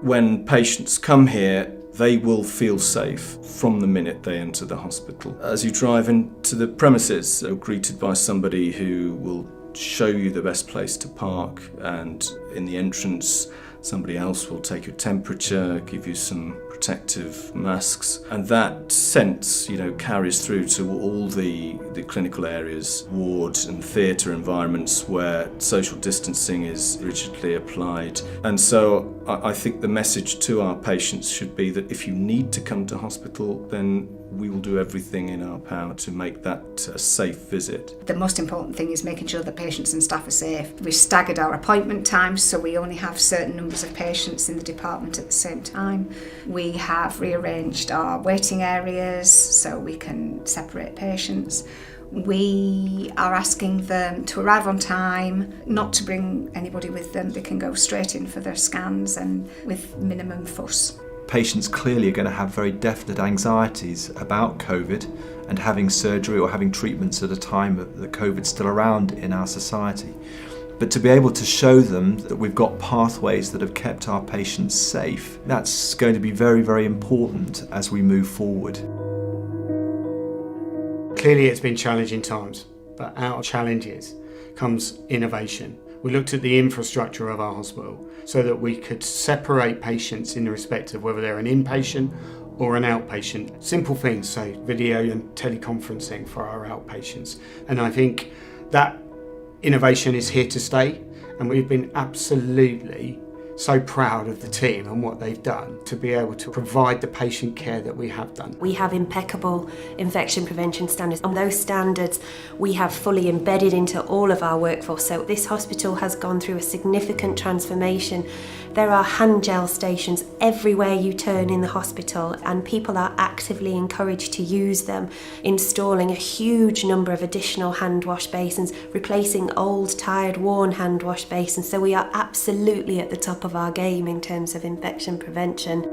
When patients come here, they will feel safe from the minute they enter the hospital. As you drive into the premises, you're greeted by somebody who will show you the best place to park, and in the entrance somebody else will take your temperature, give you some protective masks, and that sense, carries through to all the clinical areas, wards and theatre environments where social distancing is rigidly applied. And so I think the message to our patients should be that if you need to come to hospital, then we will do everything in our power to make that a safe visit. The most important thing is making sure that patients and staff are safe. We've staggered our appointment times, so we only have certain numbers of patients in the department at the same time. We have rearranged our waiting areas so we can separate patients. We are asking them to arrive on time, not to bring anybody with them. They can go straight in for their scans and with minimum fuss. Patients clearly are going to have very definite anxieties about COVID and having surgery or having treatments at a time that COVID's still around in our society. But to be able to show them that we've got pathways that have kept our patients safe, that's going to be very, very important as we move forward. Clearly it's been challenging times, but out of challenges comes innovation. We looked at the infrastructure of our hospital so that we could separate patients in respect of whether they're an inpatient or an outpatient. Simple things, so video and teleconferencing for our outpatients. And I think that innovation is here to stay, and we've been absolutely so proud of the team and what they've done to be able to provide the patient care that we have done. We have impeccable infection prevention standards, and those standards we have fully embedded into all of our workforce. So this hospital has gone through a significant transformation. There are hand gel stations everywhere you turn in the hospital, and people are actively encouraged to use them, installing a huge number of additional hand wash basins, replacing old, tired, worn hand wash basins. So we are absolutely at the top of our game in terms of infection prevention.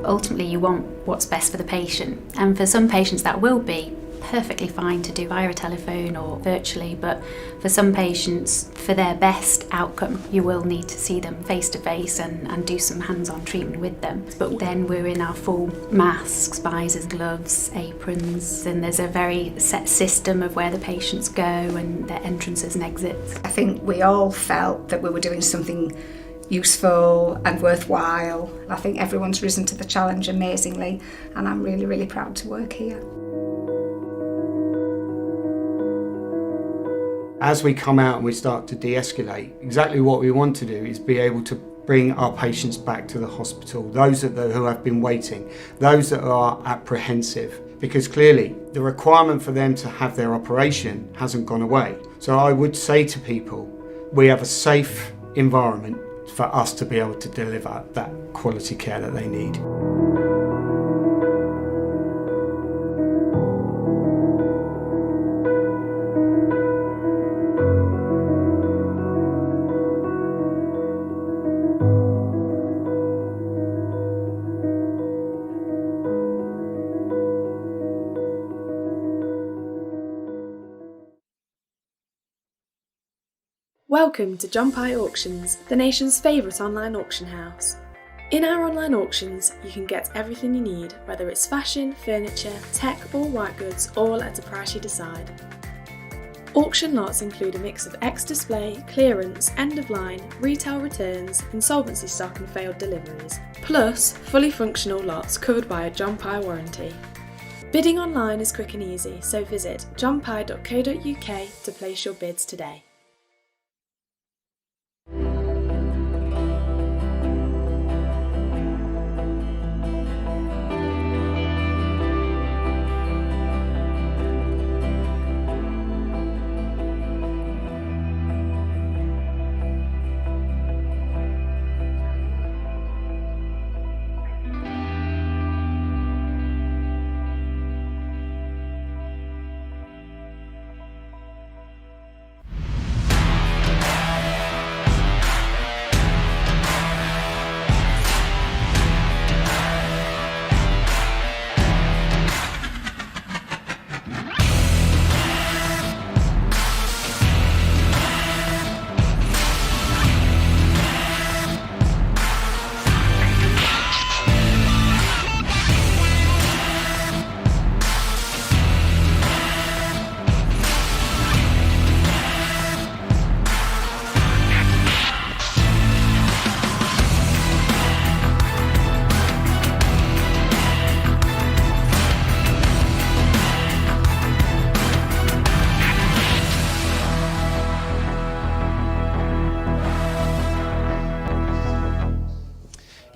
Ultimately, you want what's best for the patient, and for some patients that will be perfectly fine to do via a telephone or virtually, but for some patients, for their best outcome, you will need to see them face to face and do some hands-on treatment with them. But then we're in our full masks, visors, gloves, aprons, and there's a very set system of where the patients go and their entrances and exits. I think we all felt that we were doing something useful and worthwhile. I think everyone's risen to the challenge amazingly, and I'm really, really proud to work here. As we come out and we start to de-escalate, exactly what we want to do is be able to bring our patients back to the hospital, those who have been waiting, those that are apprehensive, because clearly the requirement for them to have their operation hasn't gone away. So I would say to people, we have a safe environment for us to be able to deliver that quality care that they need. Welcome to John Pye Auctions, the nation's favourite online auction house. In our online auctions, you can get everything you need, whether it's fashion, furniture, tech or white goods, all at a price you decide. Auction lots include a mix of ex-display, clearance, end-of-line, retail returns, insolvency stock and failed deliveries, plus fully functional lots covered by a John Pye warranty. Bidding online is quick and easy, so visit johnpye.co.uk to place your bids today.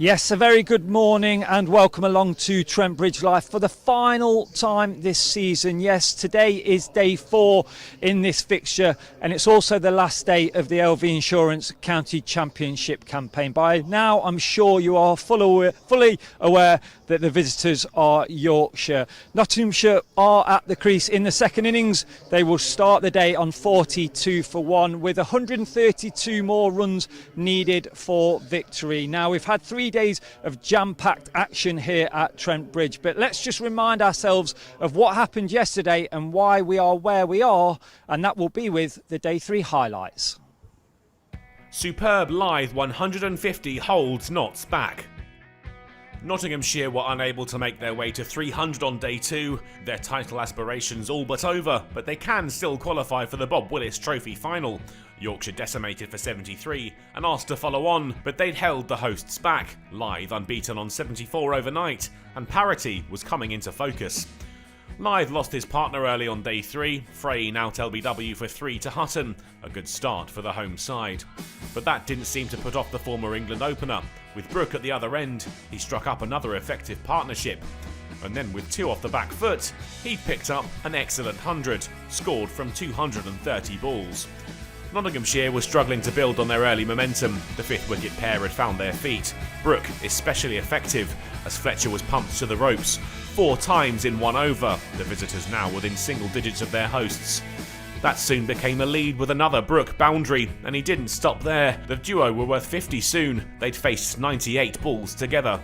Yes, a very good morning and welcome along to Trent Bridge Live for the final time this season. Yes, today is day 4 in this fixture and it's also the last day of the LV Insurance County Championship campaign. By now, I'm sure you are fully aware that the visitors are Yorkshire. Nottinghamshire are at the crease in the second innings. They will start the day on 42 for 1 with 132 more runs needed for victory. Now, we've had 3 days of jam-packed action here at Trent Bridge, but let's just remind ourselves of what happened yesterday and why we are where we are, and that will be with the day 3 highlights. Superb lithe 150 holds Notts back. Nottinghamshire were unable to make their way to 300 on day 2, their title aspirations all but over, but they can still qualify for the Bob Willis Trophy final. Yorkshire decimated for 73 and asked to follow on, but they'd held the hosts back. Lithe unbeaten on 74 overnight, and parity was coming into focus. Lithe lost his partner early on day 3, fraying out LBW for 3 to Hutton, a good start for the home side. But that didn't seem to put off the former England opener. With Brooke at the other end, he struck up another effective partnership. And then with 2 off the back foot, he picked up an excellent 100, scored from 230 balls. Nottinghamshire was struggling to build on their early momentum. The 5th wicket pair had found their feet. Brooke especially effective, as Fletcher was pumped to the ropes 4 times in 1 over, the visitors now within single digits of their hosts. That soon became a lead with another Brooke boundary, and he didn't stop there. The duo were worth 50 soon. They'd faced 98 balls together.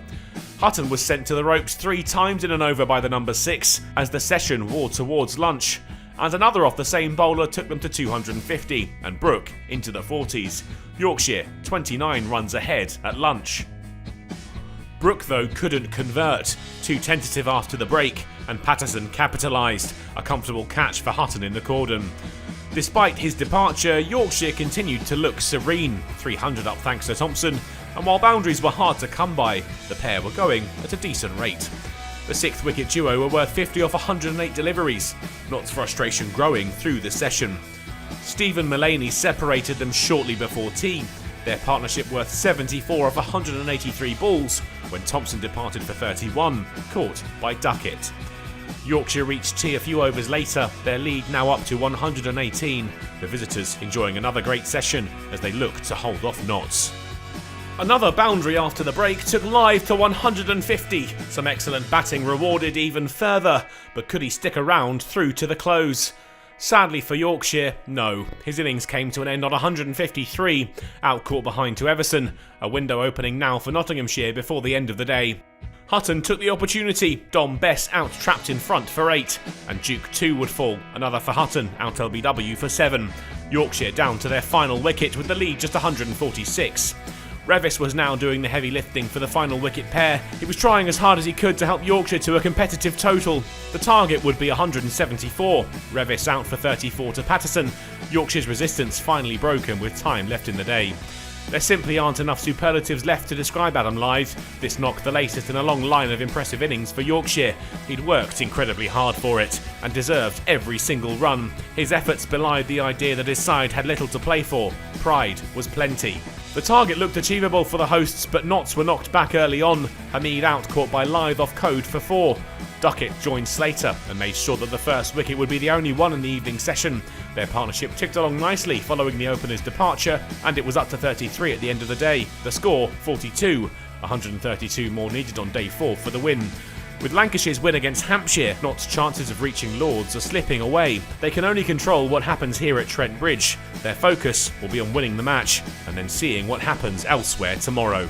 Hutton was sent to the ropes 3 times in an over by the number 6 as the session wore towards lunch. And another off the same bowler took them to 250, and Brooke into the 40s. Yorkshire 29 runs ahead at lunch. Brooke, though, couldn't convert. Too tentative after the break, and Patterson capitalised. A comfortable catch for Hutton in the cordon. Despite his departure, Yorkshire continued to look serene. 300 up thanks to Thompson, and while boundaries were hard to come by, the pair were going at a decent rate. The 6th wicket duo were worth 50 off 108 deliveries, Nott's frustration growing through the session. Stephen Mullaney separated them shortly before tea, their partnership worth 74 off 183 balls when Thompson departed for 31, caught by Duckett. Yorkshire reached tea a few overs later, their lead now up to 118, the visitors enjoying another great session as they look to hold off Notts. Another boundary after the break took Lithe to 150. Some excellent batting rewarded even further, but could he stick around through to the close? Sadly for Yorkshire, no. His innings came to an end on 153, out caught behind to Everson, a window opening now for Nottinghamshire before the end of the day. Hutton took the opportunity, Dom Bess out trapped in front for 8, and Duke 2 would fall, another for Hutton, out LBW for 7. Yorkshire down to their final wicket with the lead just 146. Revis was now doing the heavy lifting for the final wicket pair. He was trying as hard as he could to help Yorkshire to a competitive total. The target would be 174. Revis out for 34 to Patterson. Yorkshire's resistance finally broken with time left in the day. There simply aren't enough superlatives left to describe Adam Lithe. This knocked the latest in a long line of impressive innings for Yorkshire. He'd worked incredibly hard for it and deserved every single run. His efforts belied the idea that his side had little to play for. Pride was plenty. The target looked achievable for the hosts, but Notts were knocked back early on. Hamid out caught by Lithe off code for 4. Duckett joined Slater and made sure that the first wicket would be the only one in the evening session. Their partnership ticked along nicely following the opener's departure, and it was up to 33 at the end of the day. The score, 42. 132 more needed on day 4 for the win. With Lancashire's win against Hampshire, Notts' chances of reaching Lords are slipping away. They can only control what happens here at Trent Bridge. Their focus will be on winning the match and then seeing what happens elsewhere tomorrow.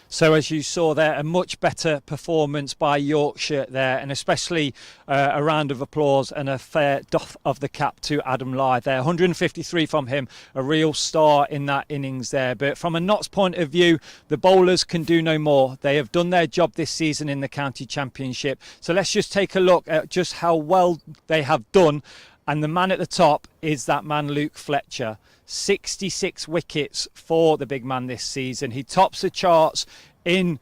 So as you saw there, a much better performance by Yorkshire there, and especially a round of applause and a fair doff of the cap to Adam Lithe there. 153 from him, a real star in that innings there. But from a Notts point of view, the bowlers can do no more. They have done their job this season in the county championship. So let's just take a look at just how well they have done. And the man at the top is that man Luke Fletcher. 66 wickets for the big man this season. He tops the charts in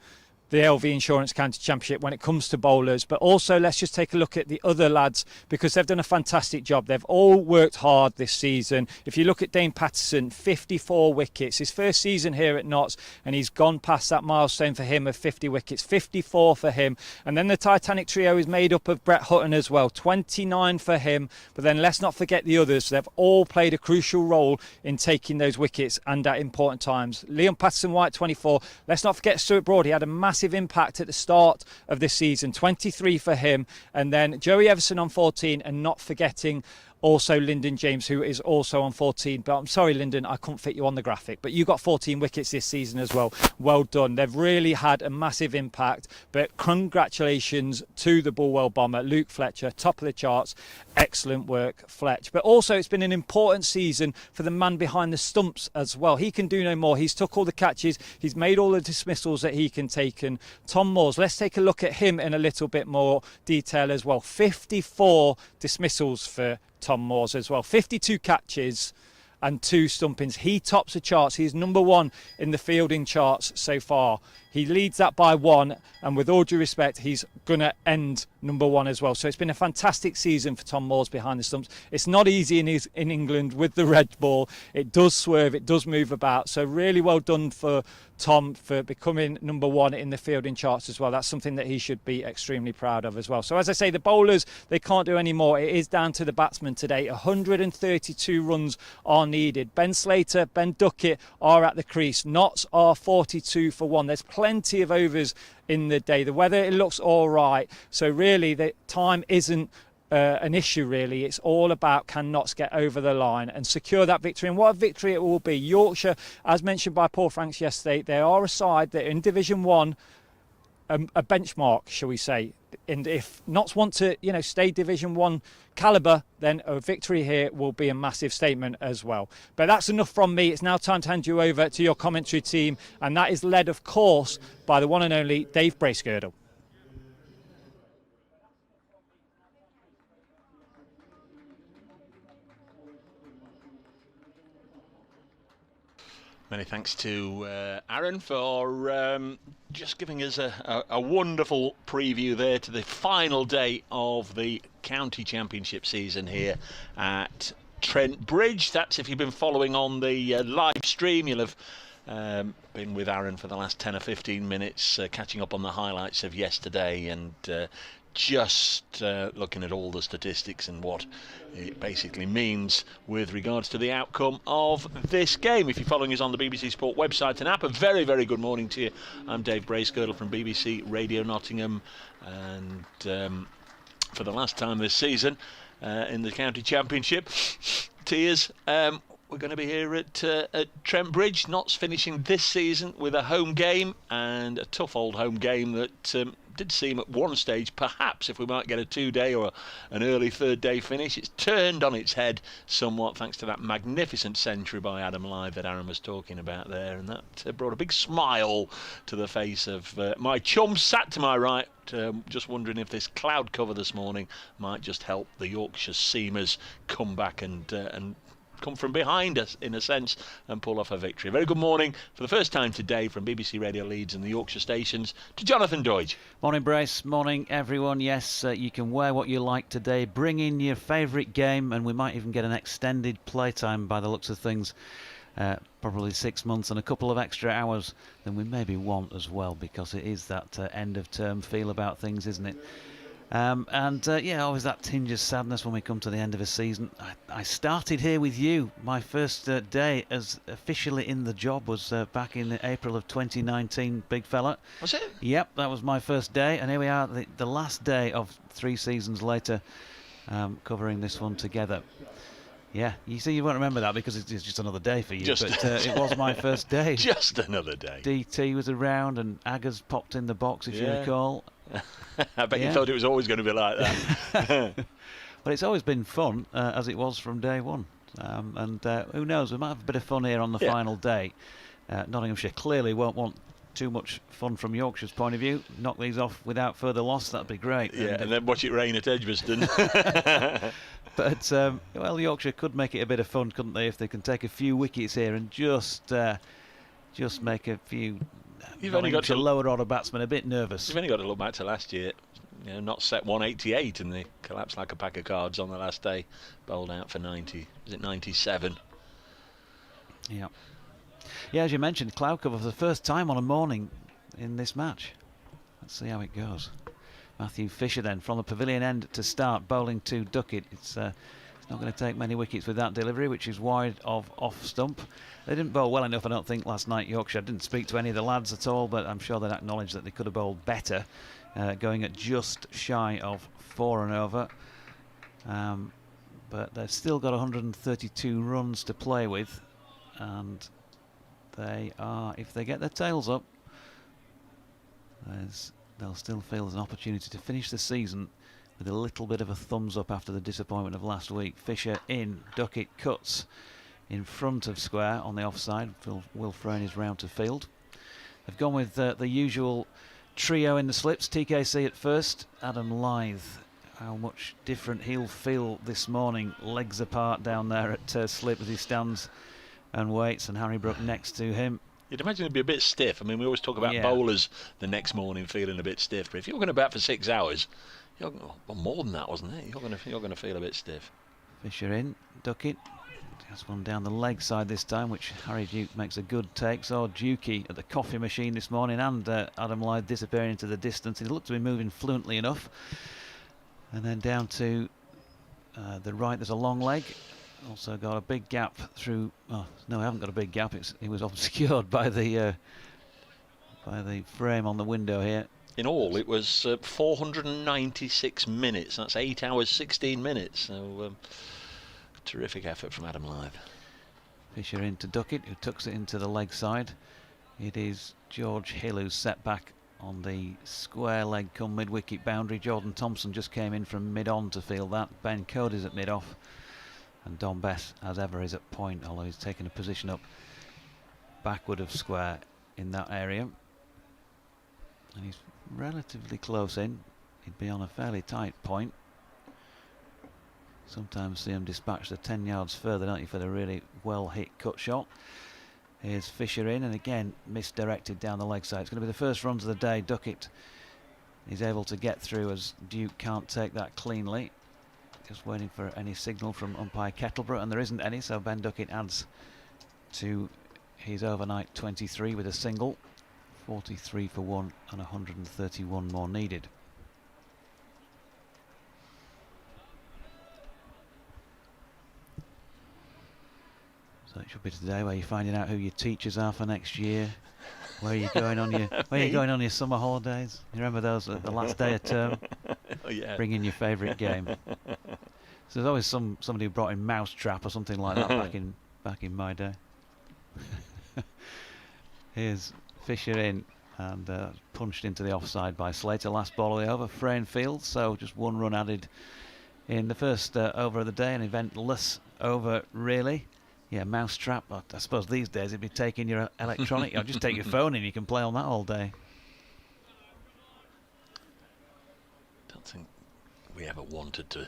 the LV Insurance County Championship when it comes to bowlers. But also let's just take a look at the other lads, because they've done a fantastic job. They've all worked hard this season. If you look at Dane Patterson, 54 wickets, his first season here at Notts, and he's gone past that milestone for him of 50 wickets, 54 for him. And then the Titanic trio is made up of Brett Hutton as well, 29 for him. But then let's not forget the others. They've all played a crucial role in taking those wickets and at important times. Liam Patterson-White, 24. Let's not forget Stuart Broad. He had a massive impact at the start of this season, 23 for him. And then Joey Everson on 14, and not forgetting also Lyndon James, who is also on 14. But I'm sorry, Lyndon, I couldn't fit you on the graphic. But you got 14 wickets this season as well. Well done. They've really had a massive impact. But congratulations to the Bulwell bomber, Luke Fletcher, top of the charts. Excellent work, Fletch. But also it's been an important season for the man behind the stumps as well. He can do no more. He's took all the catches. He's made all the dismissals that he can take. And Tom Moores, let's take a look at him in a little bit more detail as well. 54 dismissals for Tom Moores as well, 52 catches and 2 stumpings. He tops the charts. He's number 1 in the fielding charts so far. He leads that by 1, and with all due respect, he's going to end number 1 as well. So it's been a fantastic season for Tom Moores behind the stumps. It's not easy in England with the red ball. It does swerve, it does move about. So really well done for Tom for becoming number 1 in the fielding charts as well. That's something that he should be extremely proud of as well. So as I say, the bowlers, they can't do any more. It is down to the batsmen today. 132 runs are needed. Ben Slater, Ben Duckett are at the crease. Notts are 42 for 1. There's plenty of overs in the day. The weather, it looks all right. So really, the time isn't an issue really. It's all about can Notts get over the line and secure that victory, and what a victory it will be. Yorkshire, as mentioned by Paul Franks yesterday, they are a side that in Division 1, a benchmark, shall we say. And if Notts want to, stay Division 1 calibre, then a victory here will be a massive statement as well. But that's enough from me. It's now time to hand you over to your commentary team, and that is led, of course, by the one and only Dave Bracegirdle. Many thanks to Aaron for just giving us a wonderful preview there to the final day of the County Championship season here at Trent Bridge. That's if you've been following on the live stream, you'll have been with Aaron for the last 10 or 15 minutes, catching up on the highlights of yesterday and just looking at all the statistics and what it basically means with regards to the outcome of this game. If you're following us on the BBC Sport website and app, a very, very good morning to you. I'm Dave Bracegirdle from BBC Radio Nottingham, and for the last time this season in the County Championship, tears, we're going to be here at Trent Bridge. Notts finishing this season with a home game, and a tough old home game that did seem at one stage perhaps if we might get a 2-day or an early 3rd-day finish. It's turned on its head somewhat thanks to that magnificent century by Adam Lyth that Aaron was talking about there, and that brought a big smile to the face of my chum sat to my right, just wondering if this cloud cover this morning might just help the Yorkshire seamers come back and come from behind us in a sense and pull off a victory. Very good morning for the first time today from BBC Radio Leeds and the Yorkshire stations to Jonathan Doidge. Morning Brace, morning everyone. Yes, you can wear what you like today, bring in your favourite game, and we might even get an extended playtime by the looks of things. Probably 6 months and a couple of extra hours than we maybe want as well, because it is that end of term feel about things, isn't it? Always that tinge of sadness when we come to the end of a season. I started here with you. My first day as officially in the job was back in April of 2019, big fella. Was it? Yep, that was my first day, and here we are, the last day of 3 seasons later, covering this one together. Yeah, you see, you won't remember that because it's just another day for you, but it was my first day. Just another day. DT was around and Aggers popped in the box, if you recall. I bet you thought it was always going to be like that. But it's always been fun, as it was from day one. Who knows, we might have a bit of fun here on the final day. Nottinghamshire clearly won't want too much fun from Yorkshire's point of view. Knock these off without further loss, that'd be great. Yeah, and then watch it rain at Edgbaston. But Yorkshire could make it a bit of fun, couldn't they, if they can take a few wickets here and just make a few You've only got to lower order batsmen a bit nervous. You've only got to look back to last year. Not set 188 and they collapsed like a pack of cards on the last day. Bowled out for 90. Is it 97? Yeah. Yeah, as you mentioned, cloud cover for the first time on a morning in this match. Let's see how it goes. Matthew Fisher then from the pavilion end to start, bowling to Duckett. It's not going to take many wickets with that delivery, which is wide of off stump. They didn't bowl well enough, I don't think, last night, Yorkshire. I didn't speak to any of the lads at all, but I'm sure they'd acknowledge that they could have bowled better, going at just shy of 4 and over. But they've still got 132 runs to play with, and they are, if they get their tails up, they'll still feel there's an opportunity to finish the season with a little bit of a thumbs up after the disappointment of last week. Fisher in, Duckett cuts in front of square on the offside. Will Frayne is round to field. They've gone with the usual trio in the slips. TKC at first, Adam Lyth. How much different he'll feel this morning, legs apart down there at slip as he stands and waits, and Harry Brook next to him. You'd imagine it'd be a bit stiff. I mean, we always talk about bowlers the next morning feeling a bit stiff, but if you're going to bat for 6 hours, well, more than that, wasn't it? You're going to feel a bit stiff. Fisher in, Duckett. Has one down the leg side this time, which Harry Duke makes a good take. So Dukey at the coffee machine this morning, and Adam Lyth disappearing into the distance. He looked to be moving fluently enough. And then down to the right, there's a long leg. Also got a big gap through. Oh no, I haven't got a big gap. It was obscured by the frame on the window here. In all, it was 496 minutes. That's 8 hours 16 minutes. So terrific effort from Adam Lyth. Fisher into Duckett, who tucks it into the leg side. It is George Hill who's set back on the square leg come mid-wicket boundary. Jordan Thompson just came in from mid-on to field that. Ben Cody's at mid-off. And Don Bess, as ever, is at point, although he's taken a position up backward of square in that area. And he's relatively close in. He'd be on a fairly tight point. Sometimes see him dispatched 10 yards further, don't you, for the really well-hit cut shot. Here's Fisher in, and again misdirected down the leg side. It's going to be the first runs of the day. Duckett is able to get through as Duke can't take that cleanly. Just waiting for any signal from umpire Kettleborough, and there isn't any, so Ben Duckett adds to his overnight 23 with a single. 43 for 1 and 131 more needed. So it should be today where you're finding out who your teachers are for next year, where you're going on your summer holidays. You remember those at the last day of term? Oh, yeah. Bring in your favourite game. So there's always somebody who brought in Mousetrap or something like that back in my day. Here's Fisher in, and punched into the offside by Slater. Last ball of the over, Frayne field, so just 1 run added in the first over of the day. An eventless over, really. Yeah, Mousetrap. I suppose these days it'd be taking your electronic. Just take your phone and you can play on that all day. Don't think we ever wanted to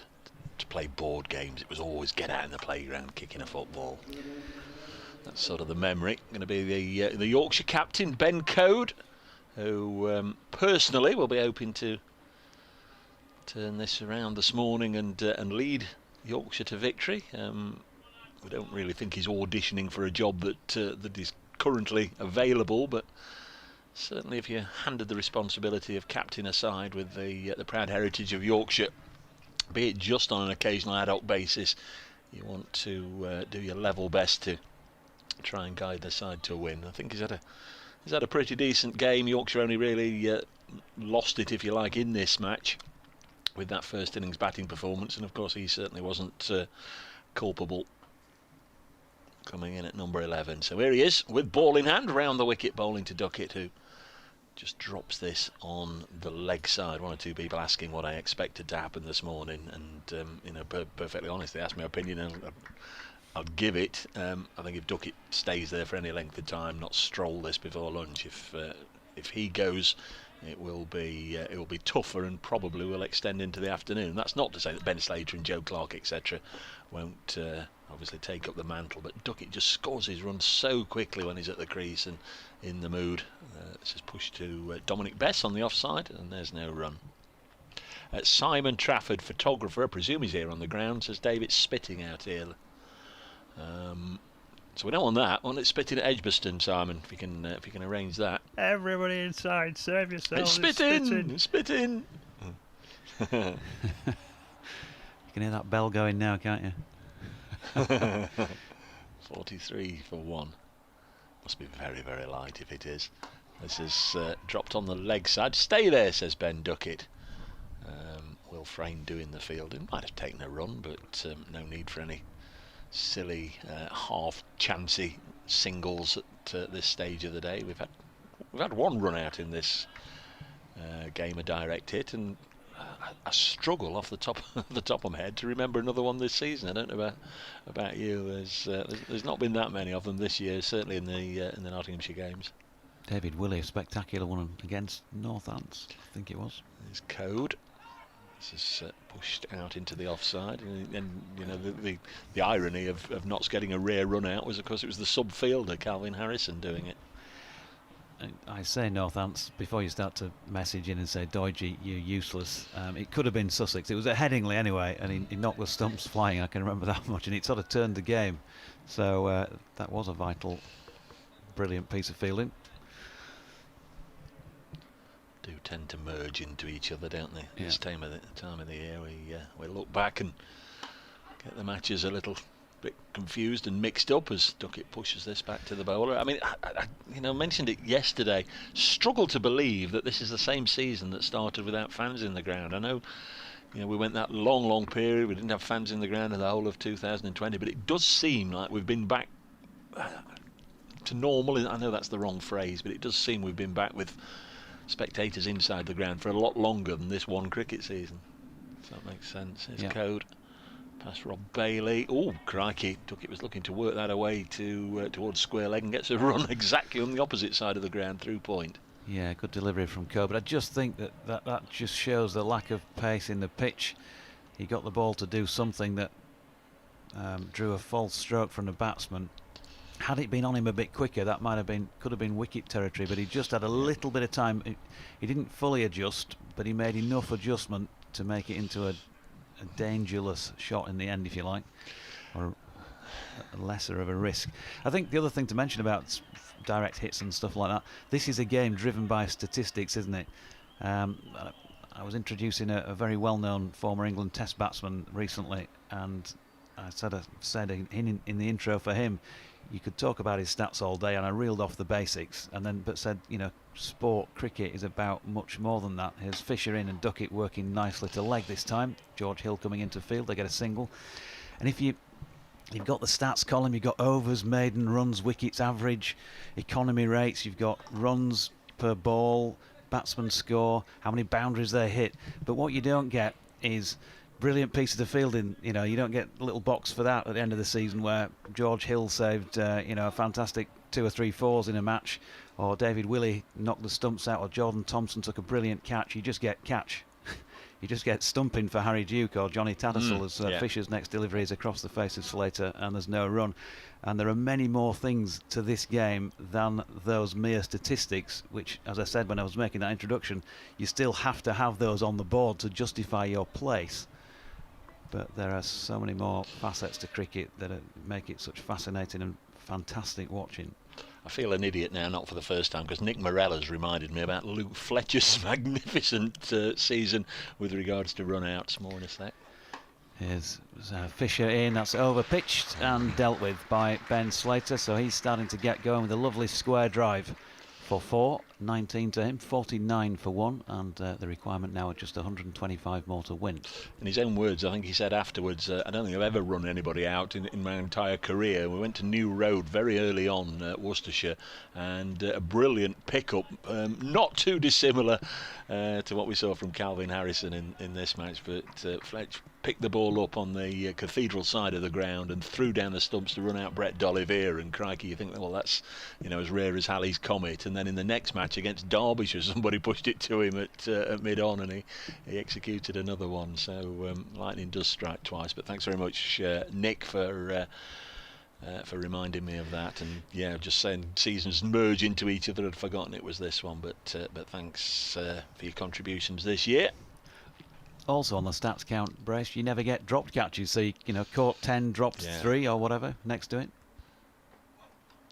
play board games. It was always get out in the playground kicking a football. That's sort of the memory. Going to be the Yorkshire captain, Ben Code, who personally will be hoping to turn this around this morning and lead Yorkshire to victory. We don't really think he's auditioning for a job that is currently available, but certainly if you're handed the responsibility of captain aside with the proud heritage of Yorkshire, be it just on an occasional ad hoc basis, you want to do your level best to try and guide the side to a win. I think he's had a pretty decent game. Yorkshire only really lost it, if you like, in this match with that first innings batting performance, and of course he certainly wasn't culpable coming in at number 11. So here he is with ball in hand round the wicket, bowling to Duckett, who just drops this on the leg side. One or two people asking what I expected to happen this morning, and perfectly honest, they asked my opinion, and I'd give it. I think if Duckett stays there for any length of time, not stroll this before lunch, if he goes, it will be tougher and probably will extend into the afternoon. That's not to say that Ben Slater and Joe Clark etc. won't obviously take up the mantle, but Duckett just scores his run so quickly when he's at the crease and in the mood. This is pushed to Dominic Bess on the offside, and there's no run. Simon Trafford, photographer, I presume he's here on the ground, says David's spitting out here. So we don't want that. We want it spitting at Edgbaston, Simon, if you can arrange that. Everybody inside, save yourselves. It's spitting! It's spitting! You can hear that bell going now, can't you? 43 for 1. Must be very, very light if it is. This is dropped on the leg side. Stay there, says Ben Duckett. Will Frayne doing the fielding. Might have taken a run, but no need for any silly half-chancey singles at this stage of the day. We've had one run out in this game, a direct hit, and I struggle off the top of my head to remember another one this season. I don't know about you. There's not been that many of them this year, certainly in the Nottinghamshire games. David Willey, a spectacular one against Northants, I think it was. There's Code. This is pushed out into the offside, and you know the irony of Notts getting a rare run out was, of course, it was the sub-fielder Calvin Harrison doing it. I say Northants before you start to message in and say Doidgy, you're useless. It could have been Sussex. It was at Headingley anyway, and he knocked the stumps flying. I can remember that much, and it sort of turned the game. So that was a vital, brilliant piece of fielding. Do tend to merge into each other, don't they? Yeah. This time of the year, we look back and get the matches a little bit confused and mixed up as Duckett pushes this back to the bowler. I mean, I mentioned it yesterday. Struggle to believe that this is the same season that started without fans in the ground. I know, we went that long period. We didn't have fans in the ground in the whole of 2020, but it does seem like we've been back to normal. I know that's the wrong phrase, but it does seem we've been back with spectators inside the ground for a lot longer than this one cricket season. If that makes sense. It's Code. Past Rob Bailey. Oh, crikey. Duckett was looking to work that away towards square leg and gets a run exactly on the opposite side of the ground through point. Yeah, good delivery from Code, but I just think that just shows the lack of pace in the pitch. He got the ball to do something that drew a false stroke from the batsman. Had it been on him a bit quicker, that could have been wicket territory, but he just had a little bit of time. He didn't fully adjust, but he made enough adjustment to make it into a dangerous shot in the end, if you like, or a lesser of a risk. I think the other thing to mention about direct hits and stuff like that, this is a game driven by statistics, isn't it? I was introducing a very well-known former England Test batsman recently, and I said in the intro for him, you could talk about his stats all day, and I reeled off the basics, but said, sport cricket is about much more than that. Here's Fisher in and Duckett working nicely to leg this time. George Hill coming into field, they get a single. And if you've got the stats column, you've got overs, maiden, runs, wickets, average, economy rates, you've got runs per ball, batsman score, how many boundaries they hit. But what you don't get is brilliant piece of the fielding. You don't get a little box for that at the end of the season where George Hill saved a fantastic 2 or 3 fours in a match, or David Willey knocked the stumps out, or Jordan Thompson took a brilliant catch. You just get catch. You just get stumping for Harry Duke or Johnny Tattersall as Fisher's next delivery is across the face of Slater and there's no run. And there are many more things to this game than those mere statistics, which, as I said when I was making that introduction, you still have to have those on the board to justify your place. But there are so many more facets to cricket that make it such fascinating and fantastic watching. I feel an idiot now, not for the first time, because Nick Morella's reminded me about Luke Fletcher's magnificent season with regards to run-outs. More in a sec. Here's Fisher in, that's over pitched and dealt with by Ben Slater, so he's starting to get going with a lovely square drive for 4, 19 to him, 49 for 1, and the requirement now at just 125 more to win. In his own words, I think he said afterwards, I don't think I've ever run anybody out in my entire career. We went to New Road very early on, Worcestershire, and a brilliant pickup, not too dissimilar to what we saw from Calvin Harrison in this match, but Fletch picked the ball up on the Cathedral side of the ground and threw down the stumps to run out Brett D'Oliveira, and crikey, you think, well, that's as rare as Halley's Comet. And then in the next match against Derbyshire, somebody pushed it to him at mid-on, and he executed another one. So lightning does strike twice. But thanks very much, Nick, for reminding me of that. And yeah, just saying seasons merge into each other. I'd forgotten it was this one, but thanks for your contributions this year. Also on the stats count, Brace, you never get dropped catches, so you caught 10, dropped 3 or whatever next to it.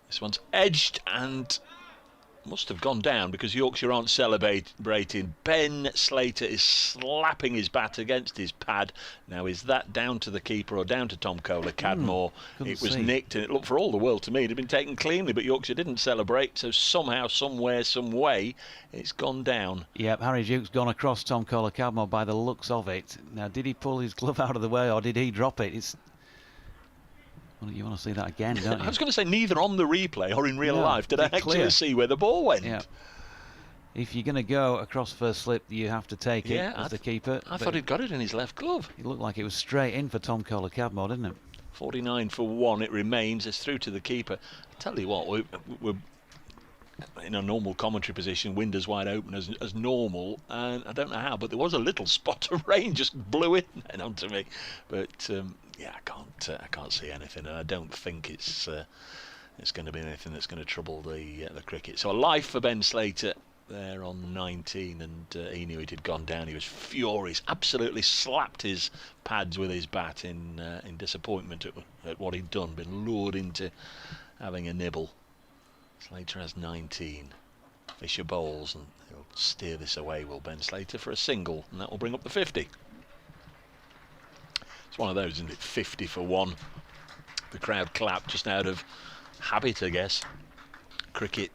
This one's edged and must have gone down because Yorkshire aren't celebrating. Ben Slater is slapping his bat against his pad. Now, is that down to the keeper or down to Tom Kohler-Cadmore? It was nicked, and it looked for all the world to me it had been taken cleanly, but Yorkshire didn't celebrate, so somehow, somewhere, some way, it's gone down. Yep, Harry Duke's gone across Tom Kohler-Cadmore by the looks of it. Now, did he pull his glove out of the way or did he drop it? Well, you want to see that again, don't you? I was going to say neither on the replay or in real life did I actually see where the ball went. Yeah. If you're going to go across first slip, you have to take it as the keeper. I thought he'd got it in his left glove. It looked like it was straight in for Tom Kohler-Cadmore, didn't it? 49 for 1 it remains. It's through to the keeper. I tell you what, we're in a normal commentary position, windows wide open as normal, and I don't know how, but there was a little spot of rain just blew in and onto me. But I can't see anything, and I don't think it's going to be anything that's going to trouble the cricket. So a life for Ben Slater there on 19, and he knew it had gone down. He was furious, absolutely slapped his pads with his bat in disappointment at what he'd done, been lured into having a nibble. Slater has 19. Fisher bowls, and he'll steer this away, will Ben Slater, for a single, and that will bring up the 50. It's one of those, isn't it? 50 for 1. The crowd clapped just out of habit, I guess. Cricket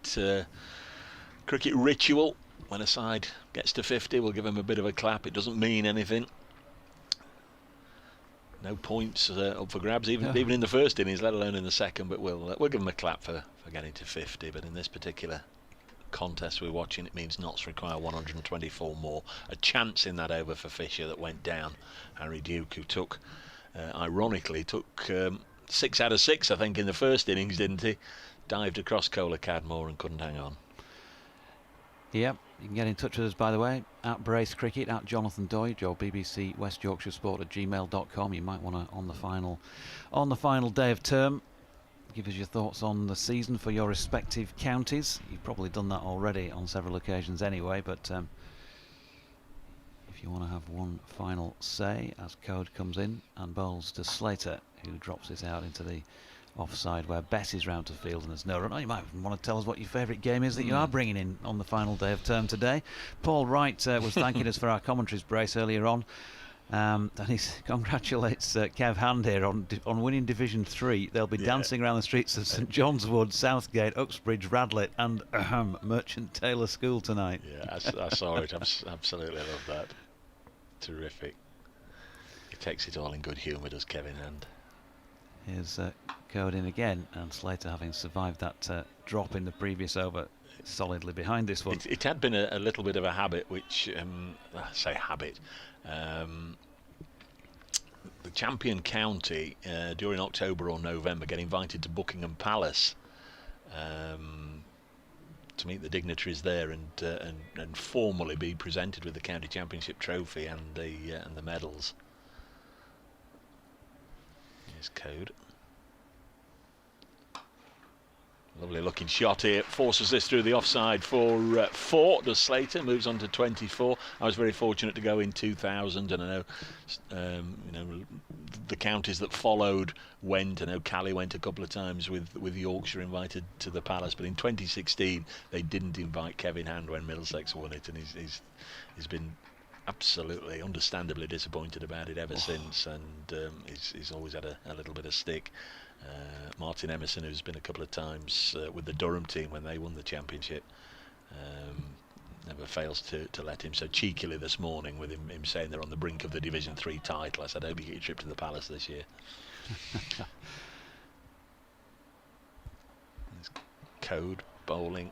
ritual. When a side gets to 50, we'll give him a bit of a clap. It doesn't mean anything. No points up for grabs, even in the first innings, let alone in the second. But we'll give him a clap for getting to 50. But in this particular contest we're watching, it means Notts require 124 more. A chance in that over for Fisher that went down. Harry Duke, who ironically took 6 out of 6, I think, in the first innings, didn't he? Dived across Kohler-Cadmore and couldn't hang on. Yep, you can get in touch with us, by the way, at Brace Cricket, at Jonathan Doidge, or BBC West Yorkshire Sport at gmail.com. You might want to, on the final day of term, give us your thoughts on the season for your respective counties. You've probably done that already on several occasions anyway, but if you want to have one final say as Code comes in and bowls to Slater, who drops this out into the offside where Bess is round to field and there's no run. You might want to tell us what your favourite game is that you are bringing in on the final day of term today. Paul Wright was thanking us for our commentaries, Brace, earlier on. And he congratulates Kev Hand here on winning Division 3. They'll be dancing around the streets of St John's Wood, Southgate, Uxbridge, Radlett and Merchant Taylor School tonight. Yeah, I saw it. I absolutely love that. Terrific. He takes it all in good humour, does Kevin Hand. Here's Code in again, and Slater, having survived that drop in the previous over, solidly behind this one. It had been a little bit of a habit, which I say habit. The champion county during October or November get invited to Buckingham Palace to meet the dignitaries there and formally be presented with the county championship trophy and the medals. Here's Code. Lovely looking shot here. Forces this through the offside for 4. Does Slater, moves on to 24. I was very fortunate to go in 2000, and I know the counties that followed went. I know Cali went a couple of times with Yorkshire invited to the Palace, but in 2016 they didn't invite Kevin Hand when Middlesex won it, and he's been absolutely, understandably disappointed about it ever since, and he's always had a little bit of stick. Martin Emerson, who's been a couple of times with the Durham team when they won the championship, never fails to let him. So cheekily this morning, with him saying they're on the brink of the Division 3 title, I said, I hope you get your trip to the Palace this year. There's Code bowling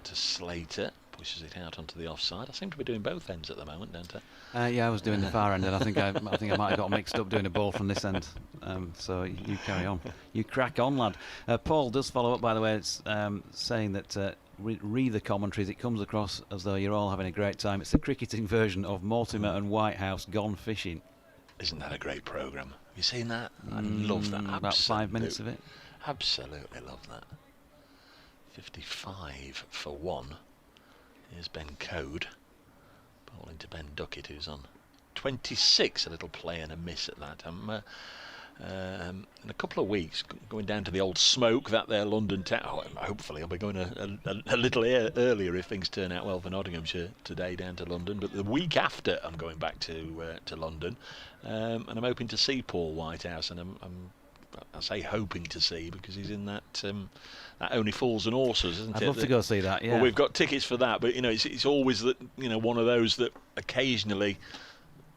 to Slater. pushes it out onto the offside. I seem to be doing both ends at the moment, don't I? Yeah, I was doing the far end, and I think I might have got mixed up doing a ball from this end. So you carry on, you crack on, lad. Paul does follow up, by the way. It's saying that read the commentaries. It comes across as though you're all having a great time. It's the cricketing version of Mortimer and Whitehouse gone fishing. Isn't that a great programme? Have you seen that? I love that. About 5 minutes of it. Absolutely love that. 55 for 1. Here's Ben Code. Bowling to Ben Duckett, who's on 26. A little play and a miss at that. In a couple of weeks, going down to the old Smoke, that there London town. Hopefully I'll be going a little earlier if things turn out well for Nottinghamshire today down to London. But the week after I'm going back to London, and I'm hoping to see Paul Whitehouse, and I say hoping to see because he's in that Only Fools and Horses, isn't it? I'd love to go see that. Yeah. Well, we've got tickets for that, but it's always that one of those that occasionally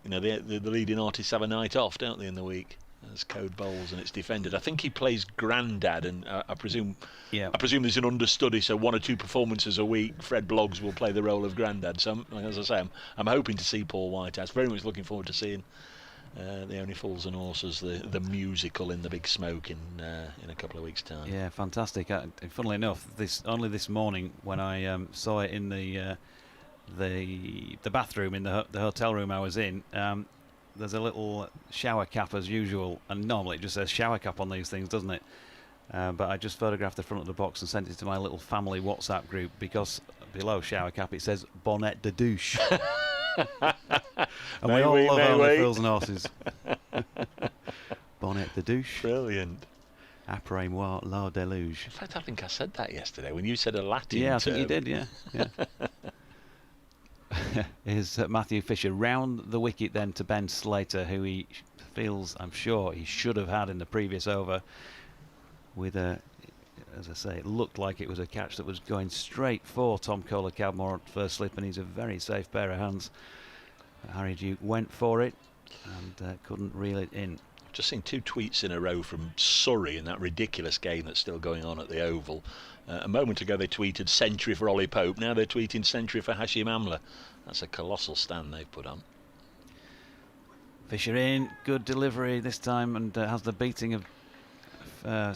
the leading artists have a night off, don't they, in the week? As Code bowls and it's defended. I think he plays Grandad, and I presume there's an understudy, so 1 or 2 performances a week. Fred Bloggs will play the role of Grandad. So, as I say, I'm hoping to see Paul Whitehouse. Very much looking forward to seeing the Only Fools and Horses, the musical in the Big Smoke in a couple of weeks' time. Yeah, fantastic. Funnily enough, only this morning when I saw it in the bathroom in the hotel room I was in. There's a little shower cap as usual, and normally it just says shower cap on these things, doesn't it? But I just photographed the front of the box and sent it to my little family WhatsApp group, because below shower cap it says bonnet de douche. And we all love Only Fools and Horses. Bonnet de douche. Brilliant. Après moi la deluge. In fact, I think I said that yesterday when you said a Latin term. I think you did, yeah. Is Matthew Fisher round the wicket then to Ben Slater, who he feels, I'm sure, he should have had in the previous over, with as I say, it looked like it was a catch that was going straight for Tom Kohler-Cadmore at first slip, and he's a very safe pair of hands. Harry Duke went for it and couldn't reel it in. I've just seen 2 tweets in a row from Surrey in that ridiculous game that's still going on at the Oval. A moment ago they tweeted century for Ollie Pope, now they're tweeting century for Hashim Amla. That's a colossal stand they've put on. Fisher in, good delivery this time, and has the beating of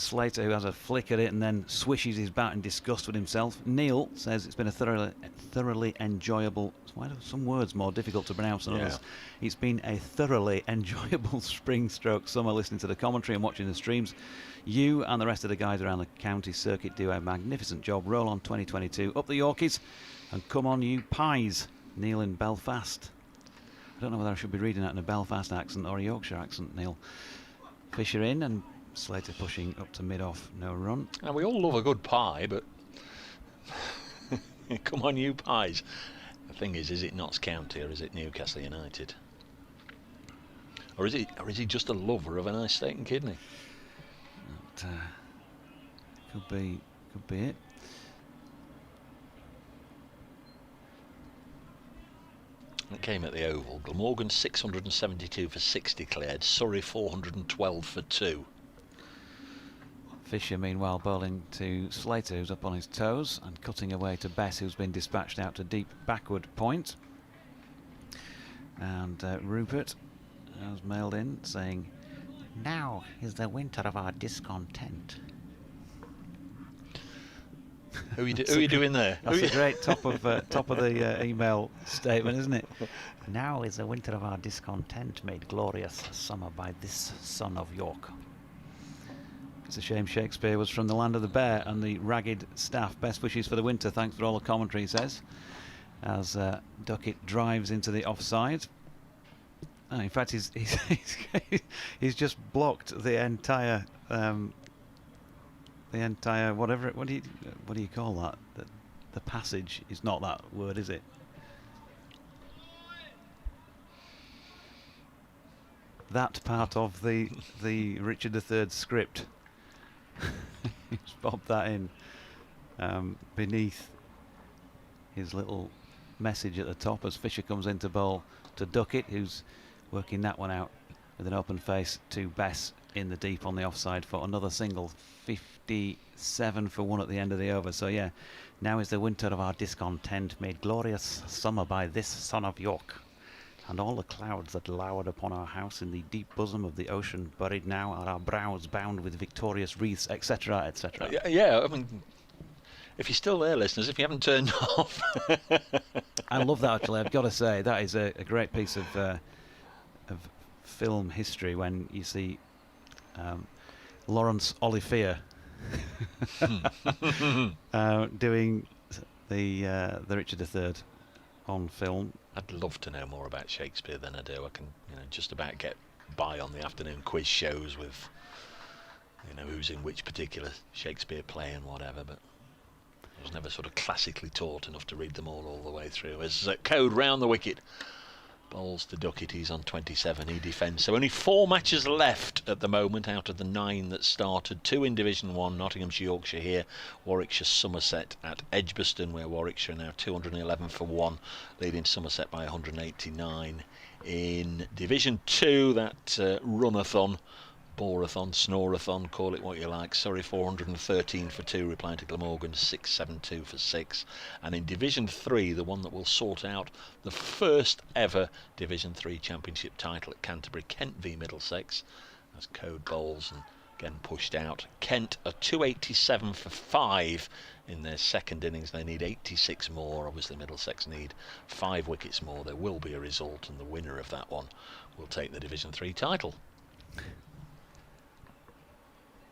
Slater, who has a flick at it and then swishes his bat in disgust with himself. Neil says it's been a thoroughly enjoyable. Why are some words more difficult to pronounce than others? It's been a thoroughly enjoyable spring/summer listening to the commentary and watching the streams. You and the rest of the guys around the county circuit do a magnificent job. Roll on 2022, up the Yorkies, and come on you pies. Neil in Belfast. I don't know whether I should be reading that in a Belfast accent or a Yorkshire accent, Neil. Fisher in, and Slater pushing up to mid-off, no run. Now, we all love a good pie, but come on you pies. The thing is it Notts County or is it Newcastle United? Or is he just a lover of a nice steak and kidney? Could be it. It came at the Oval. Glamorgan 672 for 6 declared. Surrey 412 for 2. Fisher, meanwhile, bowling to Slater, who's up on his toes, and cutting away to Bess, who's been dispatched out to deep backward point. And Rupert has mailed in saying, "Now is the winter of our discontent." Who are you doing there? That's a great top of the email statement, isn't it? Now is the winter of our discontent made glorious summer by this son of York. It's a shame Shakespeare was from the land of the bear and the ragged staff. Best wishes for the winter. Thanks for all the commentary, he says, as Duckett drives into the offside. Oh, in fact, he's just blocked the entire whatever. What do you call that? The passage is not that word, is it? That part of the Richard III script. He's bobbed that in beneath his little message at the top as Fisher comes into bowl to Duckett, who's working that one out with an open face to Bess, in the deep on the offside foot. Another single, 57 for 1 at the end of the over. So yeah, now is the winter of our discontent, made glorious summer by this son of York. And all the clouds that lowered upon our house in the deep bosom of the ocean, buried now are our brows bound with victorious wreaths, etc., etc. Yeah, I mean, if you're still there, listeners, if you haven't turned off. I love that, actually. I've got to say, that is a great piece of film history when you see Laurence Olivier doing the Richard III on film. I'd love to know more about Shakespeare than I do. I can, just about get by on the afternoon quiz shows with, who's in which particular Shakespeare play and whatever, but I was never sort of classically taught enough to read them all the way through. As Code round the wicket, bowls to Duckett, he's on 27, he defends. So only 4 matches left at the moment out of the 9 that started. 2 in Division 1, Nottinghamshire, Yorkshire here, Warwickshire, Somerset at Edgbaston, where Warwickshire are now 211 for 1, leading Somerset by 189. In Division 2, that runathon, borathon, snorathon, call it what you like, Surrey 413 for 2, replying to Glamorgan 672 for 6. And in Division 3, the one that will sort out the first ever Division 3 Championship title at Canterbury, Kent v Middlesex, as Code bowls and again pushed out. Kent are 287 for 5 in their second innings. They need 86 more. Obviously Middlesex need 5 wickets more. There will be a result, and the winner of that one will take the Division 3 title.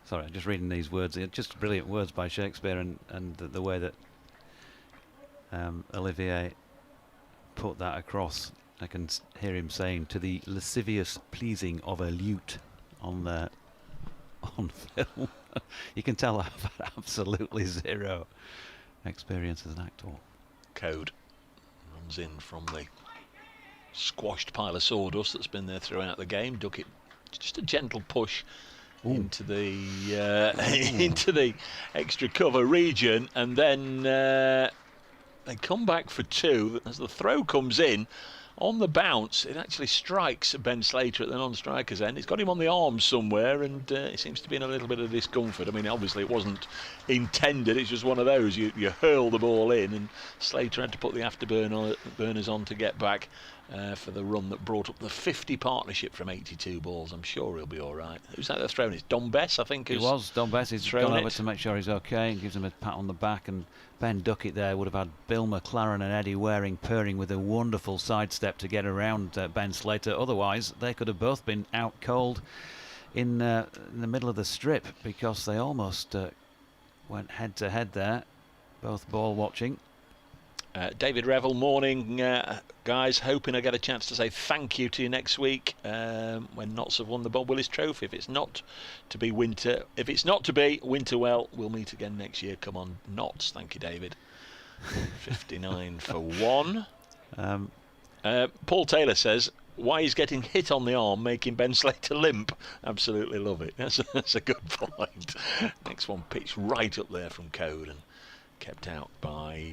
Sorry, I'm just reading these words. Just brilliant words by Shakespeare, and the way that Olivier put that across. I can hear him saying, "To the lascivious pleasing of a lute," on film. You can tell I've had absolutely zero experience as an actor. Code runs in from the squashed pile of sawdust that's been there throughout the game. Duckett, just a gentle push into the into the extra cover region, and then they come back for 2 as the throw comes in. On the bounce, it actually strikes Ben Slater at the non-striker's end. It's got him on the arm somewhere, and he seems to be in a little bit of discomfort. I mean, obviously it wasn't intended. It's just one of those. You hurl the ball in, and Slater had to put the afterburners on to get back for the run that brought up the 50 partnership from 82 balls. I'm sure he'll be all right. Who's that that's thrown? It's Don Bess, I think. It was Don Bess. He's gone over to make sure he's okay and gives him a pat on the back. And Ben Duckett there would have had Bill McLaren and Eddie Waring purring with a wonderful sidestep to get around Ben Slater. Otherwise, they could have both been out cold in the middle of the strip, because they almost went head to head there, both ball watching. David Revel, morning guys, hoping I get a chance to say thank you to you next week when Notts have won the Bob Willis Trophy. If it's not to be winter, well, we'll meet again next year. Come on, Notts. Thank you, David. 59 for 1. Paul Taylor says, why he's getting hit on the arm making Ben Slater limp. Absolutely love it. That's a good point. Next one pitched right up there from Code and kept out by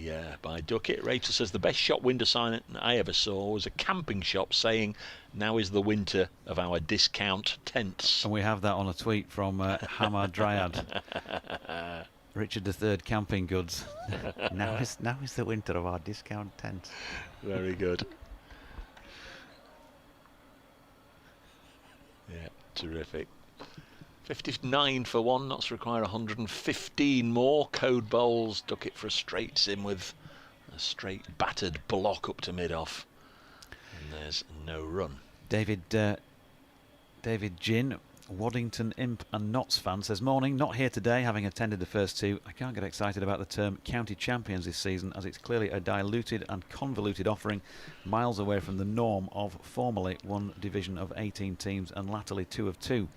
Duckett. Rachel says the best shop window sign I ever saw was a camping shop saying, "Now is the winter of our discount tents." And we have that on a tweet from Hammer Dryad. Richard III camping goods. now is the winter of our discount tents. Very good. Yeah, terrific. 59 for 1, Notts require 115 more. Code bowls, Duckett for a straight sim with a straight battered block up to mid-off. And there's no run. David Ginn, Waddington Imp and Notts fan, says, morning, not here today, having attended the first 2. I can't get excited about the term county champions this season, as it's clearly a diluted and convoluted offering, miles away from the norm of formerly one division of 18 teams and latterly 2 of 2.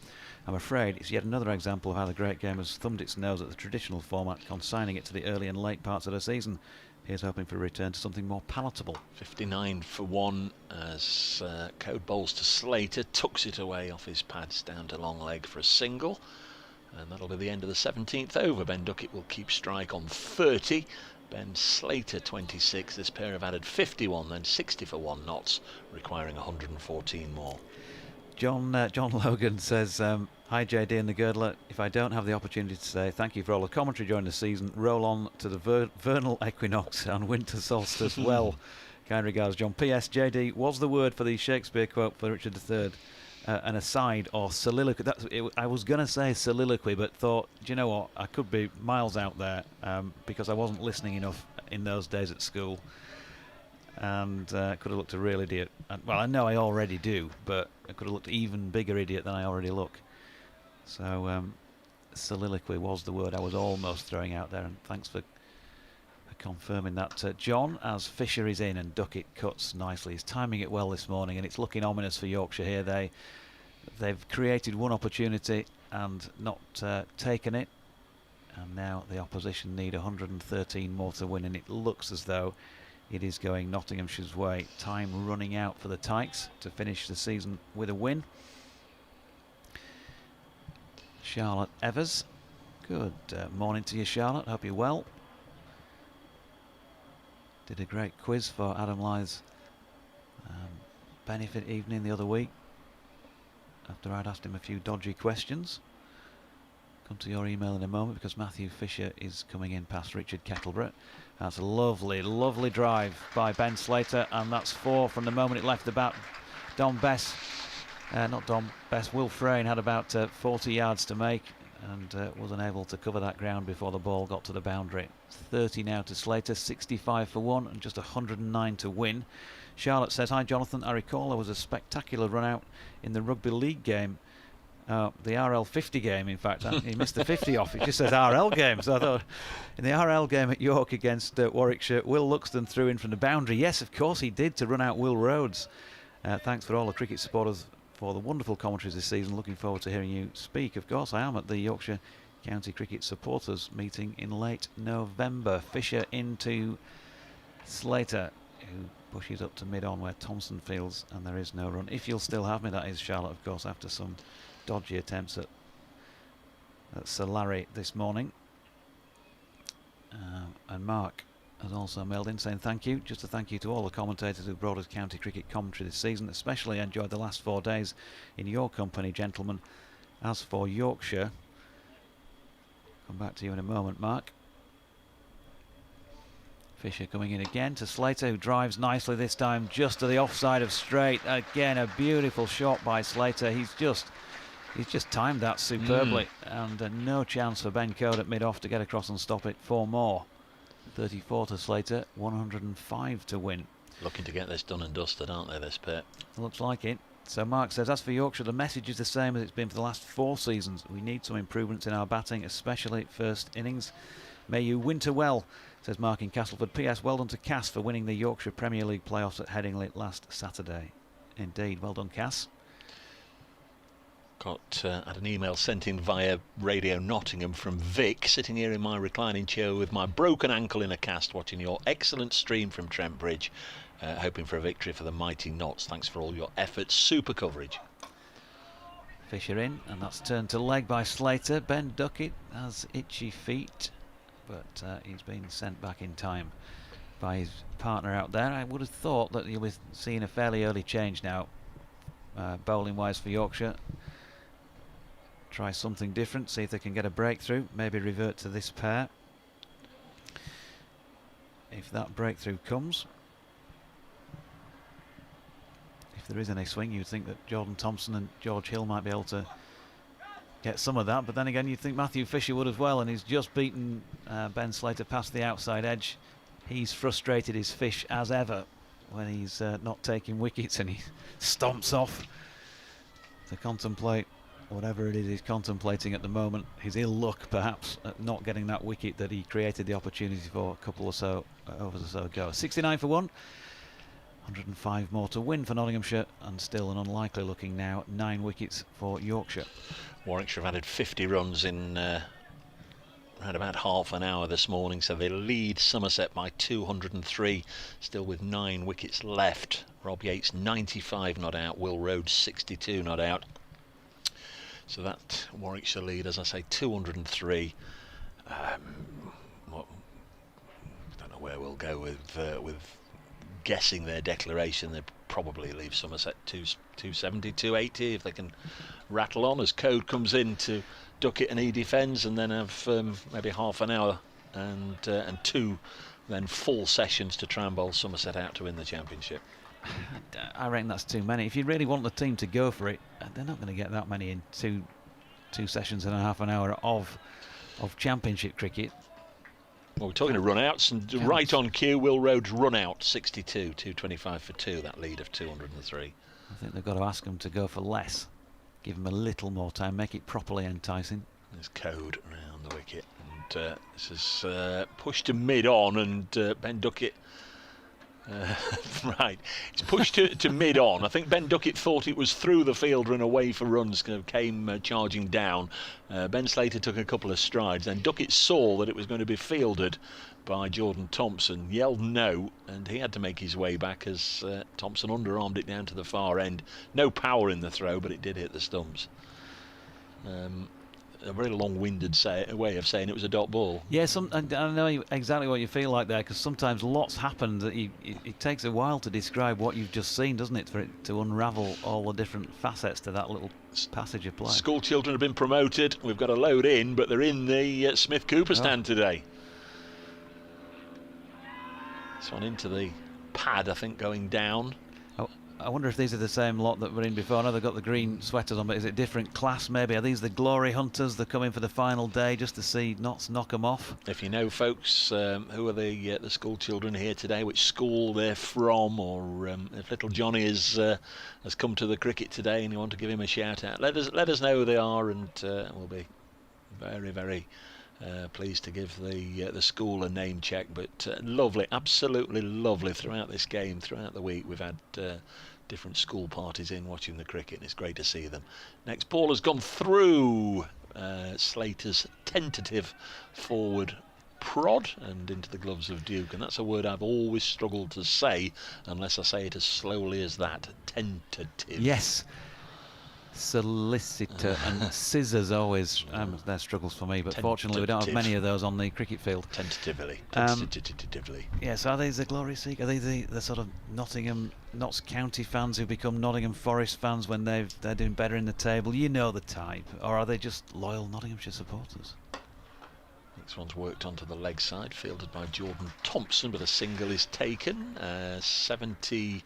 I'm afraid it's yet another example of how the great game has thumbed its nose at the traditional format, consigning it to the early and late parts of the season. Here's hoping for a return to something more palatable. 59 for 1 as Code bowls to Slater, tucks it away off his pads down to long leg for a single. And that'll be the end of the 17th over. Ben Duckett will keep strike on 30. Ben Slater 26. This pair have added 51, then 60 for 1 Notts, requiring 114 more. John Logan says, hi JD and the Girdler. If I don't have the opportunity to say thank you for all the commentary during the season, roll on to the vernal equinox and winter solstice. Well, kind regards, John. P.S. JD, was the word for the Shakespeare quote for Richard III an aside or soliloquy? I was going to say soliloquy, but thought, do you know what? I could be miles out there because I wasn't listening enough in those days at school. And could have looked a real idiot. Well, I know I already do, but I could have looked even bigger idiot than I already look. So soliloquy was the word I was almost throwing out there, and thanks for confirming that. John, as Fisher is in and Duckett cuts nicely. He's timing it well this morning, and it's looking ominous for Yorkshire here. They've created one opportunity and not taken it, and now the opposition need 113 more to win, and it looks as though it is going Nottinghamshire's way. Time running out for the Tykes to finish the season with a win. Charlotte Evers. Good morning to you, Charlotte. Hope you're well. Did a great quiz for Adam Lythe's benefit evening the other week after I'd asked him a few dodgy questions. Come to your email in a moment because Matthew Fisher is coming in past Richard Kettleborough. That's a lovely, lovely drive by Ben Slater, and that's 4 from the moment it left the bat. Will Frayne had about 40 yards to make and was unable to cover that ground before the ball got to the boundary. 30 now to Slater, 65 for 1 and just 109 to win. Charlotte says, hi Jonathan, I recall there was a spectacular run out in the rugby league game. The RL 50 game, in fact. He missed the 50 off. It just says RL game. So I thought, in the RL game at York against Warwickshire, Will Luxton threw in from the boundary. Yes, of course he did, to run out Will Rhodes. Thanks for all the cricket supporters for the wonderful commentaries this season. Looking forward to hearing you speak. Of course, I am at the Yorkshire County Cricket Supporters meeting in late November. Fisher into Slater, who pushes up to mid-on where Thompson fields, and there is no run. If you'll still have me, that is, Charlotte, of course, after some dodgy attempts at Sir Larry this morning. And Mark has also mailed in saying thank you. Just a thank you to all the commentators who brought us county cricket commentary this season. Especially enjoyed the last 4 days in your company, gentlemen. As for Yorkshire, come back to you in a moment, Mark. Fisher coming in again to Slater, who drives nicely this time just to the offside of straight. Again, a beautiful shot by Slater. He's just timed that superbly, and no chance for Ben Code at mid-off to get across and stop it. 4 more. 34 to Slater, 105 to win. Looking to get this done and dusted, aren't they, this pair? Looks like it. So Mark says, as for Yorkshire, the message is the same as it's been for the last 4 seasons. We need some improvements in our batting, especially first innings. May you winter well, says Mark in Castleford. P.S. Well done to Cass for winning the Yorkshire Premier League playoffs at Headingley last Saturday. Indeed, well done, Cass. Had an email sent in via Radio Nottingham from Vic, sitting here in my reclining chair with my broken ankle in a cast, watching your excellent stream from Trent Bridge, hoping for a victory for the mighty Notts. Thanks for all your efforts. Super coverage. Fisher in, and that's turned to leg by Slater. Ben Duckett has itchy feet, but he's been sent back in time by his partner out there. I would have thought that you'll be seeing a fairly early change now, bowling wise for Yorkshire. Try something different, see if they can get a breakthrough, maybe revert to this pair. If that breakthrough comes, if there is any swing, you'd think that Jordan Thompson and George Hill might be able to get some of that, but then again you'd think Matthew Fisher would as well, and he's just beaten Ben Slater past the outside edge. He's frustrated his fish as ever when he's not taking wickets, and he stomps off to contemplate whatever it is he's contemplating at the moment. His ill luck, perhaps, at not getting that wicket that he created the opportunity for a couple or so overs or so ago. 69 for 1, 105 more to win for Nottinghamshire, and still an unlikely looking now 9 wickets for Yorkshire. Warwickshire have added 50 runs in around about half an hour this morning, so they lead Somerset by 203, still with 9 wickets left. Rob Yates 95 not out, Will Rhodes 62 not out. So that Warwickshire lead, as I say, 203. I don't know where we'll go with guessing their declaration. They're probably leave Somerset 270, 280 if they can rattle on as Code comes in to Duckett and he defends, and then have maybe half an hour and 2 then full sessions to try and bowl Somerset out to win the championship. I reckon that's too many. If you really want the team to go for it, they're not going to get that many in two sessions and a half an hour of championship cricket. Well, we're talking of run-outs, and right on cue, Will Rhodes run-out, 62, 225 for 2, that lead of 203. I think they've got to ask them to go for less. Give them a little more time, make it properly enticing. There's Code around the wicket, and this is pushed to mid-on, and Ben Duckett... right, it's pushed to mid-on. I think Ben Duckett thought it was through the fielder and away for runs, came charging down. Ben Slater took a couple of strides, then Duckett saw that it was going to be fielded by Jordan Thompson, yelled no, and he had to make his way back as Thompson underarmed it down to the far end. No power in the throw, but it did hit the stumps. A very long-winded way of saying it was a dot ball. Yeah, I know exactly what you feel like there, because sometimes lots happen that it takes a while to describe what you've just seen, doesn't it, for it to unravel all the different facets to that little passage of play. School children have been promoted. We've got a load in, but they're in the Smith Cooper stand today. This one into the pad, I think, going down. I wonder if these are the same lot that were in before. I know they've got the green sweaters on, but is it different class maybe? Are these the glory hunters that come in for the final day just to see Notts knock them off? If you know, folks, who are the school children here today, which school they're from, or if little Johnny has come to the cricket today and you want to give him a shout out, let us know who they are, and we'll be very, very pleased to give the school a name check. But lovely, absolutely lovely throughout this game, throughout the week. We've had different school parties in watching the cricket, and it's great to see them. Next ball has gone through Slater's tentative forward prod and into the gloves of Duke, and that's a word I've always struggled to say unless I say it as slowly as that. Tentative. Yes. Solicitor and scissors always they're struggles for me, but fortunately we don't have many of those on the cricket field. Tentatively. Yes, are these the glory seekers? Are they the sort of Notts County fans who become Nottingham Forest fans when they're doing better in the table? You know the type. Or are they just loyal Nottinghamshire supporters? Next one's worked onto the leg side, fielded by Jordan Thompson, but a single is taken. 71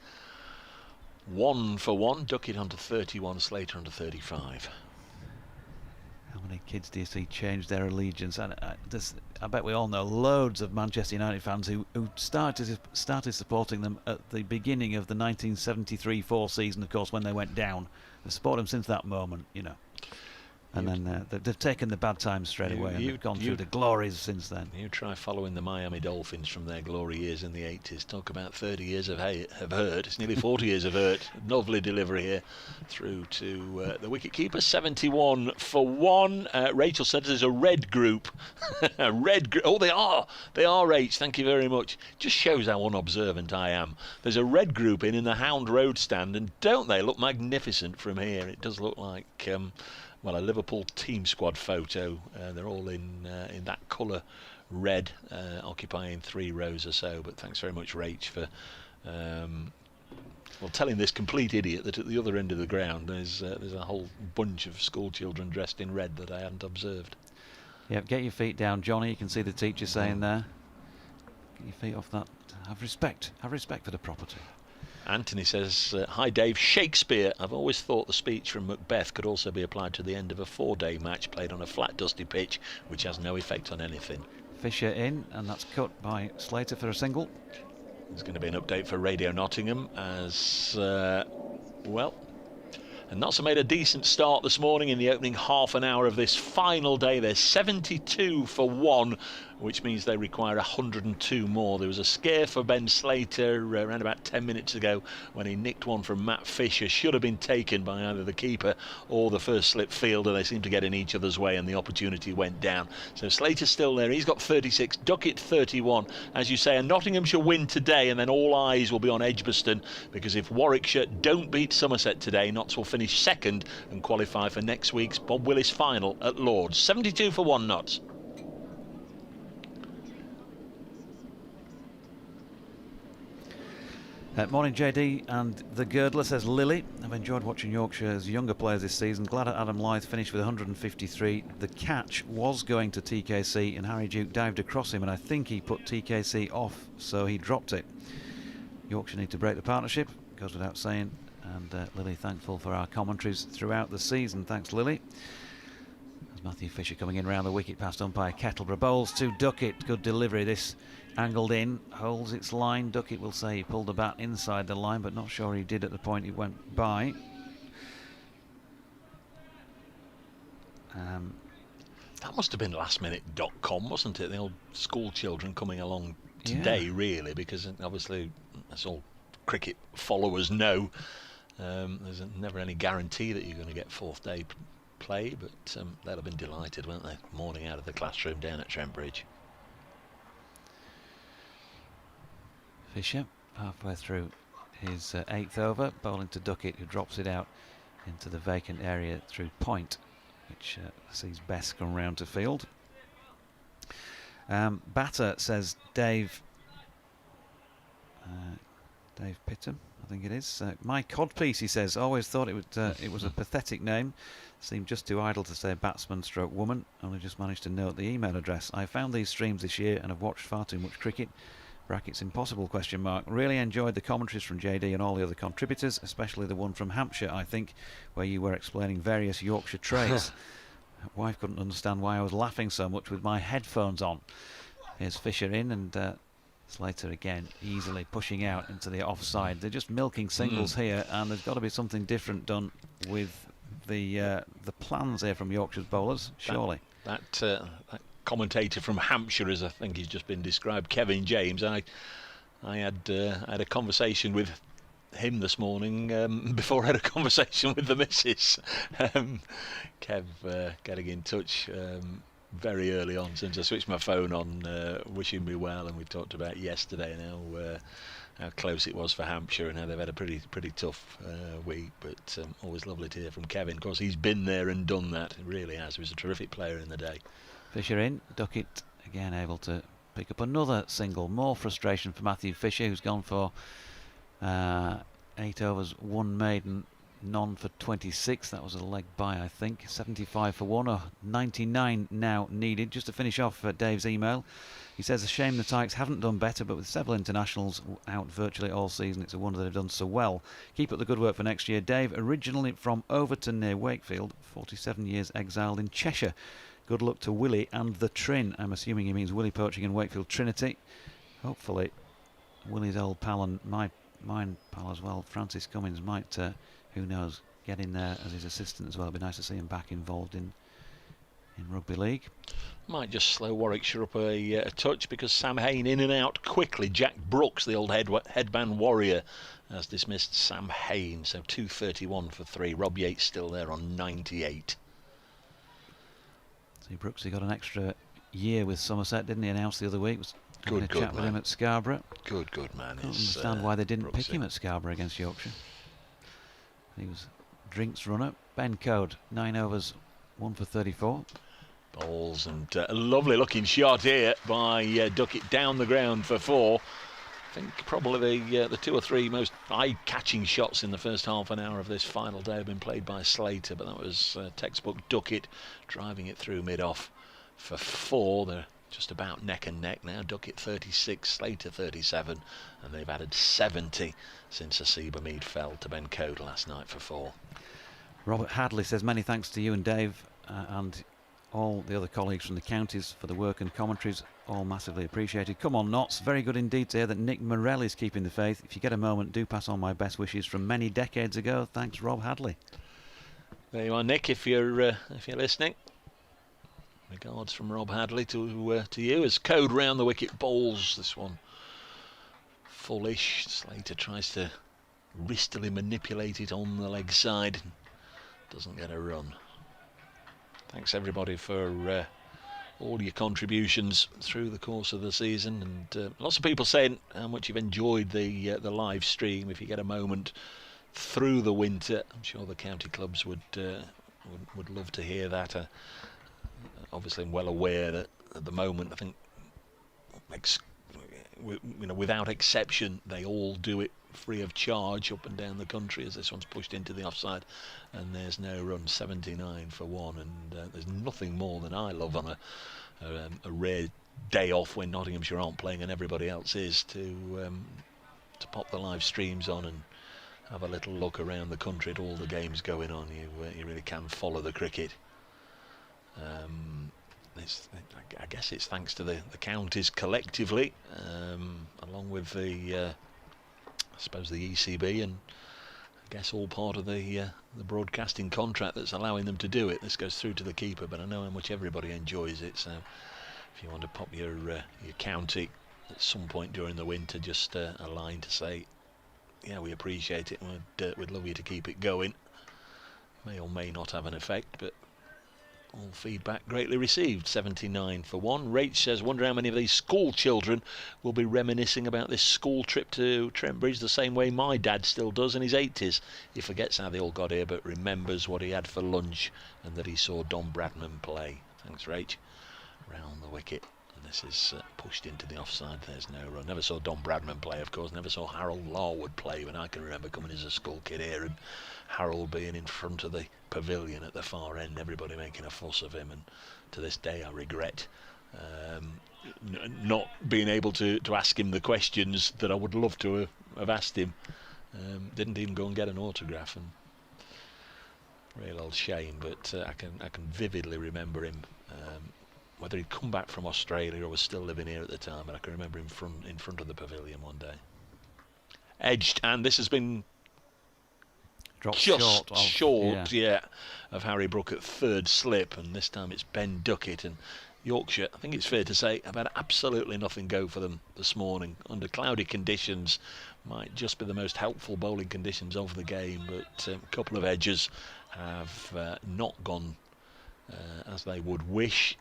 for 1, Duckett onto 31, Slater onto 35. How many kids do you see change their allegiance? And I bet we all know loads of Manchester United fans who started supporting them at the beginning of the 1973-4 season, of course, when they went down. They've supported them since that moment, you know. And then they've taken the bad times straight away, and they've gone through the glories since then. You try following the Miami Dolphins from their glory years in the 80s. Talk about 30 years of hurt. It's nearly 40 years of hurt. Lovely delivery here through to the wicketkeeper. 71 for 1. Rachel said there's a red group. A red group. Oh, they are. They are, Rach. Thank you very much. Just shows how unobservant I am. There's a red group in the Hound Road stand, and don't they look magnificent from here? It does look like... well, a Liverpool team squad photo. They're all in that colour red, occupying 3 rows or so. But thanks very much, Rach, for telling this complete idiot that at the other end of the ground there's a whole bunch of school children dressed in red that I hadn't observed. Yep, get your feet down, Johnny. You can see the teacher saying there. Get your feet off that. Have respect for the property. Anthony says, hi Dave, Shakespeare. I've always thought the speech from Macbeth could also be applied to the end of a 4-day match played on a flat dusty pitch which has no effect on anything. Fisher in, and that's cut by Slater for a single. There's going to be an update for Radio Nottingham as and Notts have made a decent start this morning in the opening half an hour of this final day. They're 72 for 1, which means they require 102 more. There was a scare for Ben Slater around about 10 minutes ago when he nicked one from Matt Fisher. Should have been taken by either the keeper or the first slip fielder. They seemed to get in each other's way and the opportunity went down. So Slater's still there. He's got 36, Duckett 31. As you say, a Nottinghamshire win today, and then all eyes will be on Edgbaston, because if Warwickshire don't beat Somerset today, Notts will finish second and qualify for next week's Bob Willis final at Lord's. 72 for 1 Notts. Morning JD and the Girdler, says Lily. I've enjoyed watching Yorkshire's younger players this season. Glad that Adam Lyth finished with 153. The catch was going to TKC and Harry Duke dived across him and I think he put TKC off, so he dropped it. Yorkshire need to break the partnership, goes without saying. And Lily thankful for our commentaries throughout the season. Thanks Lily. As Matthew Fisher coming in round the wicket past umpire Kettleborough. Bowls to Duckett. Good delivery. This angled in, holds its line. Duckett will say he pulled the bat inside the line, but not sure he did at the point he went by. That must have been lastminute.com, wasn't it? The old school children coming along today, really, because obviously, as all cricket followers know, there's never any guarantee that you're going to get fourth day play, but they'll have been delighted, won't they? Morning out of the classroom down at Trent Bridge. Fisher halfway through his 8th over, bowling to Duckett, who drops it out into the vacant area through point, which sees Bess come round to field. Batter, says Dave Pitton, I think it is. My codpiece, he says, always thought it was a pathetic name. Seemed just too idle to say batsman stroke woman. Only just managed to note the email address. I found these streams this year and have watched far too much cricket. Brackets impossible question mark. Really enjoyed the commentaries from JD and all the other contributors, especially the one from Hampshire, I think, where you were explaining various Yorkshire traits. Wife couldn't understand why I was laughing so much with my headphones on. Here's Fisher in and Slater again easily pushing out into the offside. They're just milking singles here, and there's got to be something different done with the plans here from Yorkshire's bowlers, surely. That commentator from Hampshire, as I think he's just been described, Kevin James. I had a conversation with him this morning before I had a conversation with the missus. Kev getting in touch very early on since I switched my phone on, wishing me well, and we talked about yesterday and how close it was for Hampshire and how they've had a pretty tough week, but always lovely to hear from Kevin. Of course, he's been there and done that. He really has. He was a terrific player in the day. Fisher in, Duckett again able to pick up another single. More frustration for Matthew Fisher, who's gone for 8 overs, 1 maiden, none for 26. That was a leg by, I think. 75 for 1, or 99 now needed. Just to finish off Dave's email, he says, a shame the Tykes haven't done better, but with several internationals out virtually all season, it's a wonder they've done so well. Keep up the good work for next year. Dave, originally from Overton near Wakefield, 47 years exiled in Cheshire. Good luck to Willie and the Trin. I'm assuming he means Willie Poaching and Wakefield Trinity. Hopefully Willie's old pal and mine pal as well, Francis Cummins, might, who knows, get in there as his assistant as well. It'd be nice to see him back involved in rugby league. Might just slow Warwickshire up a touch, because Sam Hain in and out quickly. Jack Brooks, the old headband warrior, has dismissed Sam Hain, so 231 for 3. Rob Yates still there on 98. See, Brooks, he got an extra year with Somerset, didn't he? Announced the other week. Was having a chat with him at Scarborough. Good man. Can't understand why they didn't pick him at Scarborough against Yorkshire. He was drinks runner. Ben Code, 9 overs, 1 for 34. Balls, and a lovely looking shot here by Duckett down the ground for 4. I think probably the 2 or 3 most eye-catching shots in the first half an hour of this final day have been played by Slater, but that was textbook Duckett driving it through mid-off for 4. They're just about neck and neck now. Duckett 36, Slater 37, and they've added 70 since Asiba Mead fell to Ben Code last night for 4. Robert Hadley says, many thanks to you and Dave and all the other colleagues from the counties for the work and commentaries, all massively appreciated. Come on, Notts. Very good indeed to hear that Nick Morell is keeping the faith. If you get a moment, do pass on my best wishes from many decades ago. Thanks, Rob Hadley. There you are, Nick, if you're listening. Regards from Rob Hadley to you, as Code round the wicket bowls this one fullish. Slater tries to wristily manipulate it on the leg side, doesn't get a run. Thanks everybody for all your contributions through the course of the season, and lots of people saying how much you've enjoyed the live stream. If you get a moment through the winter, I'm sure the county clubs would love to hear that. Obviously, I'm well aware that at the moment, I think, without exception, they all do it free of charge up and down the country as this one's pushed into the offside, and there's no run. 79 for 1, and there's nothing more than I love on a rare day off when Nottinghamshire aren't playing and everybody else is, to pop the live streams on and have a little look around the country at all the games going on. You really can follow the cricket. I guess it's thanks to the counties collectively, along with I suppose the ECB, and I guess all part of the broadcasting contract that's allowing them to do it. This goes through to the keeper, but I know how much everybody enjoys it. So if you want to pop your county at some point during the winter, just a line to say, yeah, we appreciate it, and we'd love you to keep it going. May or may not have an effect, but all feedback greatly received. 79 for 1. Rach says, wonder how many of these school children will be reminiscing about this school trip to Trent Bridge the same way my dad still does in his 80s. He forgets how they all got here, but remembers what he had for lunch and that he saw Don Bradman play. Thanks, Rach. Round the wicket. And this is pushed into the offside. There's no run. Never saw Don Bradman play, of course. Never saw Harold Larwood play when I can remember coming as a school kid here, and Harold being in front of the pavilion at the far end, everybody making a fuss of him, and to this day I regret not being able to ask him the questions that I would love to have asked him. Didn't even go and get an autograph, and real old shame. But I can vividly remember him, whether he'd come back from Australia or was still living here at the time, and I can remember him in front of the pavilion one day. Edged, and this has been dropped short of Harry Brook at third slip, and this time it's Ben Duckett. And Yorkshire, I think it's fair to say, have had absolutely nothing go for them this morning. Under cloudy conditions, might just be the most helpful bowling conditions of the game, but a couple of edges have not gone as they would wish.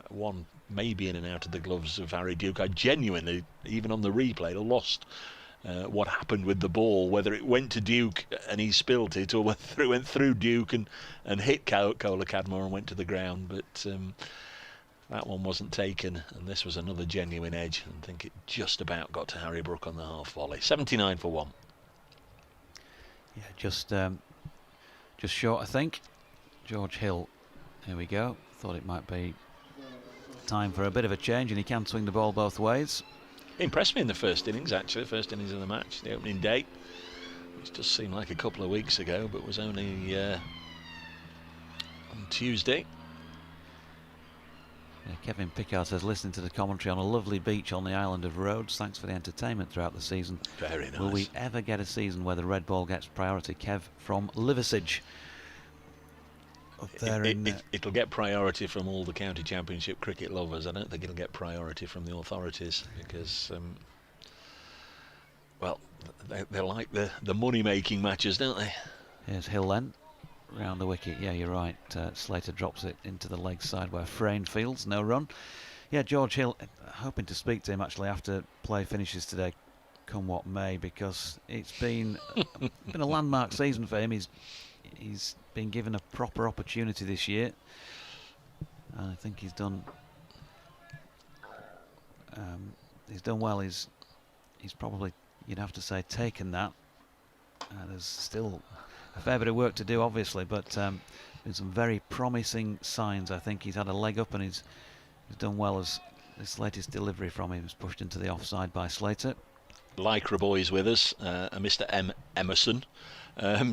One maybe in and out of the gloves of Harry Duke. I genuinely, even on the replay, lost what happened with the ball, whether it went to Duke and he spilt it, or whether it went through Duke and hit Kola Cadmore and went to the ground. But that one wasn't taken, and this was another genuine edge. I think it just about got to Harry Brook on the half volley. 79 for 1. Yeah, just short, I think. George Hill, here we go. Thought it might be time for a bit of a change, and he can swing the ball both ways. He impressed me in the first innings, actually, first innings of the match, the opening day, which just seemed like a couple of weeks ago, but was only on Tuesday. Yeah, Kevin Pickard says, listening to the commentary on a lovely beach on the island of Rhodes. Thanks for the entertainment throughout the season. Very nice. Will we ever get a season where the red ball gets priority? Kev from Liversedge. It'll get priority from all the county championship cricket lovers. I don't think it'll get priority from the authorities, because well, they like the money making matches, don't they? Here's Hill then, round the wicket. Yeah, you're right. Slater drops it into the leg side where Frayne fields. No run. Yeah, George Hill, hoping to speak to him actually after play finishes today, come what may, because it's been a landmark season for him. He's been given a proper opportunity this year, and I think he's done well. He's probably, you'd have to say, taken that. There's still a fair bit of work to do, obviously, but there's some very promising signs. I think he's had a leg up, and he's done well, as this latest delivery from him was pushed into the offside by Slater. Lycra boys with us, Mr. M. Emerson.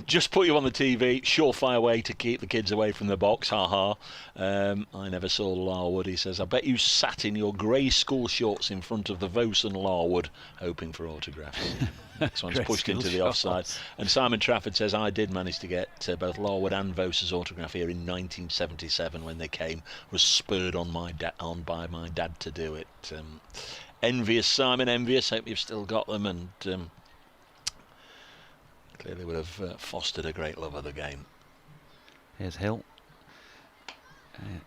Just put you on the TV, surefire way to keep the kids away from the box, haha. I never saw Larwood, he says. I bet you sat in your grey school shorts in front of the Vos and Larwood, hoping for autographs. This one's pushed into the offside. And Simon Trafford says, I did manage to get both Larwood and Vos's autograph here in 1977 when they came. Was spurred on by my dad to do it. Envious, Simon, envious. Hope you've still got them, and clearly would have fostered a great love of the game. Here's Hill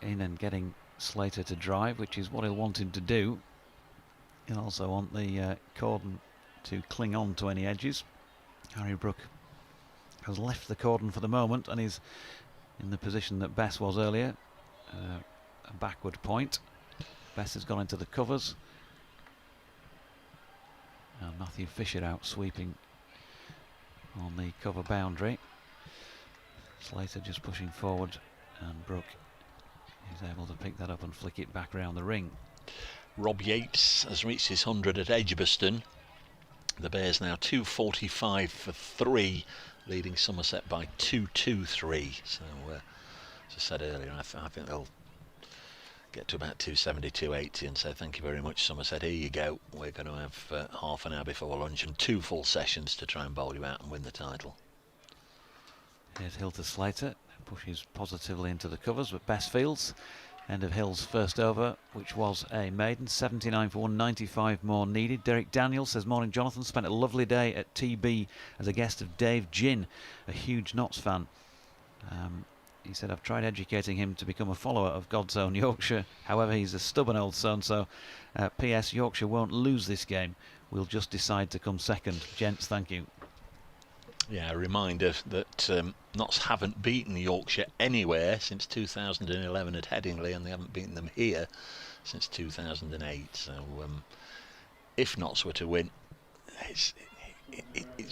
in and getting Slater to drive, which is what he'll want him to do. He'll also want the cordon to cling on to any edges. Harry Brook has left the cordon for the moment and is in the position that Bess was earlier, a backward point. Bess has gone into the covers. And Matthew Fisher out sweeping on the cover boundary. Slater just pushing forward, and Brook is able to pick that up and flick it back around the ring. Rob Yates has reached his 100 at Edgbaston. The Bears now 2.45 for 3, leading Somerset by 2.23. So, as I said earlier, I think they'll get to about 2.70, 2.80 and say thank you very much, Somerset. Here you go. We're going to have half an hour before lunch and 2 full sessions to try and bowl you out and win the title. Here's Hill to Slater, pushes positively into the covers, but best fields. End of Hill's first over, which was a maiden. 79 for 195 more needed. Derek Daniels says, morning Jonathan, spent a lovely day at TB as a guest of Dave Ginn, a huge Notts fan. He said, I've tried educating him to become a follower of God's own Yorkshire. However, he's a stubborn old son, so P.S. Yorkshire won't lose this game. We'll just decide to come second. Gents, thank you. Yeah, a reminder that Notts haven't beaten Yorkshire anywhere since 2011 at Headingley, and they haven't beaten them here since 2008. So if Notts were to win, it's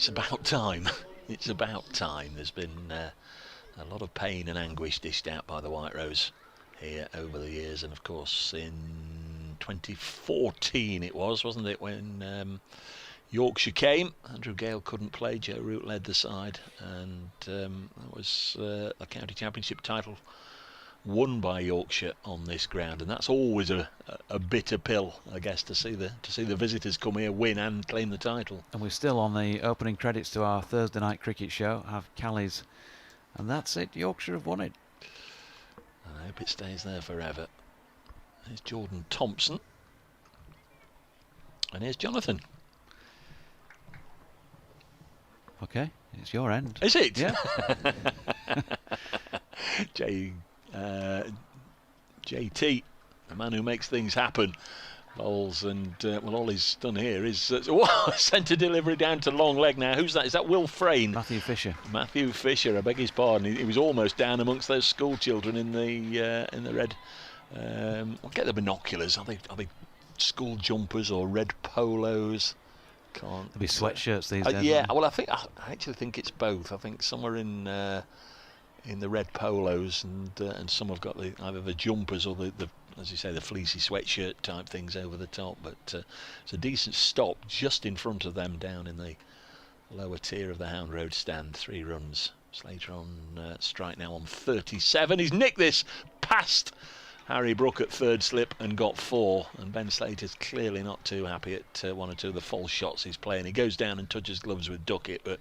about time. It's about time. There's been a lot of pain and anguish dished out by the White Rose here over the years, and of course in 2014 it was, wasn't it, when Yorkshire came. Andrew Gale couldn't play, Joe Root led the side, and that was a county championship title won by Yorkshire on this ground, and that's always a bitter pill, I guess, to see the visitors come here, win and claim the title. And we're still on the opening credits to our Thursday night cricket show, have Callie's, and that's it, Yorkshire have won it. I hope it stays there forever. Here's Jordan Thompson, and here's Jonathan. Okay, it's your end. Is it? Yeah. JT, the man who makes things happen, bowls, and all he's done here is centre delivery down to long leg now. Who's that? Is that Will Frayne? Matthew Fisher. Matthew Fisher, I beg his pardon. He was almost down amongst those school children in the red. I'll get the binoculars. Are they school jumpers or red polos? Can't. There'll be sweatshirts these days. Yeah, well, I actually think it's both. I think some are in the red polos, and some have got either the jumpers or the as you say, the fleecy sweatshirt type things over the top. But it's a decent stop just in front of them down in the lower tier of the Hound Road stand. 3 runs. Slater on strike now on 37. He's nicked this past Harry Brook at third slip and got 4, and Ben Slater's clearly not too happy at one or two of the false shots he's playing. He goes down and touches gloves with Duckett, but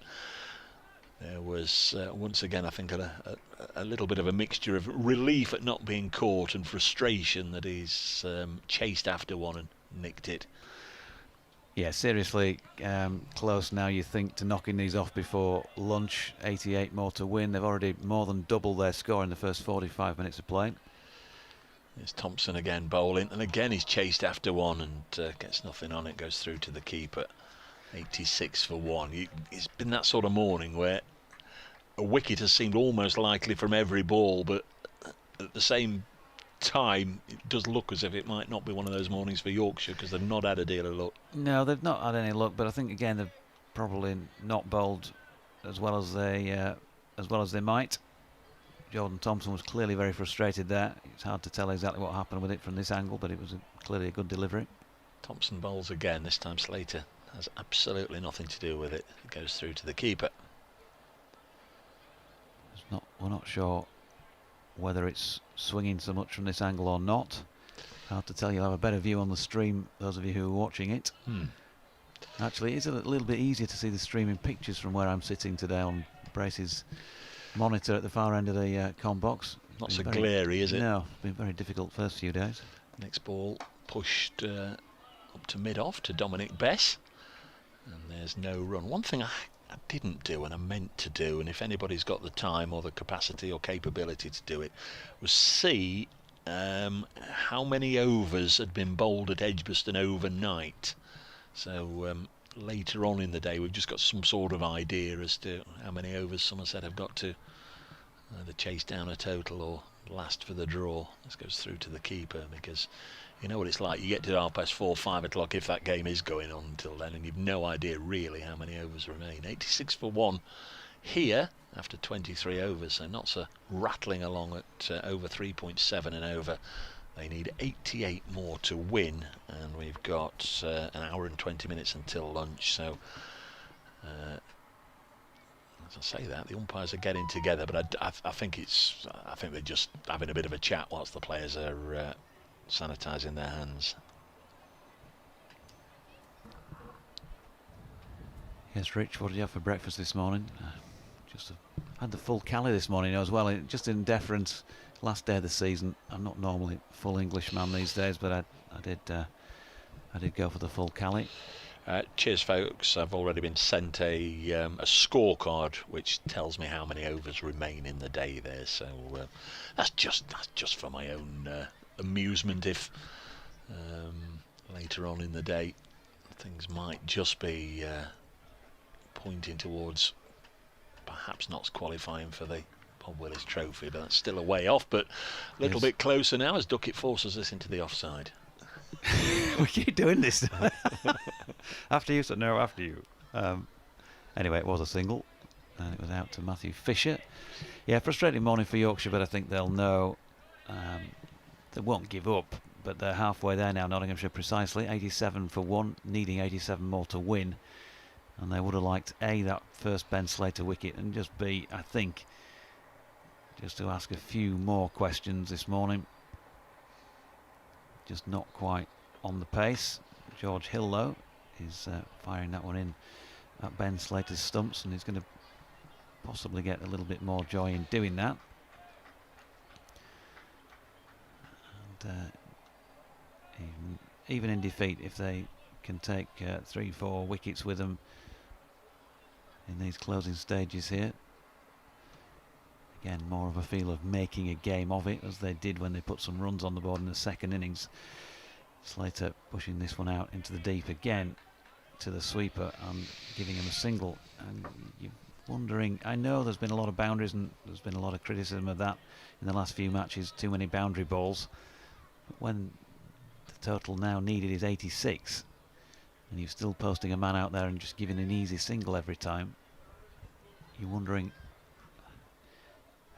there was once again, I think, a little bit of a mixture of relief at not being caught and frustration that he's chased after one and nicked it. Yeah, seriously close now, you think, to knocking these off before lunch. 88 more to win. They've already more than doubled their score in the first 45 minutes of play. There's Thompson again bowling, and again he's chased after one and gets nothing on it, goes through to the keeper. 86 for 1. It's been that sort of morning where a wicket has seemed almost likely from every ball, but at the same time it does look as if it might not be one of those mornings for Yorkshire, because they've not had a deal of luck. No, they've not had any luck, but I think again they've probably not bowled as well as they might. Jordan Thompson was clearly very frustrated there. It's hard to tell exactly what happened with it from this angle, but it was clearly a good delivery. Thompson bowls again. This time Slater has absolutely nothing to do with it. It goes through to the keeper. We're not sure whether it's swinging so much from this angle or not. Hard to tell. You'll have a better view on the stream, those of you who are watching it. Actually, it's a little bit easier to see the streaming pictures from where I'm sitting today on Brace's monitor at the far end of the com box. Not so glary, is it? No, it's been very difficult first few days. Next ball pushed up to mid-off to Dominic Bess, and there's no run. One thing I didn't do and I meant to do, and if anybody's got the time or the capacity or capability to do it, was see how many overs had been bowled at Edgbaston overnight. So later on in the day we've just got some sort of idea as to how many overs Somerset have got to either chase down a total or last for the draw. This goes through to the keeper, because You know what it's like. You get to 4:30, 5 o'clock if that game is going on until then, and you've no idea really how many overs remain. 86 for 1 here after 23 overs, so not so rattling along at over 3.7 and over. They need 88 more to win, and we've got an hour and 20 minutes until lunch. So, as I say that, the umpires are getting together, but I think they're just having a bit of a chat whilst the players are sanitising their hands. Yes, Rich, what did you have for breakfast this morning? Just had the full Cali this morning as well, just in deference. Last day of the season. I'm not normally a full Englishman these days, but I did go for the full Cali. Cheers, folks. I've already been sent a scorecard which tells me how many overs remain in the day there. So that's just for my own amusement. If later on in the day things might just be pointing towards perhaps not qualifying for the Bob Willis Trophy, but that's still a way off, but a little bit closer now as Duckett forces us into the offside. We keep doing this. After you, so no, after you. Anyway, it was a single, and it was out to Matthew Fisher. Yeah, frustrating morning for Yorkshire, but I think they'll know. They won't give up, but they're halfway there now, Nottinghamshire precisely. 87 for 1, needing 87 more to win. And they would have liked A, that first Ben Slater wicket, and just B, I think, just to ask a few more questions this morning. Just not quite on the pace. George Hill, though, is firing that one in at Ben Slater's stumps, and he's going to possibly get a little bit more joy in doing that. And even in defeat, if they can take 3-4 wickets with them in these closing stages here. Again, more of a feel of making a game of it, as they did when they put some runs on the board in the second innings. Slater pushing this one out into the deep again to the sweeper and giving him a single. And you're wondering, I know there's been a lot of boundaries and there's been a lot of criticism of that in the last few matches, too many boundary balls. But when the total now needed is 86, and you're still posting a man out there and just giving an easy single every time, you're wondering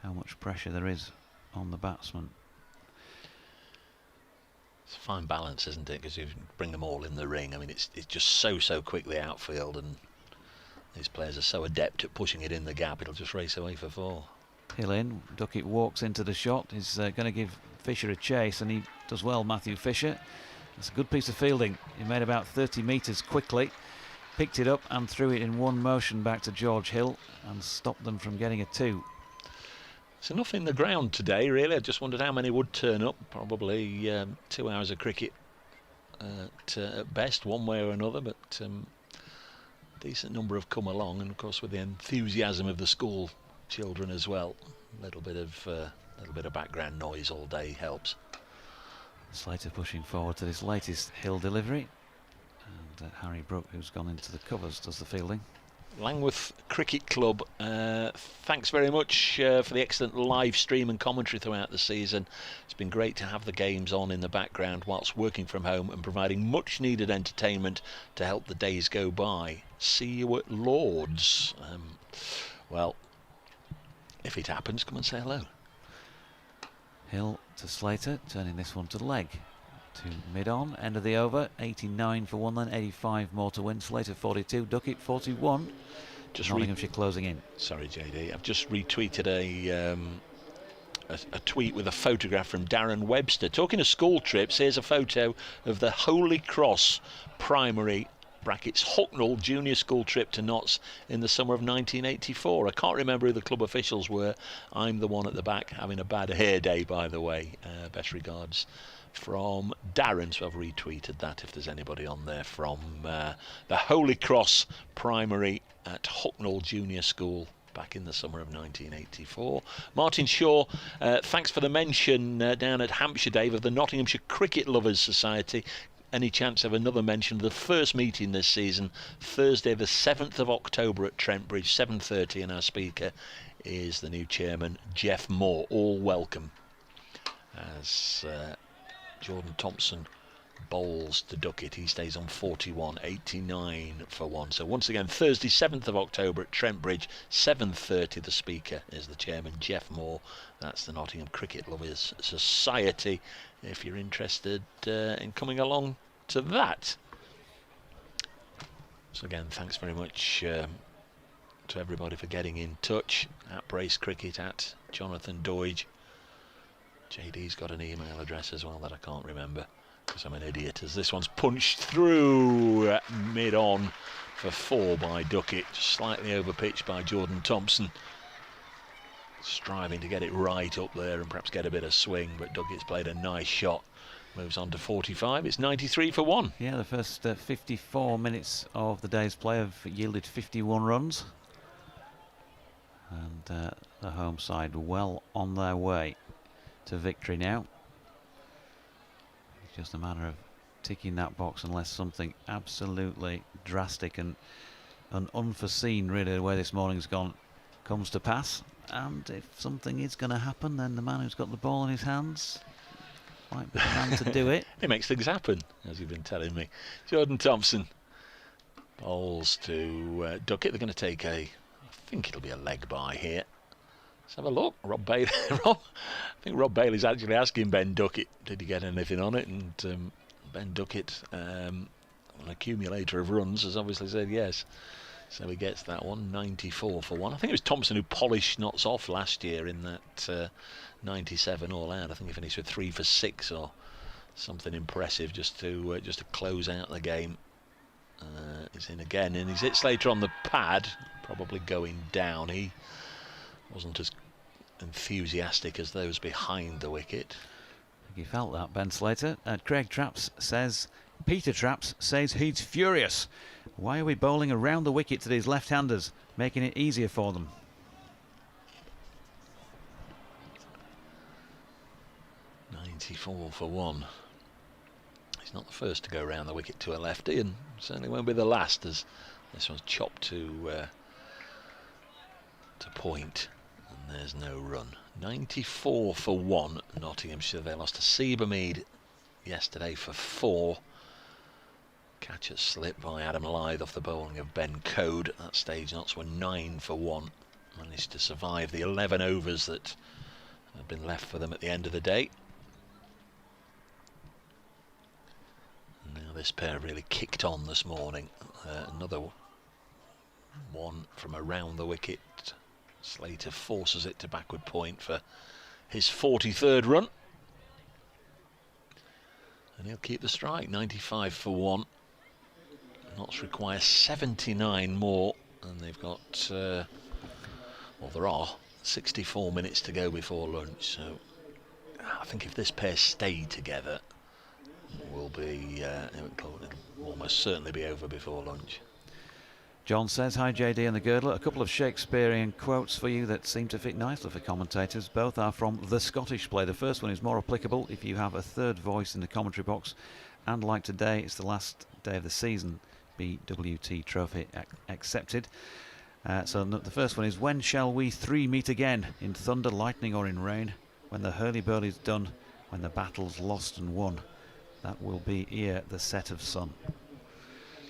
how much pressure there is on the batsman. It's a fine balance, isn't it? Because you bring them all in the ring. I mean, it's just so quick, the outfield, and these players are so adept at pushing it in the gap, it'll just race away for 4. Hill in, Duckett walks into the shot. He's going to give Fisher a chase, and he does well, Matthew Fisher. It's a good piece of fielding. He made about 30 metres quickly, picked it up and threw it in one motion back to George Hill and stopped them from getting a 2. There's enough in the ground today, really. I just wondered how many would turn up. Probably 2 hours of cricket at best, one way or another, but decent number have come along, and of course with the enthusiasm of the school children as well, a little bit of background noise all day helps. Slater pushing forward to this latest Hill delivery, and Harry Brook, who's gone into the covers, does the fielding. Langworth Cricket Club, thanks very much for the excellent live stream and commentary throughout the season. It's been great to have the games on in the background whilst working from home and providing much needed entertainment to help the days go by. See you at Lord's. Well, if it happens, come and say hello. Hill to Slater, turning this one to leg. To mid-on, end of the over, 89 for 1, then 85 more to win. Slater 42, Duckett 41. Nottinghamshire closing in. Sorry, JD, I've just retweeted a tweet with a photograph from Darren Webster. Talking of school trips, here's a photo of the Holy Cross Primary brackets Hucknall junior school trip to Notts in the summer of 1984. I can't remember who the club officials were. I'm the one at the back having a bad hair day, by the way. Best regards from Darren, so I've retweeted that if there's anybody on there from the Holy Cross Primary at Hucknall Junior School back in the summer of 1984. Martin Shaw, thanks for the mention down at Hampshire, Dave, of the Nottinghamshire Cricket Lovers Society. Any chance of another mention of the first meeting this season, Thursday the 7th of October at Trent Bridge, 7:30, and our speaker is the new chairman, Jeff Moore. All welcome. As Jordan Thompson bowls to Duckett. He stays on 41, 89 for 1. So once again, Thursday 7th of October at Trent Bridge, 7:30. The speaker is the chairman, Jeff Moore. That's the Nottingham Cricket Lovers Society, if you're interested in coming along to that. So again, thanks very much to everybody for getting in touch. At Brace Cricket, at Jonathan Doige. JD's got an email address as well that I can't remember because I'm an idiot, as this one's punched through mid-on for 4 by Duckett, slightly over-pitched by Jordan Thompson, striving to get it right up there and perhaps get a bit of swing, but Duckett's played a nice shot, moves on to 45. It's 93 for 1. Yeah, the first 54 minutes of the day's play have yielded 51 runs, and the home side well on their way to victory now. It's just a matter of ticking that box unless something absolutely drastic and unforeseen, really, the way this morning's gone, comes to pass. And if something is going to happen, then the man who's got the ball in his hands might be the man to do it. He makes things happen, as you've been telling me. Jordan Thompson bowls to Duckett. They're going to take I think it'll be a leg by here. Let's have a look. Rob Bailey. I think Rob Bailey's actually asking Ben Duckett, did he get anything on it? And Ben Duckett, an accumulator of runs, has obviously said yes. So he gets that one, 94 for 1. I think it was Thompson who polished Knots off last year in that 97 all out. I think he finished with 3 for 6 or something impressive just to close out the game. He's in again, and he's hit Slater on the pad, probably going down. He wasn't as enthusiastic as those behind the wicket. I think he felt that, Ben Slater. Peter Traps says he's furious. Why are we bowling around the wicket to these left-handers, making it easier for them? .94 for 1. He's not the first to go around the wicket to a lefty, and certainly won't be the last, as this one's chopped to point, and there's no run. 94 for 1, Nottinghamshire. They lost to Seabermead yesterday for 4. Catch at slip by Adam Lythe off the bowling of Ben Code. At that stage, Notts were 9 for 1. Managed to survive the 11 overs that had been left for them at the end of the day. And now this pair really kicked on this morning. Another one from around the wicket. Slater forces it to backward point for his 43rd run. And he'll keep the strike, 95 for 1. Notts require 79 more, and they've got, there are 64 minutes to go before lunch. So I think if this pair stay together, it'll almost certainly be over before lunch. John says, hi JD and the Girdler. A couple of Shakespearean quotes for you that seem to fit nicely for commentators. Both are from The Scottish Play. The first one is more applicable if you have a third voice in the commentary box, and like today, it's the last day of the season. BWT trophy accepted. So the first one is, when shall we three meet again? In thunder, lightning or in rain? When the hurly-burly's done, when the battle's lost and won, that will be ere the set of sun.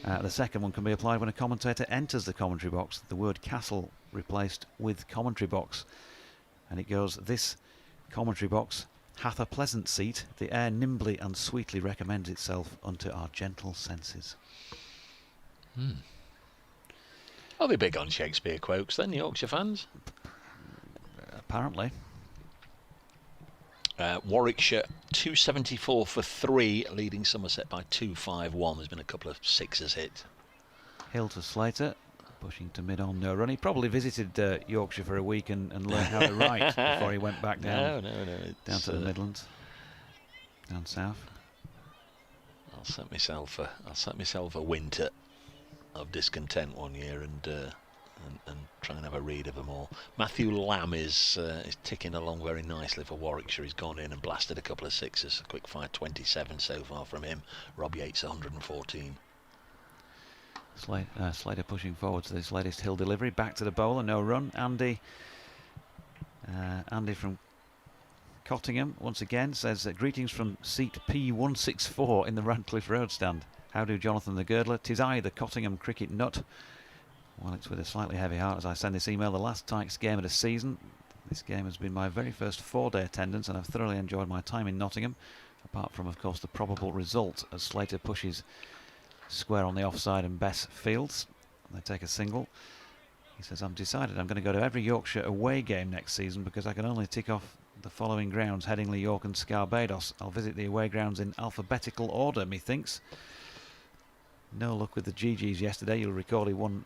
The second one can be applied when a commentator enters the commentary box. The word castle replaced with commentary box. And it goes, this commentary box hath a pleasant seat. The air nimbly and sweetly recommends itself unto our gentle senses. Are they big on Shakespeare quotes then, Yorkshire fans? Apparently. Warwickshire 274 for 3, leading Somerset by 251. There's been a couple of sixes hit. Hill to Slater, pushing to mid-on, no run. He probably visited Yorkshire for a week and learned how to write before he went back down. No. Down to the Midlands, down south. I'll set myself a winter of discontent one year and try and have a read of them all. Matthew Lamb is ticking along very nicely for Warwickshire. He's gone in and blasted a couple of sixes. A quick fire 27 so far from him. Rob Yates 114. Slater pushing forward to this latest Hill delivery. Back to the bowler, no run. Andy from Cottingham once again says greetings from seat P164 in the Radcliffe Road stand. How do Jonathan the Girdler? 'Tis I, the Cottingham cricket nut. Well, it's with a slightly heavy heart as I send this email. The last Tykes game of the season. This game has been my very first 4-day attendance, and I've thoroughly enjoyed my time in Nottingham, apart from, of course, the probable result as Slater pushes square on the offside and Bess fields. They take a single. He says, I'm decided I'm going to go to every Yorkshire away game next season because I can only tick off the following grounds: Headingley, York and Scarbados. I'll visit the away grounds in alphabetical order, methinks. No luck with the GGs yesterday. You'll recall he won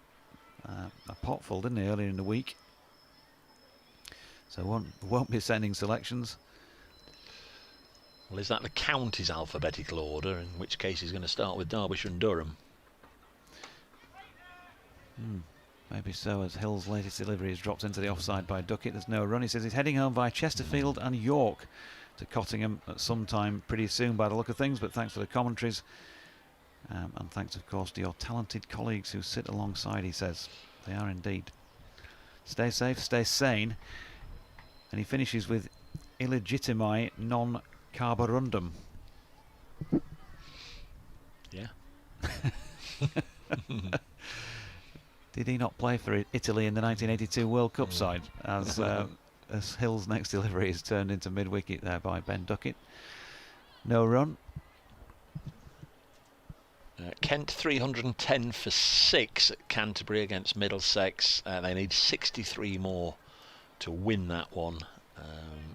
a potful, didn't he, earlier in the week? So won't be sending selections. Well, is that the county's alphabetical order, in which case he's going to start with Derbyshire and Durham? Maybe so, as Hill's latest delivery is dropped into the offside by Duckett. There's no run. He says he's heading home via Chesterfield and York to Cottingham at some time pretty soon by the look of things, but thanks for the commentaries. And thanks, of course, to your talented colleagues who sit alongside, he says. They are indeed. Stay safe, stay sane. And he finishes with illegitimi non carborundum. Yeah. Did he not play for Italy in the 1982 World Cup side? As Hill's next delivery is turned into mid-wicket there by Ben Duckett. No run. Kent 310 for 6 at Canterbury against Middlesex. They need 63 more to win that one.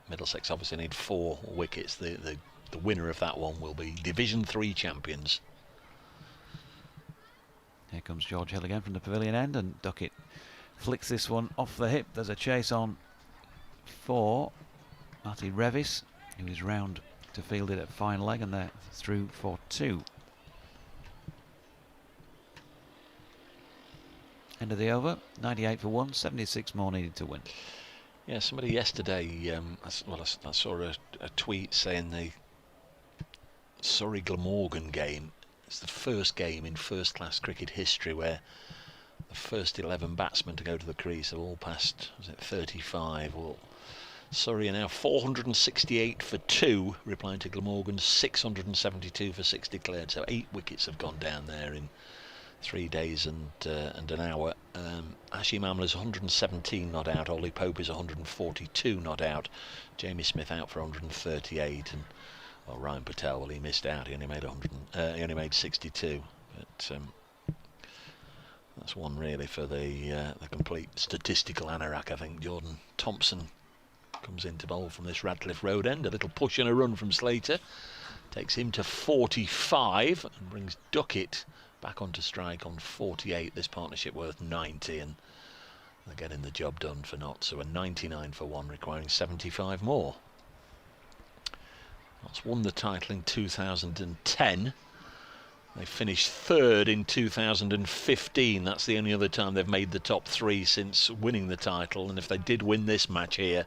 Middlesex obviously need 4 wickets. The winner of that one will be Division 3 champions. Here comes George Hill again from the pavilion end, and Duckett flicks this one off the hip. There's a chase on for Matty Revis, who is round to field it at fine leg, and they're through for 2. End of the over, 98 for 1, 76 more needed to win. Yeah, somebody yesterday, I saw a tweet saying the Surrey Glamorgan game is the first game in first-class cricket history where the first 11 batsmen to go to the crease have all passed, was it 35? Well, Surrey are now 468 for 2, replying to Glamorgan's 672 for 6 declared. So 8 wickets have gone down there in 3 days and an hour. Hashim Amla's 117 not out. Ollie Pope is 142 not out. Jamie Smith out for 138, and Ryan Patel, well, he missed out. He only made 62. But that's one really for the complete statistical anorak. I think Jordan Thompson comes in to bowl from this Radcliffe Road end. A little push and a run from Slater takes him to 45 and brings Duckett back onto strike on 48. This partnership worth 90, and they're getting the job done for Notts. So a 99 for 1, requiring 75 more. Notts won the title in 2010. They finished 3rd in 2015. That's the only other time they've made the top 3 since winning the title. And if they did win this match here,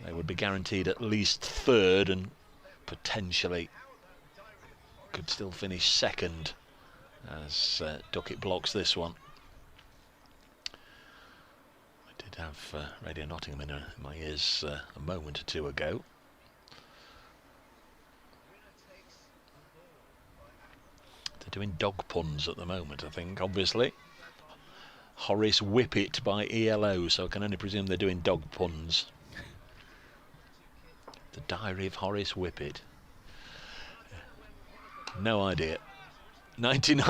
they would be guaranteed at least 3rd and potentially could still finish 2nd. As Duckett blocks this one. I did have Radio Nottingham in my ears a moment or two ago. They're doing dog puns at the moment, I think, obviously. Horace Whippet by ELO, so I can only presume they're doing dog puns. The Diary of Horace Whippet. No idea. 99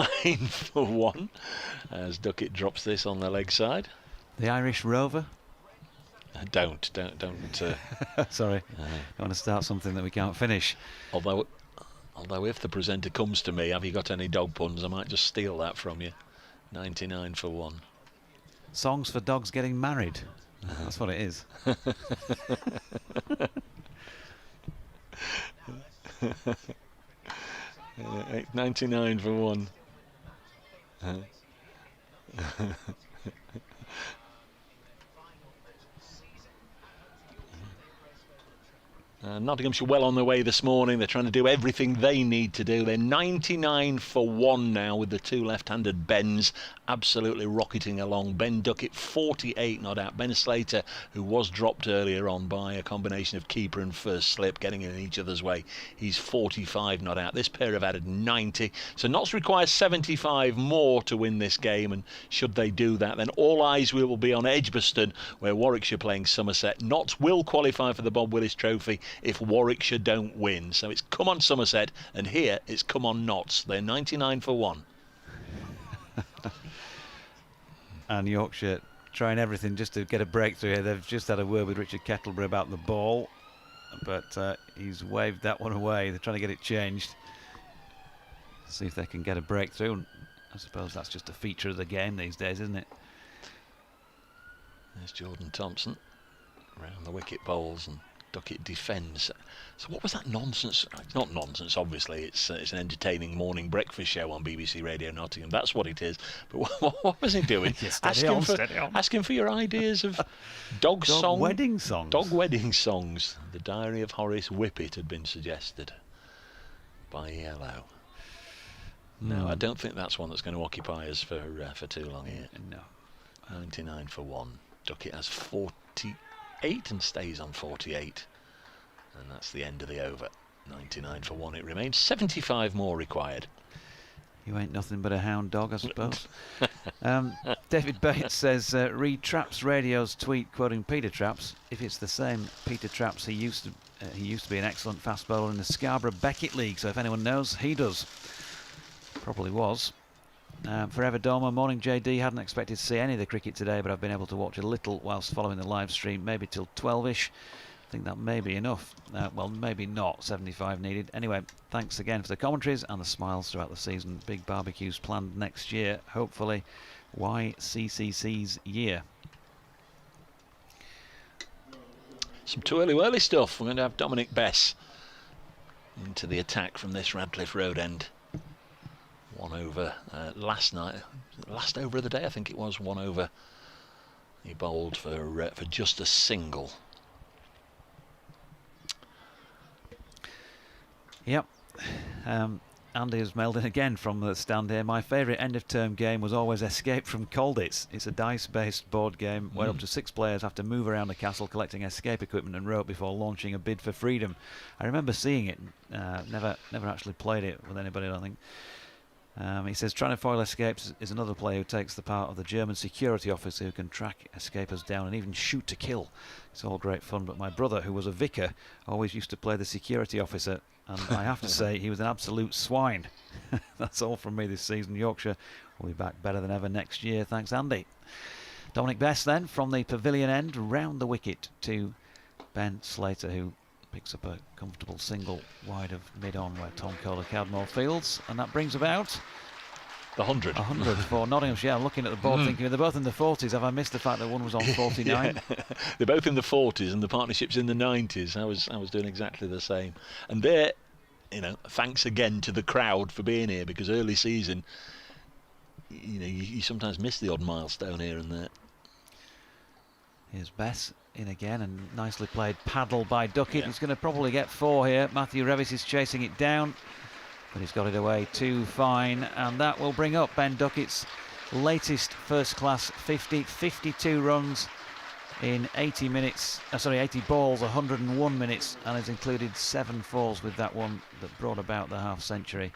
for 1 as Duckett drops this on the leg side. The Irish Rover? Don't. Sorry, I want to start something that we can't finish. Although if the presenter comes to me, have you got any dog puns, I might just steal that from you. 99 for 1. Songs for dogs getting married. That's what it is. 99 for 1. Nottinghamshire well on their way this morning. They're trying to do everything they need to do. They're 99 for 1 now with the two left-handed bends absolutely rocketing along. Ben Duckett 48 not out. Ben Slater, who was dropped earlier on by a combination of keeper and first slip, getting in each other's way, he's 45 not out. This pair have added 90. So Notts requires 75 more to win this game, and should they do that, then all eyes will be on Edgbaston, where Warwickshire playing Somerset. Notts will qualify for the Bob Willis Trophy if Warwickshire don't win. So it's come on Somerset, and here it's come on Notts. They're 99 for 1. And Yorkshire trying everything just to get a breakthrough here. They've just had a word with Richard Kettlebury about the ball, but he's waved that one away. They're trying to get it changed. See if they can get a breakthrough. And I suppose that's just a feature of the game these days, isn't it? There's Jordan Thompson around the wicket bowls, and Duckett defends. So what was that nonsense? It's not nonsense, obviously. It's an entertaining morning breakfast show on BBC Radio Nottingham. That's what it is. But what was he doing? Asking for your ideas of dog wedding songs. Dog wedding songs. The Diary of Horace Whippet had been suggested by Yellow. No, I don't think that's one that's going to occupy us for too long here. No. 99 for 1. Duckett has 48 and stays on 48. And that's the end of the over. 99 for 1 it remains. 75 more required. You ain't nothing but a hound dog, I suppose. David Bates says, read Traps Radio's tweet quoting Peter Traps. If it's the same Peter Traps, he used to be an excellent fast bowler in the Scarborough Beckett League. So if anyone knows, he does. Probably was. Forever Doma, morning JD. Hadn't expected to see any of the cricket today, but I've been able to watch a little whilst following the live stream, maybe till 12ish. I think that may be enough. Well, maybe not. 75 needed. Anyway, thanks again for the commentaries and the smiles throughout the season. Big barbecues planned next year, hopefully. YCCC's year. Some too early stuff. We're going to have Dominic Bess into the attack from this Radcliffe Road end. 1 over last night, last over of the day, I think it was. 1 over. He bowled for just a single. Yep. Andy has mailed in again from the stand here. My favourite end-of-term game was always Escape from Colditz. It's a dice-based board game where up to 6 players have to move around the castle collecting escape equipment and rope before launching a bid for freedom. I remember seeing it. Never actually played it with anybody, I don't think. He says, trying to foil escapes is another player who takes the part of the German security officer who can track escapers down and even shoot to kill. It's all great fun, but my brother, who was a vicar, always used to play the security officer, and I have to say he was an absolute swine. That's all from me this season. Yorkshire will be back better than ever next year. Thanks, Andy. Dominic Bess then, from the pavilion end, round the wicket to Ben Slater, who picks up a comfortable single wide of mid-on where Tom Kohler Cowdmore fields, and that brings about the 100. 100 for Nottinghamshire. I'm looking at the board thinking they're both in the 40s. Have I missed the fact that one was on 49? Yeah. They're both in the 40s and the partnership's in the 90s. I was doing exactly the same. And there, thanks again to the crowd for being here, because early season, you sometimes miss the odd milestone here and there. Here's Bess in again, and nicely played paddle by Duckett. He's going to probably get 4 here. Matthew Revis is chasing it down, but he's got it away too fine, and that will bring up Ben Duckett's latest first-class 50, 52 runs in 80 minutes. 80 balls, 101 minutes, and has included 7 fours with that one that brought about the half-century.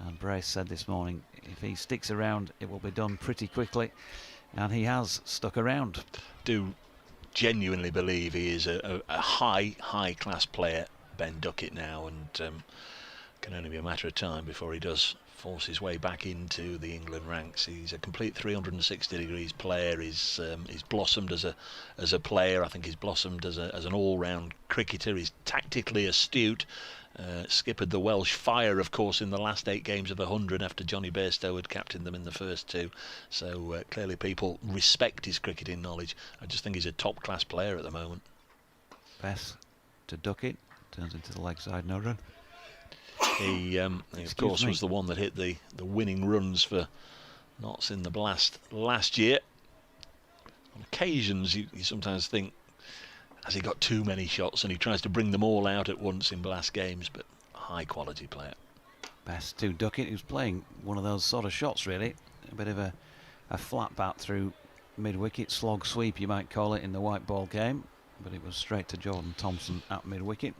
And Brace said this morning, if he sticks around, it will be done pretty quickly, and he has stuck around. Do genuinely believe he is a high class player, Ben Duckett, now, and can only be a matter of time before he does force his way back into the England ranks. He's a complete 360 degrees player. He's blossomed as a player. I think he's blossomed as an all-round cricketer. He's tactically astute. Skippered the Welsh Fire, of course, in the last 8 games of the 100 after Johnny Bairstow had captained them in the first 2. So clearly people respect his cricketing knowledge. I just think he's a top-class player at the moment. Bess to Duckett, turns into the leg side, no run. He of course was the one that hit the winning runs for Notts in the Blast last year. On occasions you sometimes think has he got too many shots and he tries to bring them all out at once in blast games, but high quality player. Best to Duckett, who's playing one of those sort of shots really. A bit of a flat bat through mid-wicket, slog sweep you might call it in the white ball game, but it was straight to Jordan Thompson at mid-wicket.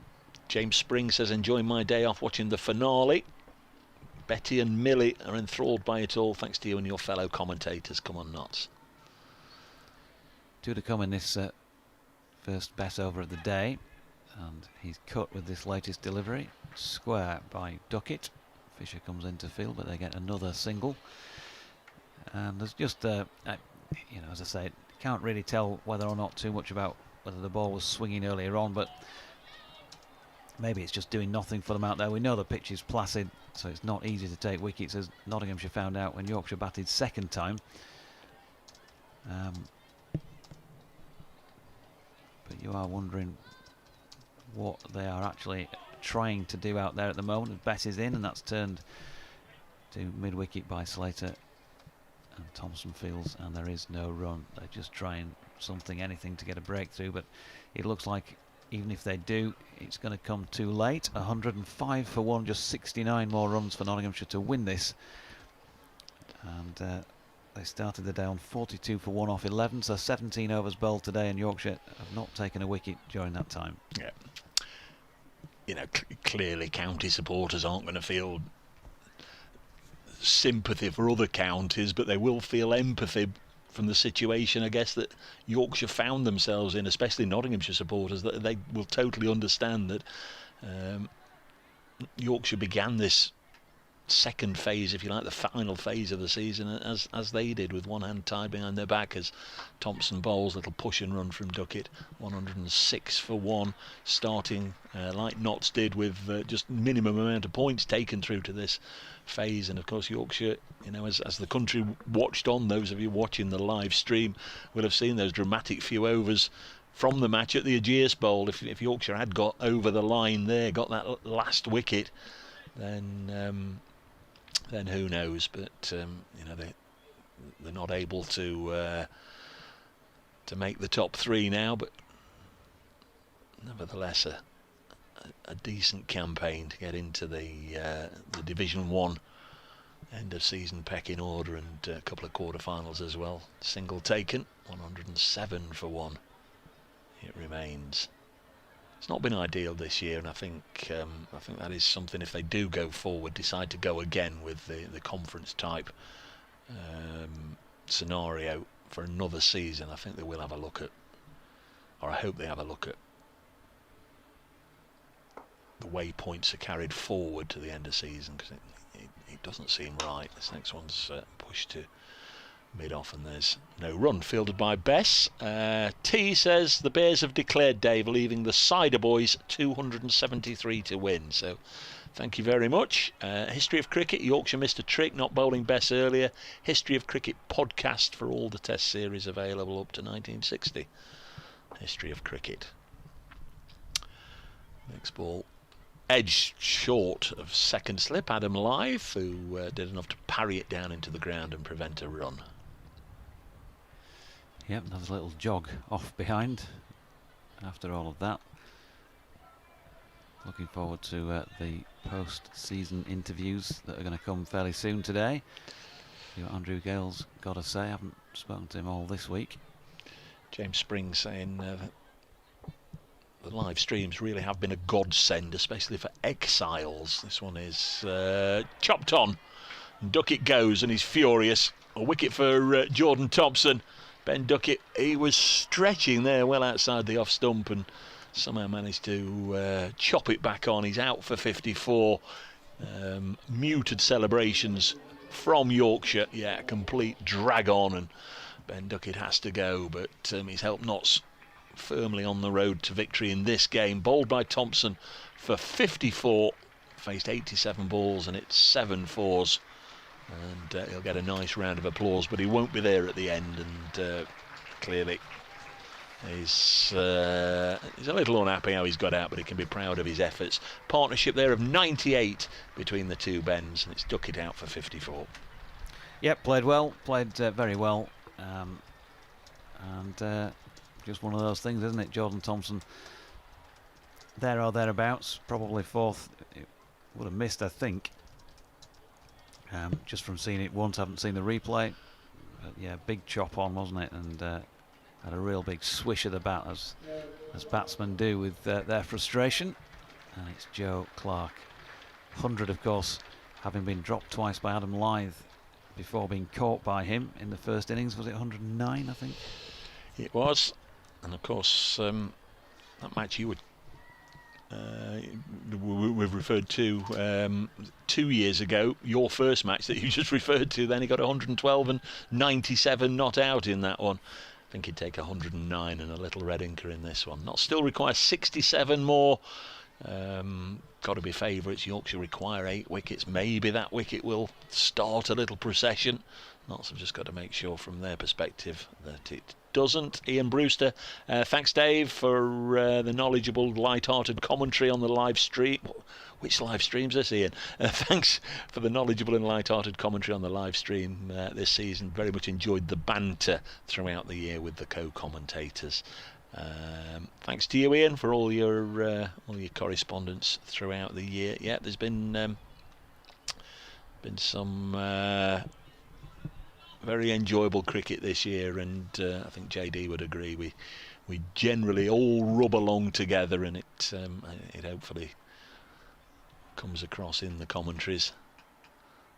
James Spring says, enjoying my day off watching the finale. Betty and Millie are enthralled by it all, thanks to you and your fellow commentators. Come on, Notts. 2 to come in this first bet over of the day, and he's cut with this latest delivery. Square by Duckett. Fisher comes into field, but they get another single. And there's just, as I say, can't really tell whether or not too much about whether the ball was swinging earlier on, but maybe it's just doing nothing for them out there. We know the pitch is placid, so it's not easy to take wickets, as Nottinghamshire found out when Yorkshire batted second time. But you are wondering what they are actually trying to do out there at the moment. The bet is in, and that's turned to mid-wicket by Slater, and Thompson fields, and there is no run. They're just trying something, anything to get a breakthrough, but it looks like even if they do, it's going to come too late. 105 for 1, just 69 more runs for Nottinghamshire to win this, and they started the day on 42 for 1 off 11, so 17 overs bowled today, and Yorkshire have not taken a wicket during that time. Yeah. Clearly county supporters aren't going to feel sympathy for other counties, but they will feel empathy from the situation, I guess, that Yorkshire found themselves in, especially Nottinghamshire supporters, that they will totally understand that Yorkshire began this second phase, if you like, the final phase of the season, as they did, with one hand tied behind their back as Thompson bowls. Little push and run from Duckett, 106 for 1, starting like Notts did, with just minimum amount of points taken through to this phase. And of course Yorkshire, as the country watched on, those of you watching the live stream will have seen those dramatic few overs from the match at the Ageas Bowl. If Yorkshire had got over the line there, got that last wicket, then who knows? But they're not able to make the top 3 now. But nevertheless, a decent campaign to get into the Division 1 end of season pecking order, and a couple of quarter-finals as well. Single taken, 107 for 1. It remains. It's not been ideal this year, and I think that is something, if they do go forward, decide to go again with the conference type scenario for another season, I think they will have a look at, or I hope they have a look at, the way points are carried forward to the end of season, because it doesn't seem right. This next one's pushed to mid-off, and there's no run. Fielded by Bess. T says the Bears have declared, Dave, leaving the Cider Boys 273 to win. So thank you very much. History of Cricket, Yorkshire missed a trick not bowling Bess earlier. History of Cricket podcast for all the test series available up to 1960. History of Cricket. Next ball edged short of second slip. Adam Live, who did enough to parry it down into the ground and prevent a run. Yep, another little jog off behind after all of that. Looking forward to the post-season interviews that are going to come fairly soon today. See what Andrew Gale's got to say. I haven't spoken to him all this week. James Spring saying the live streams really have been a godsend, especially for exiles. This one is chopped on. Duckett goes and he's furious. A wicket for Jordan Thompson. Ben Duckett, he was stretching there well outside the off stump and somehow managed to chop it back on. He's out for 54. Muted celebrations from Yorkshire. Yeah, complete drag on, and Ben Duckett has to go, but he's helped Notts firmly on the road to victory in this game. Bowled by Thompson for 54. Faced 87 balls and it's 7 fours. And he'll get a nice round of applause, but he won't be there at the end, and clearly he's a little unhappy how he's got out, but he can be proud of his efforts. Partnership there of 98 between the two Bens, and it's Duckett out for 54. Yep, played well, played very well, and just one of those things, isn't it? Jordan Thompson, there or thereabouts, probably fourth. It would have missed, I think. Just from seeing it once, haven't seen the replay. But yeah, big chop on, wasn't it? And had a real big swish of the bat, as batsmen do with their frustration. And it's Joe Clark. 100, of course, having been dropped twice by Adam Lyth before being caught by him in the first innings. Was it 109, I think? It was. And of course, that match you would we've referred to 2 years ago, your first match that you just referred to, then he got 112 and 97 not out in that one. I think he'd take 109 and a little red inker in this one. Not still requires 67 more. Got to be favourites. Yorkshire require 8 wickets. Maybe that wicket will start a little procession. Notts have just got to make sure from their perspective that it doesn't. Ian Brewster, thanks Dave for the knowledgeable, light-hearted commentary on the live stream. Which live stream's this, Ian? Thanks for the knowledgeable and light-hearted commentary on the live stream this season. Very much enjoyed the banter throughout the year with the co-commentators. Thanks to you, Ian, for all your correspondence throughout the year. Yeah, there's been some very enjoyable cricket this year, and I think JD would agree. We generally all rub along together, and it hopefully comes across in the commentaries.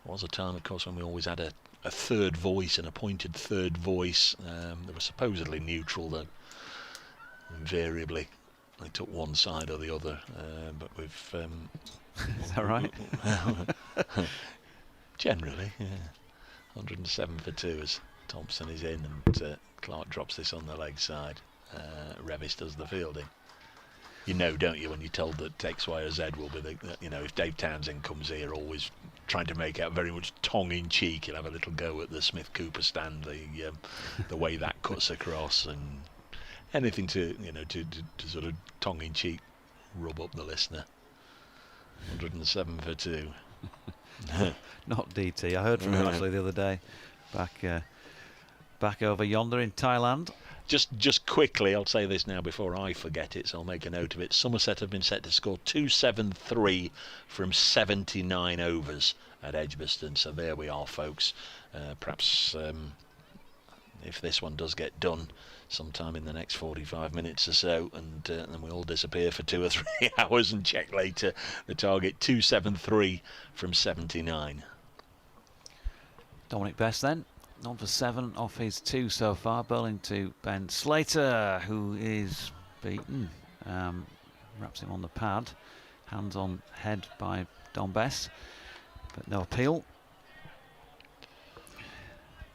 There was a time, of course, when we always had a third voice, an appointed third voice. They were supposedly neutral, though invariably they took one side or the other. But we've is that right? Generally, yeah. 107 for 2 as Thompson is in, and Clark drops this on the leg side. Revis does the fielding. You know, don't you, when you're told that X, Y or Z will be the, if Dave Townsend comes here always trying to make out very much tongue-in-cheek, he'll have a little go at the Smith Cooper stand, the way that cuts across, and anything to sort of tongue-in-cheek rub up the listener. 107 for 2. Not DT. I heard from him actually the other day, back over yonder in Thailand. Just quickly, I'll say this now before I forget it, so I'll make a note of it. Somerset have been set to score 273 from 79 overs at Edgbaston. So there we are, folks. Perhaps if this one does get done sometime in the next 45 minutes or so, and then we all disappear for 2 or 3 hours and check later, the target 273 from 79. Dominic Best then, on for 7 off his 2 so far, bowling to Ben Slater, who is beaten. Wraps him on the pad, hands on head by Dom Bess, but no appeal.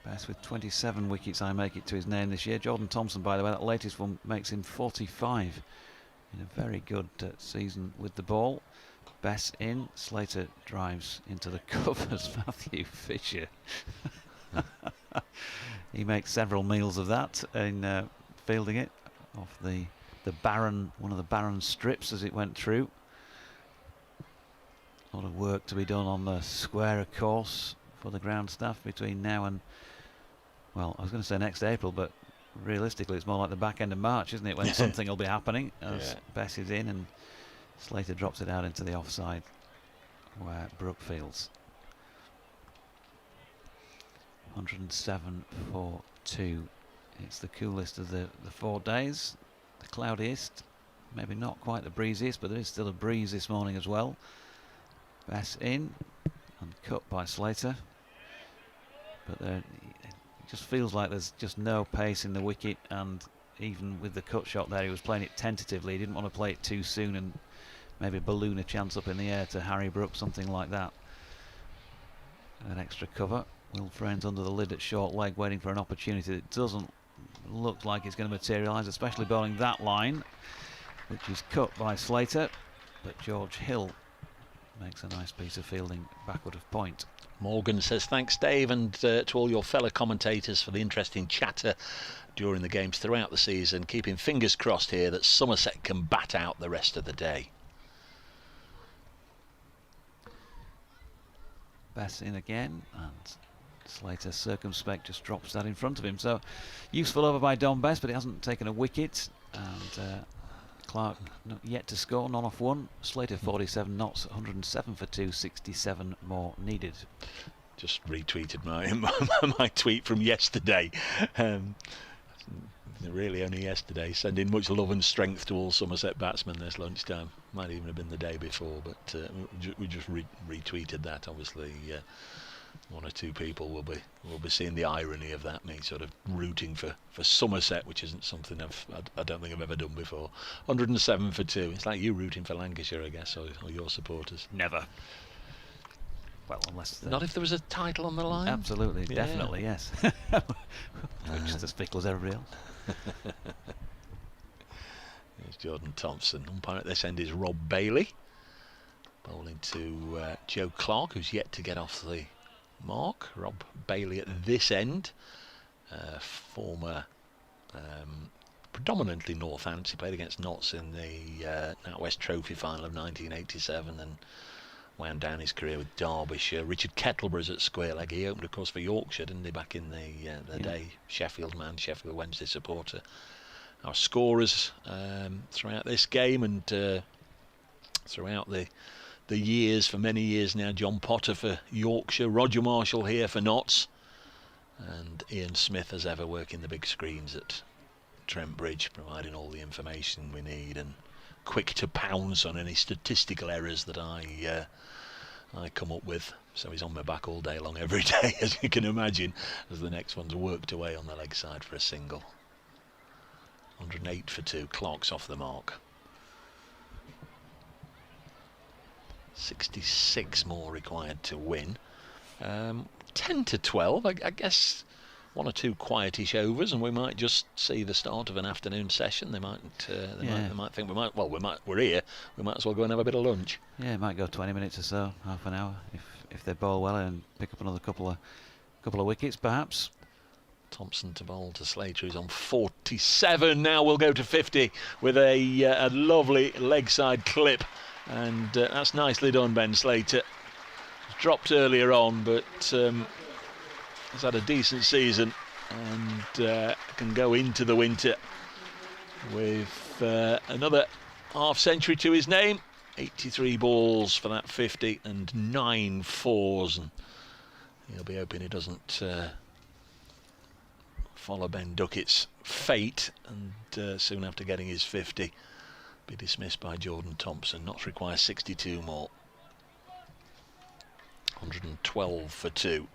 Best with 27 wickets, I make it to his name this year. Jordan Thompson, by the way, that latest one makes him 45 in a very good season with the ball. Bess in, Slater drives into the covers. Matthew Fisher. He makes several meals of that in fielding it off the Barron, one of the Barron strips as it went through. A lot of work to be done on the square, of course, for the ground staff between now and, well, I was going to say next April, but realistically it's more like the back end of March, isn't it, when something will be happening as Bess is in and Slater drops it out into the offside where Brook fields. 107 for 2. It's the coolest of the 4 days, the cloudiest, maybe not quite the breeziest, but there is still a breeze this morning as well. Bess in and cut by Slater, but it just feels like there's just no pace in the wicket, and even with the cut shot there he was playing it tentatively. He didn't want to play it too soon and maybe balloon a chance up in the air to Harry Brook, something like that. An extra cover. Will Frane's under the lid at short leg, waiting for an opportunity that doesn't look like it's going to materialise, especially bowling that line, which is cut by Slater, but George Hill makes a nice piece of fielding backward of point. Morgan says thanks Dave, and to all your fellow commentators for the interesting chatter during the games throughout the season, keeping fingers crossed here that Somerset can bat out the rest of the day. Bess in again, and Slater, circumspect, just drops that in front of him. So useful over by Don Best, but he hasn't taken a wicket. And Clark not yet to score, none off one. Slater 47 knots, 107 for 2, 67 more needed. Just retweeted my tweet from yesterday. Really only yesterday, sending much love and strength to all Somerset batsmen this lunchtime. Might even have been the day before, but we just retweeted that. Obviously, one or two people will be seeing the irony of that. Me sort of rooting for Somerset, which isn't something I don't think I've ever done before. 107 for 2. It's like you rooting for Lancashire, I guess, or your supporters. Never. Well, unless not if there was a title on the line. Absolutely, definitely, yes. Just as fickle as everybody else. There's Jordan Thompson. Umpire at this end is Rob Bailey. Bowling to Joe Clark, who's yet to get off the mark. Rob Bailey at this end. Former predominantly Northants. He played against Notts in the NatWest Trophy final of 1987 and wound down his career with Derbyshire. Richard Kettleborough's at square leg. He opened, of course, for Yorkshire, didn't he, back in the day? Sheffield man, Sheffield Wednesday supporter. Our scorers throughout this game and throughout the years, for many years now, John Potter for Yorkshire, Roger Marshall here for Notts, and Ian Smith, as ever, working the big screens at Trent Bridge, providing all the information we need and quick to pounce on any statistical errors that I come up with. So he's on my back all day long, every day, as you can imagine, as the next one's worked away on the leg side for a single. 108 for 2. Clark's off the mark. 66 more required to win. 10 to 12. I guess one or two quietish overs, and we might just see the start of an afternoon session. They might think we're here. We might as well go and have a bit of lunch. Yeah, it might go 20 minutes or so, half an hour, if they bowl well and pick up another couple of wickets, perhaps. Thompson to bowl to Slater, who's on 47. Now we'll go to 50 with a lovely leg side clip, and that's nicely done, Ben Slater. Dropped earlier on, but has had a decent season and can go into the winter with another half century to his name. 83 balls for that 50 and 9 fours, and he'll be hoping he doesn't follow Ben Duckett's fate and soon after getting his 50 be dismissed by Jordan Thompson. Notts require 62 more. 112 for 2.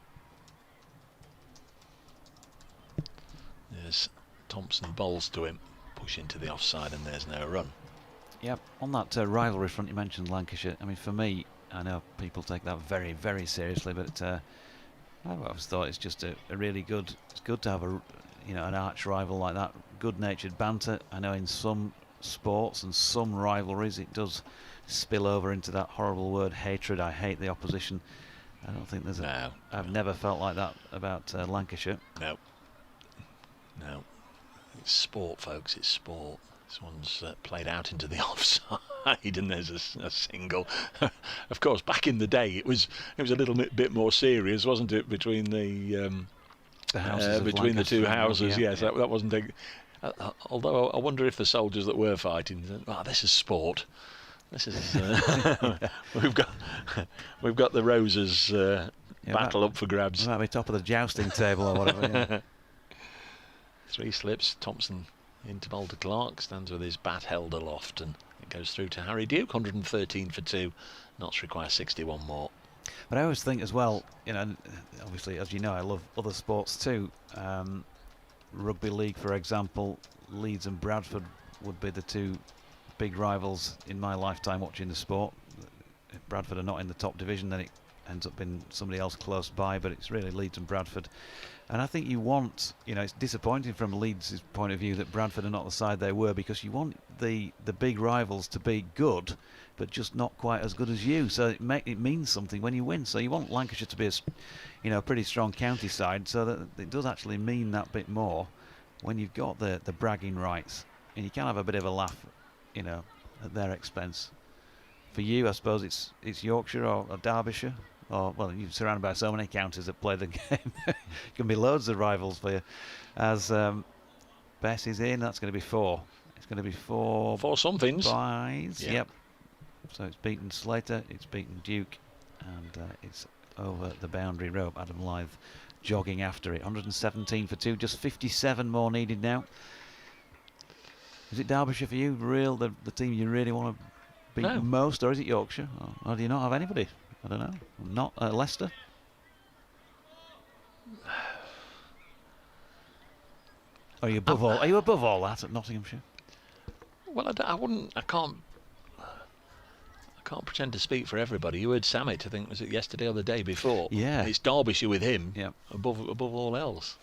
There's Thompson bowls to him, push into the offside, and there's no run. Yep, on that rivalry front you mentioned, Lancashire. I mean, for me, I know people take that very, very seriously, but I've always thought it's just a really good. It's good to have an arch rival like that. Good-natured banter. I know in some sports and some rivalries it does spill over into that horrible word hatred. I hate the opposition. I don't think there's I've never felt like that about Lancashire. No. It's sport, folks. It's sport. This one's played out into the offside, and there's a single. Of course, back in the day, it was a little bit more serious, wasn't it? Between the houses between the two houses. Yeah, yes, yeah. That wasn't. Although I wonder if the soldiers that were fighting, this is sport. This is we've got the roses battle up for grabs. Might be top of the jousting table or whatever. Yeah. 3 slips. Thompson into bowl to Clark, stands with his bat held aloft, and it goes through to Harry Duke. 113 for 2. Notts require 61 more. But I always think as well, obviously, as you know, I love other sports too. Rugby league, for example, Leeds and Bradford would be the two big rivals in my lifetime watching the sport. If Bradford are not in the top division, then it ends up being somebody else close by, but it's really Leeds and Bradford. And I think you want, it's disappointing from Leeds' point of view that Bradford are not the side they were, because you want the big rivals to be good, but just not quite as good as you. So it means something when you win. So you want Lancashire to be a pretty strong county side, so that it does actually mean that bit more when you've got the bragging rights, and you can have a bit of a laugh, at their expense. For you, I suppose it's Yorkshire or Derbyshire. or well, you're surrounded by so many counties that play the game. Can be loads of rivals for you. As Bess is in, that's going to be 4. It's going to be 4 somethings. Buys. Yep. So it's beaten Slater, it's beaten Duke, and it's over the boundary rope. Adam Lythe jogging after it. 117 for 2, just 57 more needed now. Is it Derbyshire for you, the team you really want to beat most, or is it Yorkshire? Or do you not have anybody? I don't know. Not Leicester? Are you above all? Are you above all that at Nottinghamshire? Well, I can't pretend to speak for everybody. You heard Samet, I think, was it yesterday or the day before? Yeah. It's Derbyshire with him. Yep. Above all else.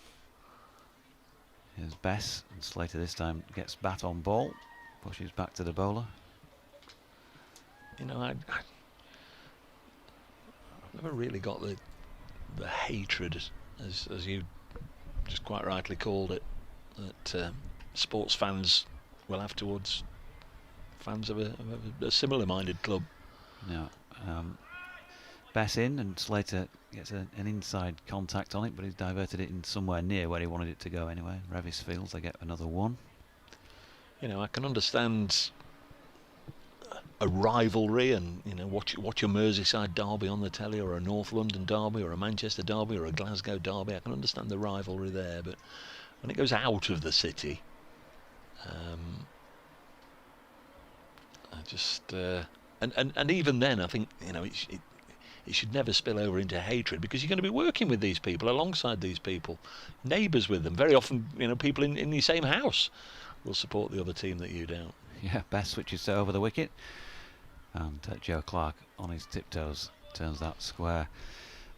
Here's Bess, and Slater this time gets bat on ball, pushes back to the bowler. You know, I've never really got the hatred, as you just quite rightly called it, that sports fans will have towards fans of a similar-minded club. No. Bess in, and Slater gets an inside contact on it, but he's diverted it in somewhere near where he wanted it to go anyway. Revis Fields, they get another 1. You know, I can understand a rivalry, and you know, watch a Merseyside derby on the telly, or a North London derby, or a Manchester derby, or a Glasgow derby. I can understand the rivalry there, but when it goes out of the city, I just and even then, I think, you know, it should never spill over into hatred, because you're going to be working with these people, alongside these people, neighbours with them. Very often, you know, people in the same house will support the other team that you don't. Yeah, Bess switches to over the wicket, and Joe Clark on his tiptoes turns that square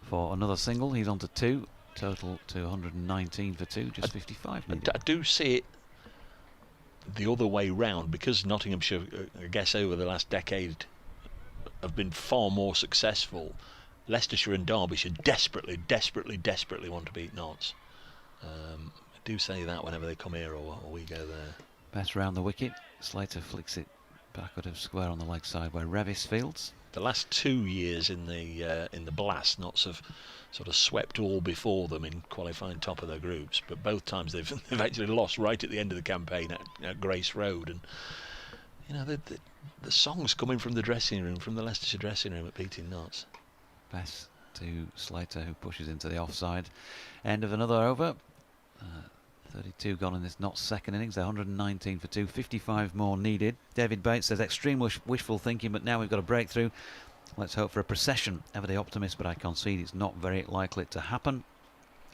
for another single. He's on to 2, total to 119 for 2, just 55 needed. I do see it the other way round, because Nottinghamshire, I guess, over the last decade have been far more successful. Leicestershire and Derbyshire desperately want to beat Notts. I do say that whenever they come here or we go there. Bess round the wicket. Slater flicks it backward of square on the leg side where Revis fields. The last 2 years in the Blast, Notts have sort of swept all before them in qualifying top of their groups, but both times they've actually lost right at the end of the campaign at Grace Road. And you know, the songs coming from the dressing room, from the Leicestershire dressing room at beating Notts. Bess to Slater, who pushes into the offside. End of another over. 32 gone in this Notts second innings. 119 for 2, 55 more needed. David Bates says extreme wishful thinking, but now we've got a breakthrough. Let's hope for a procession. Ever the optimist, but I concede it's not very likely to happen.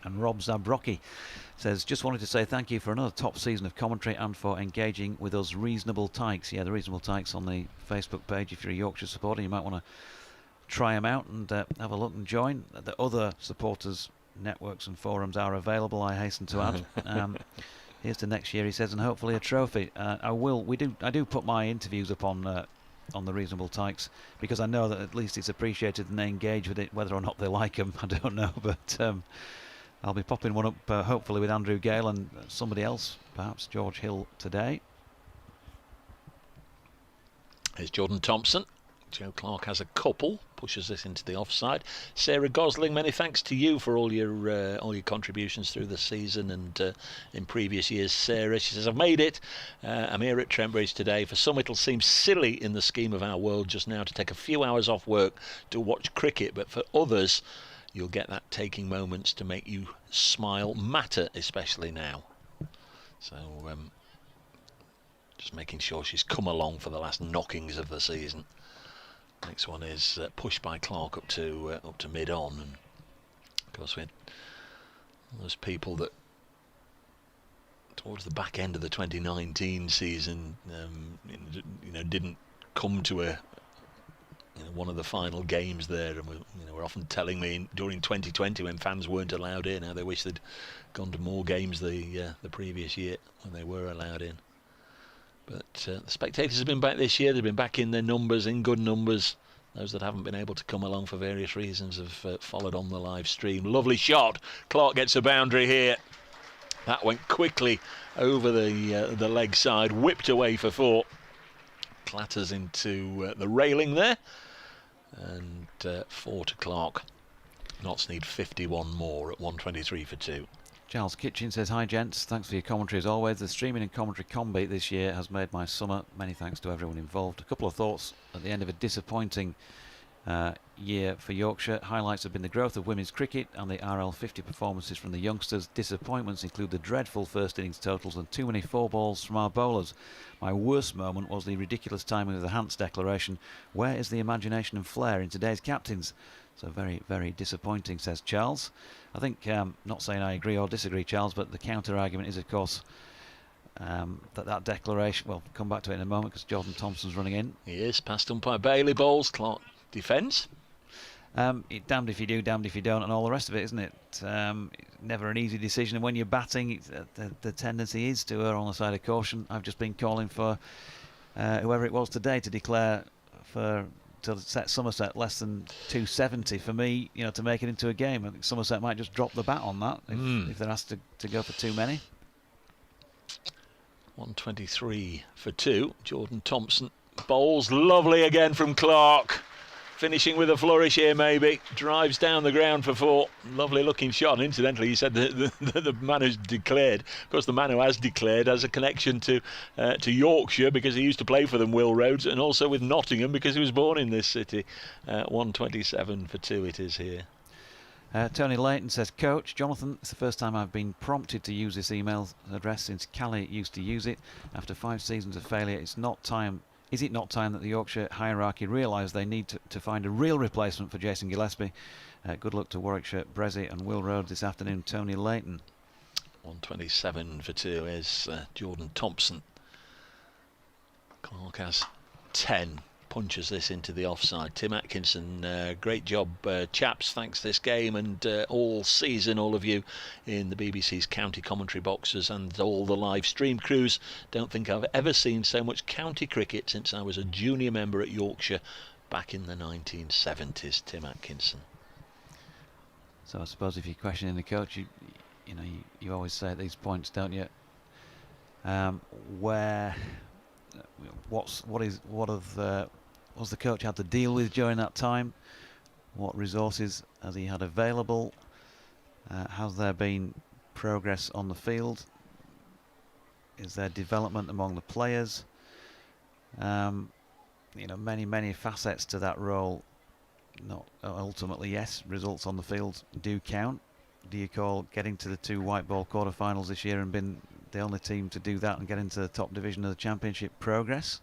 And Rob Zabrocky says, just wanted to say thank you for another top season of commentary and for engaging with us Reasonable Tykes. Yeah, the Reasonable Tykes on the Facebook page. If you're a Yorkshire supporter, you might want to try them out and have a look and join. The other supporters networks and forums are available, I hasten to add. Here's to next year, he says, and hopefully a trophy. I do put my interviews up on the Reasonable Tykes, because I know that at least it's appreciated and they engage with it. Whether or not they like them, I don't know, but I'll be popping one up hopefully with Andrew Gale and somebody else, perhaps George Hill, today. Here's Jordan Thompson. Joe Clark has a couple, pushes this into the offside. Sarah Gosling, many thanks to you for all your contributions through the season and in previous years, Sarah. She says, I've made it. I'm here at Trent Bridge today. For some it'll seem silly in the scheme of our world just now to take a few hours off work to watch cricket, but for others you'll get that taking moments to make you smile matter, especially now. So just making sure she's come along for the last knockings of the season. Next one is pushed by Clark up to mid-on, and of course we had those people that towards the back end of the 2019 season, didn't come to one of the final games there, and were often telling me during 2020 when fans weren't allowed in how they wish they'd gone to more games the previous year when they were allowed in. But the spectators have been back this year. They've been back in their numbers, in good numbers. Those that haven't been able to come along for various reasons have followed on the live stream. Lovely shot. Clark gets a boundary here. That went quickly over the leg side, whipped away for 4. Clatters into the railing there. and 4 to Clark. Notts need 51 more at 123 for 2. Charles Kitchen says, hi gents, thanks for your commentary as always. The streaming and commentary combi this year has made my summer. Many thanks to everyone involved. A couple of thoughts at the end of a disappointing year for Yorkshire. Highlights have been the growth of women's cricket and the RL50 performances from the youngsters. Disappointments include the dreadful first innings totals and too many 4 balls from our bowlers. My worst moment was the ridiculous timing of the Hants declaration. Where is the imagination and flair in today's captains? So very, very disappointing, says Charles. I think, not saying I agree or disagree, Charles, but the counter-argument is, of course, that declaration, well, come back to it in a moment because Jordan Thompson's running in. He is, past umpire Bailey, bowls, Clark defence. Damned if you do, damned if you don't, and all the rest of it, isn't it? Never an easy decision, and when you're batting, the tendency is to err on the side of caution. I've just been calling for whoever it was today to declare to set Somerset less than 270 for me, to make it into a game. I think Somerset might just drop the bat on that if they're asked to go for too many. 123 for 2. Jordan Thompson bowls lovely again from Clark. Finishing with a flourish here, maybe. Drives down the ground for 4. Lovely looking shot. And incidentally, you said the man who's declared. Of course, the man who has declared has a connection to Yorkshire because he used to play for them, Will Rhodes, and also with Nottingham because he was born in this city. 127 for 2 it is here. Tony Layton says, Coach, Jonathan, it's the first time I've been prompted to use this email address since Callie used to use it. After 5 seasons of failure, is it not time that the Yorkshire hierarchy realise they need to find a real replacement for Jason Gillespie? Good luck to Warwickshire, Brezzy and Will Rhodes this afternoon. Tony Layton. 127 for 2 is Jordan Thompson. Clark has 10. Punches this into the offside. Tim Atkinson, great job, chaps. Thanks this game and all season, all of you in the BBC's county commentary boxes and all the live stream crews. Don't think I've ever seen so much county cricket since I was a junior member at Yorkshire back in the 1970s. Tim Atkinson. So I suppose if you're questioning the coach, you always say at these points, don't you? What's the coach had to deal with during that time? What resources has he had available? Has there been progress on the field? Is there development among the players? Many facets to that role. Not ultimately, yes, results on the field do count. Do you call getting to the 2 white ball quarterfinals this year and been the only team to do that and get into the top division of the Championship progress?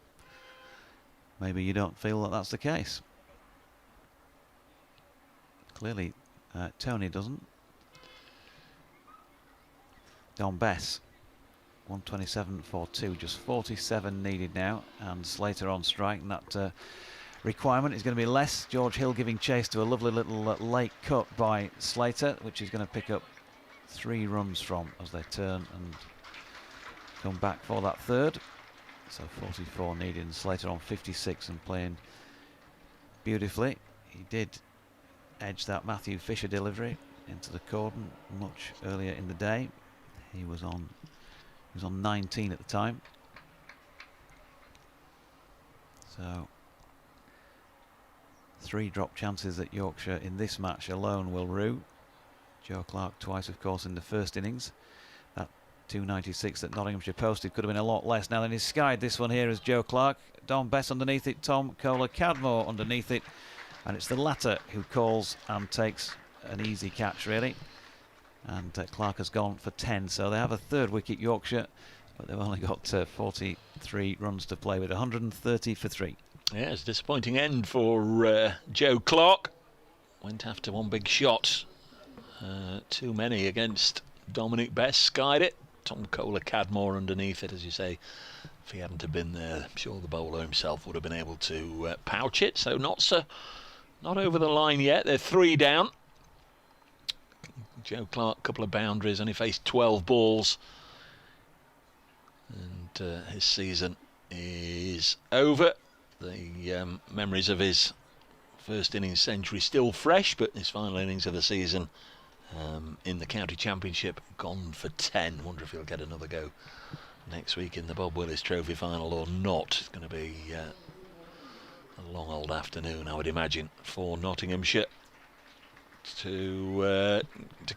Maybe you don't feel that that's the case. Clearly, Tony doesn't. Don Bess, 127 for 2, just 47 needed now, and Slater on strike, and that requirement is going to be less. George Hill giving chase to a lovely little late cut by Slater, which is going to pick up 3 runs from as they turn and come back for that third. So 44 needed, and Slater on 56 and playing beautifully. He did edge that Matthew Fisher delivery into the cordon much earlier in the day. He was on 19 at the time. So 3 drop chances at Yorkshire in this match alone will rue. Joe Clark twice, of course, in the first innings. 296 that Nottinghamshire posted could have been a lot less. Now then he's skied this one here as Joe Clark. Don Bess underneath it, Tom Kohler-Cadmore underneath it, and it's the latter who calls and takes an easy catch really, and Clark has gone for 10, so they have a 3rd wicket Yorkshire, but they've only got 43 runs to play with. 130 for 3. Yeah, it's a disappointing end for Joe Clark. Went after one big shot, too many against Dominic Bess, skied it. Tom Kohler-Cadmore underneath it, as you say. If he hadn't have been there, I'm sure the bowler himself would have been able to pouch it. So not over the line yet. They're 3 down. Joe Clark, a couple of boundaries, only faced 12 balls, and his season is over. The memories of his first innings century still fresh, but his final innings of the season in the county championship gone for 10. Wonder if he'll get another go next week in the Bob Willis Trophy final or not. It's going to be a long old afternoon, I would imagine, for Nottinghamshire to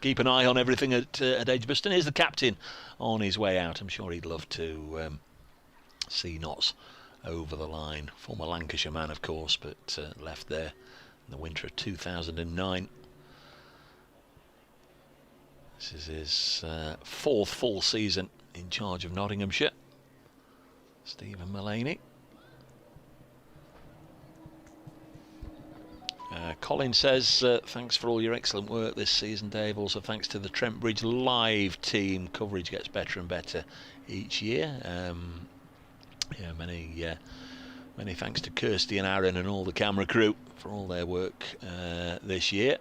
keep an eye on everything at Edgbaston. Here's the captain on his way out. I'm sure he'd love to see Notts over the line. Former Lancashire man, of course, but left there in the winter of 2009. This is his fourth full season in charge of Nottinghamshire. Stephen Mullaney. Colin says, thanks for all your excellent work this season, Dave. Also thanks to the Trent Bridge live team. Coverage gets better and better each year. Many thanks to Kirsty and Aaron and all the camera crew for all their work this year.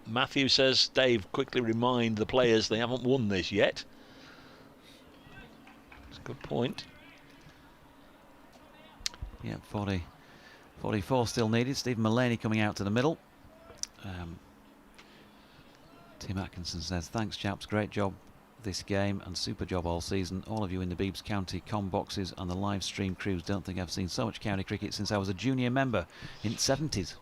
Matthew says, Dave, quickly remind the players they haven't won this yet. That's a good point. Yeah, 44 still needed. Stephen Mullaney coming out to the middle. Tim Atkinson says, thanks chaps, great job this game and super job all season. All of you in the Beebs County com boxes and the live stream crews. Don't think I've seen so much county cricket since I was a junior member in the 70s.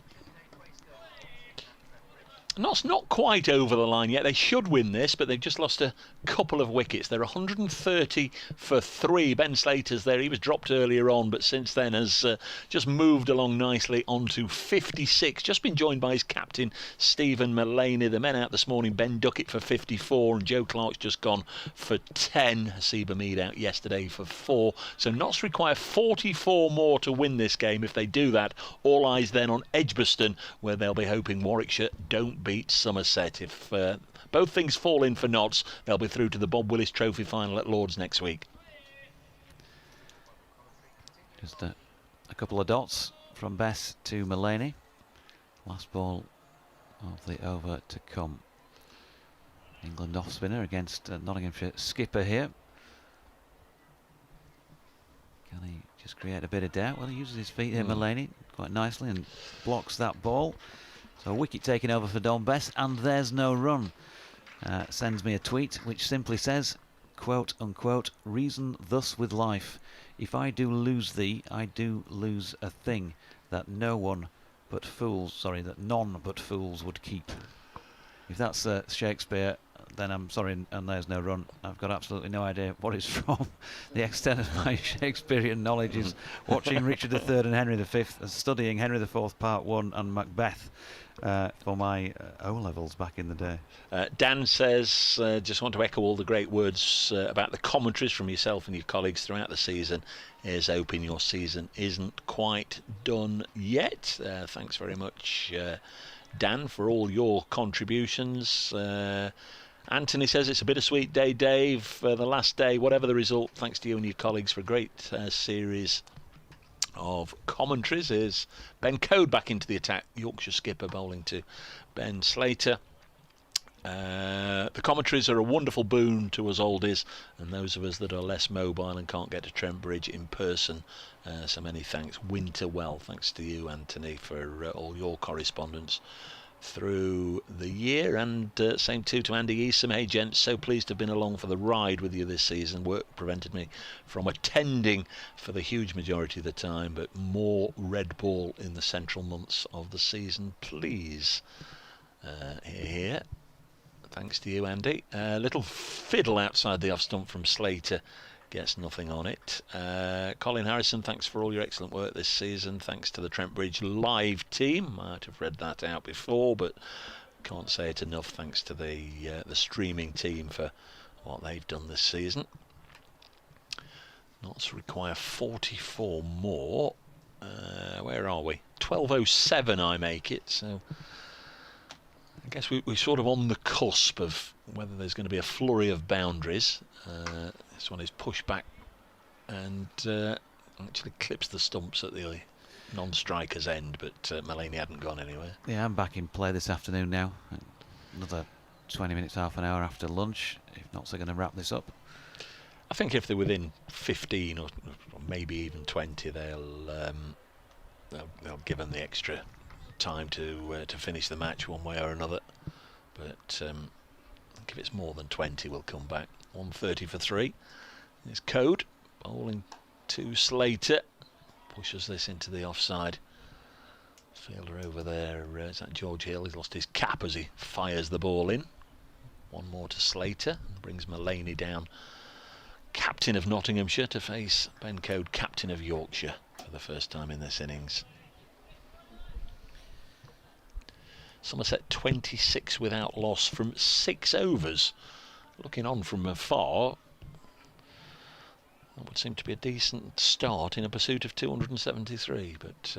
Notts not quite over the line yet. They should win this, but they've just lost a couple of wickets. They're 130 for 3. Ben Slater's there. He was dropped earlier on, but since then has just moved along nicely onto 56. Just been joined by his captain, Stephen Mullaney. The men out this morning, Ben Duckett for 54, and Joe Clark's just gone for 10. Hasiba Mead out yesterday for 4. So Notts require 44 more to win this game. If they do that, all eyes then on Edgbaston, where they'll be hoping Warwickshire don't beat Somerset. If both things fall in for Notts, they'll be through to the Bob Willis Trophy final at Lord's next week. Just a couple of dots from Bess to Mullaney. Last ball of the over to come. England off spinner against Nottinghamshire skipper here. Can he just create a bit of doubt? Well, he uses his feet here, Mullaney, quite nicely, and blocks that ball. So a wicket taken over for Don Bess, and there's no run. Sends me a tweet which simply says, quote unquote, reason thus with life. If I do lose thee, I do lose a thing that none but fools would keep. If that's Shakespeare, then I'm sorry, and there's no run. I've got absolutely no idea what it's from. The extent of my Shakespearean knowledge is watching Richard III and Henry V, studying Henry IV Part 1 and Macbeth for my O-levels back in the day. Dan says, just want to echo all the great words about the commentaries from yourself and your colleagues throughout the season. Here's hoping your season isn't quite done yet. Thanks very much, Dan, for all your contributions. Anthony says it's a bittersweet day, Dave. The last day, whatever the result, thanks to you and your colleagues for a great series of commentaries. Here's Ben Code back into the attack. Yorkshire skipper bowling to Ben Slater. The commentaries are a wonderful boon to us oldies and those of us that are less mobile and can't get to Trent Bridge in person. So many thanks. Winter well. Thanks to you, Anthony, for all your correspondence through the year, and same too to Andy Easom. Hey gents, so pleased to have been along for the ride with you this season. Work prevented me from attending for the huge majority of the time, but more red ball in the central months of the season, please. Here. Thanks to you, Andy. Little fiddle outside the off stump from Slater. Gets nothing on it. Colin Harrison, thanks for all your excellent work this season. Thanks to the Trent Bridge live team. Might have read that out before, but can't say it enough. Thanks to the streaming team for what they've done this season. Notts require 44 more. Where are we? 12:07 I make it, so I guess we're sort of on the cusp of whether there's going to be a flurry of boundaries. This one is pushed back and actually clips the stumps at the non-striker's end, but Mullaney hadn't gone anywhere. Yeah, I'm back in play this afternoon now. Another 20 minutes, half an hour after lunch. If not, they're going to wrap this up. I think if they're within 15 or maybe even 20, they'll give them the extra time to finish the match one way or another. But I think if it's more than 20, we'll come back. 130 for 3. There's Code bowling to Slater. pushes this into the offside. Fielder over there, is that George Hill? He's lost his cap as he fires the ball in. One more to Slater, and brings Mullaney down. Captain of Nottinghamshire to face Ben Code, captain of Yorkshire, for the first time in this innings. Somerset 26 without loss from 6 overs. Looking on from afar, that would seem to be a decent start in a pursuit of 273, but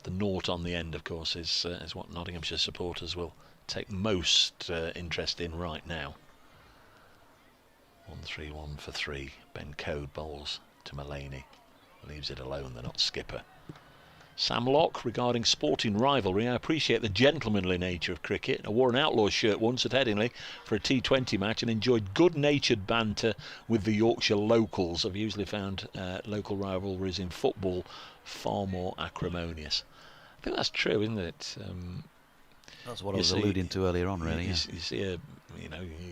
the naught on the end, of course, is what Nottinghamshire supporters will take most interest in right now. 1-3-1 for 3. Ben Code bowls to Mullaney. Leaves it alone, they're not skipper. Sam Locke, regarding sporting rivalry, I appreciate the gentlemanly nature of cricket. I wore an Outlaws shirt once at Headingley for a T20 match and enjoyed good-natured banter with the Yorkshire locals. I've usually found local rivalries in football far more acrimonious. I think that's true, isn't it? That's what I was alluding to earlier on, really. You see you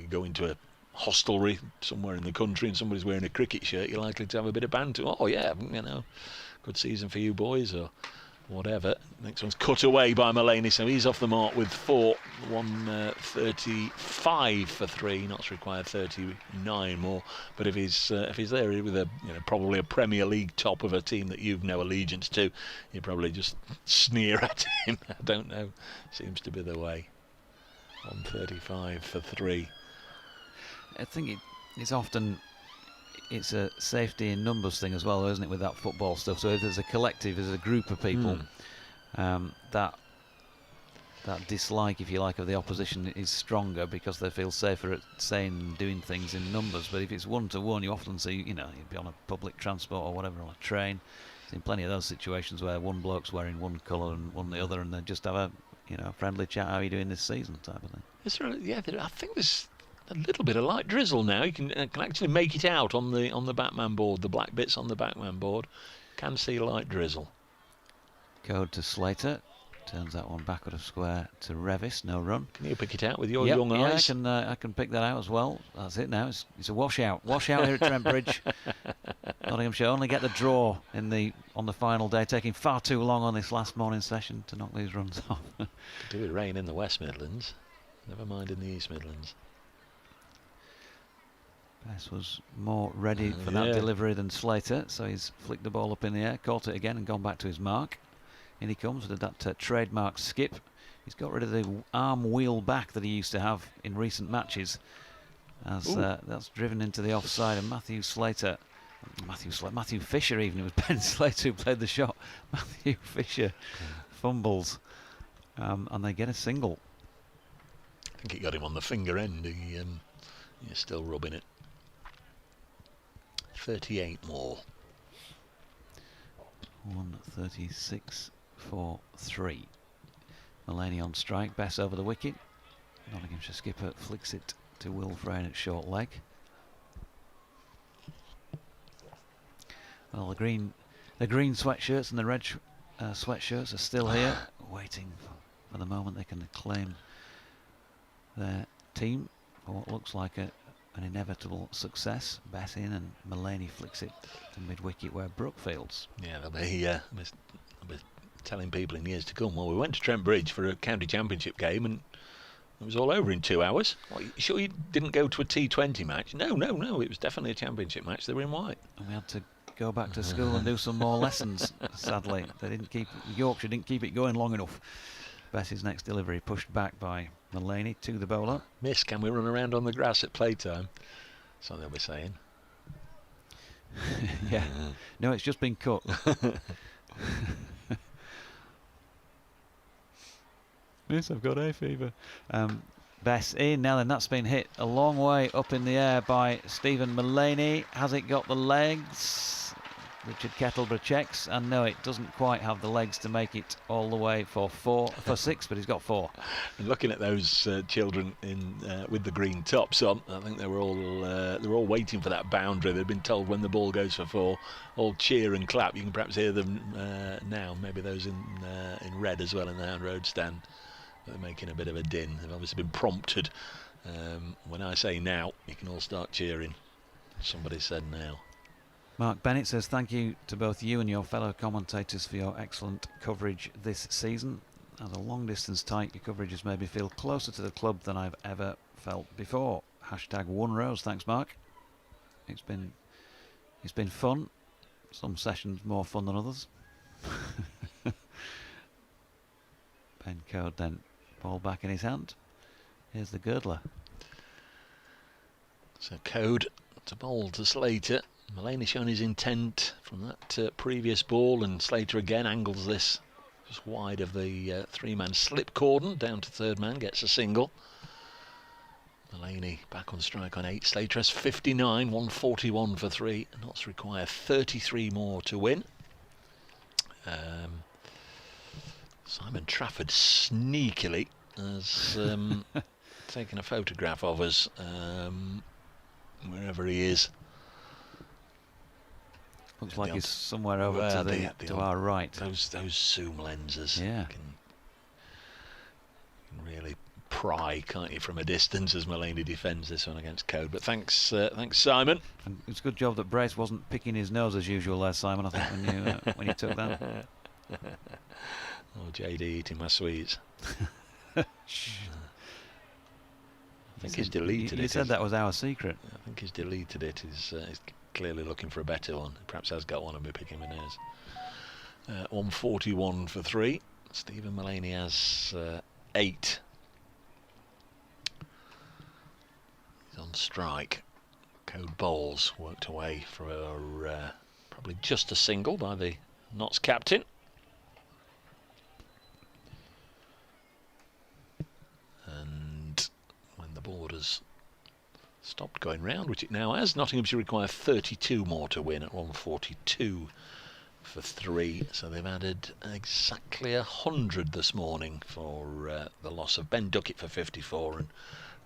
go into a hostelry somewhere in the country and somebody's wearing a cricket shirt, you're likely to have a bit of banter. Oh yeah, good season for you boys, or whatever. Next one's cut away by Mullaney, so he's off the mark with 4. 135 for 3. Knots required 39 more. But if he's there with a probably a Premier League top of a team that you've no allegiance to, you probably just sneer at him. I don't know. Seems to be the way. 135 for 3. I think it's a safety in numbers thing as well, isn't it, with that football stuff? So if there's a collective, there's a group of people, that dislike, if you like, of the opposition is stronger because they feel safer at saying and doing things in numbers. But if it's 1-to-1, you often see, you'd be on a public transport or whatever, on a train. I've seen plenty of those situations where one bloke's wearing one colour and one the other, and they just have a friendly chat. How are you doing this season, type of thing. I think there's a little bit of light drizzle now. You can actually make it out on the Batman board, the black bits on the Batman board. Can see light drizzle. Code to Slater, turns that one back out of square to Revis, no run. Can you pick it out with your young eyes? I can pick that out as well. That's it now. It's a washout here at Trent Bridge. Nottinghamshire only get the draw on the final day, taking far too long on this last morning session to knock these runs off. Could do with rain in the West Midlands, never mind in the East Midlands. Bess was more ready for that delivery than Slater, so he's flicked the ball up in the air, caught it again and gone back to his mark. In he comes with that trademark skip. He's got rid of the arm wheel back that he used to have in recent matches, as that's driven into the offside. And Matthew Fisher, even, it was Ben Slater who played the shot. Matthew Fisher fumbles, and they get a single. I think he got him on the finger end. He's still rubbing it. 38 more. 136 for 3. Mullaney on strike. Bess over the wicket. Nottinghamshire skipper flicks it to Will Frayne at short leg. Well, the green sweatshirts and the red sweatshirts are still here, waiting for the moment they can claim their team for what looks like an inevitable success. Bess in, and Mullaney flicks it to mid-wicket where Brookfields. Yeah, they'll be telling people in years to come, well, we went to Trent Bridge for a county championship game and it was all over in 2 hours. Well, you sure you didn't go to a T20 match? No, it was definitely a championship match. They were in white. And we had to go back to school and do some more lessons, sadly. Yorkshire didn't keep it going long enough. Bess's next delivery pushed back by Mullaney to the bowler. Miss, can we run around on the grass at playtime? So they'll be saying. Yeah. No, it's just been cut. Miss, I've got hay fever. Bess in now, then that's been hit a long way up in the air by Stephen Mullaney. Has it got the legs? Richard Kettleborough checks, and no, it doesn't quite have the legs to make it all the way for 6, but he's got 4. And looking at those children in with the green tops on, I think they were all waiting for that boundary. They've been told when the ball goes for 4, all cheer and clap. You can perhaps hear them now. Maybe those in red as well in the Hound Road stand. They're making a bit of a din. They've obviously been prompted. When I say now, you can all start cheering. Somebody said now. Mark Bennett says thank you to both you and your fellow commentators for your excellent coverage this season. As a long-distance type, your coverage has made me feel closer to the club than I've ever felt before. Hashtag one rose. Thanks, Mark. It's been fun. Some sessions more fun than others. Ben Code then, ball back in his hand. Here's the girdler. So Code to bowl to Slater. Mullaney showing his intent from that previous ball, and Slater again angles this just wide of the three-man slip cordon, down to third man, gets a single. Mullaney back on strike on 8. Slater has 59, 141 for 3. Notts require 33 more to win. Simon Trafford sneakily has taken a photograph of us wherever he is. Looks like he's somewhere over to our right. Those zoom lenses. Yeah. Can really pry, can't you, from a distance as Mullaney defends this one against Code. But thanks Simon. And it's a good job that Brace wasn't picking his nose as usual there, Simon, I think, when you took that. Oh, JD eating my sweets. I think he's deleted it. You said that was our secret. I think he's deleted it. He's clearly looking for a better one. Perhaps has got one and be picking my nose. 141 for 3. Stephen Mullaney has 8. He's on strike. Code bowls worked away for probably just a single by the Notts captain. And when the board has stopped going round, which it now has, Nottinghamshire require 32 more to win at 142 for 3. So they've added exactly 100 this morning for the loss of Ben Duckett for 54 and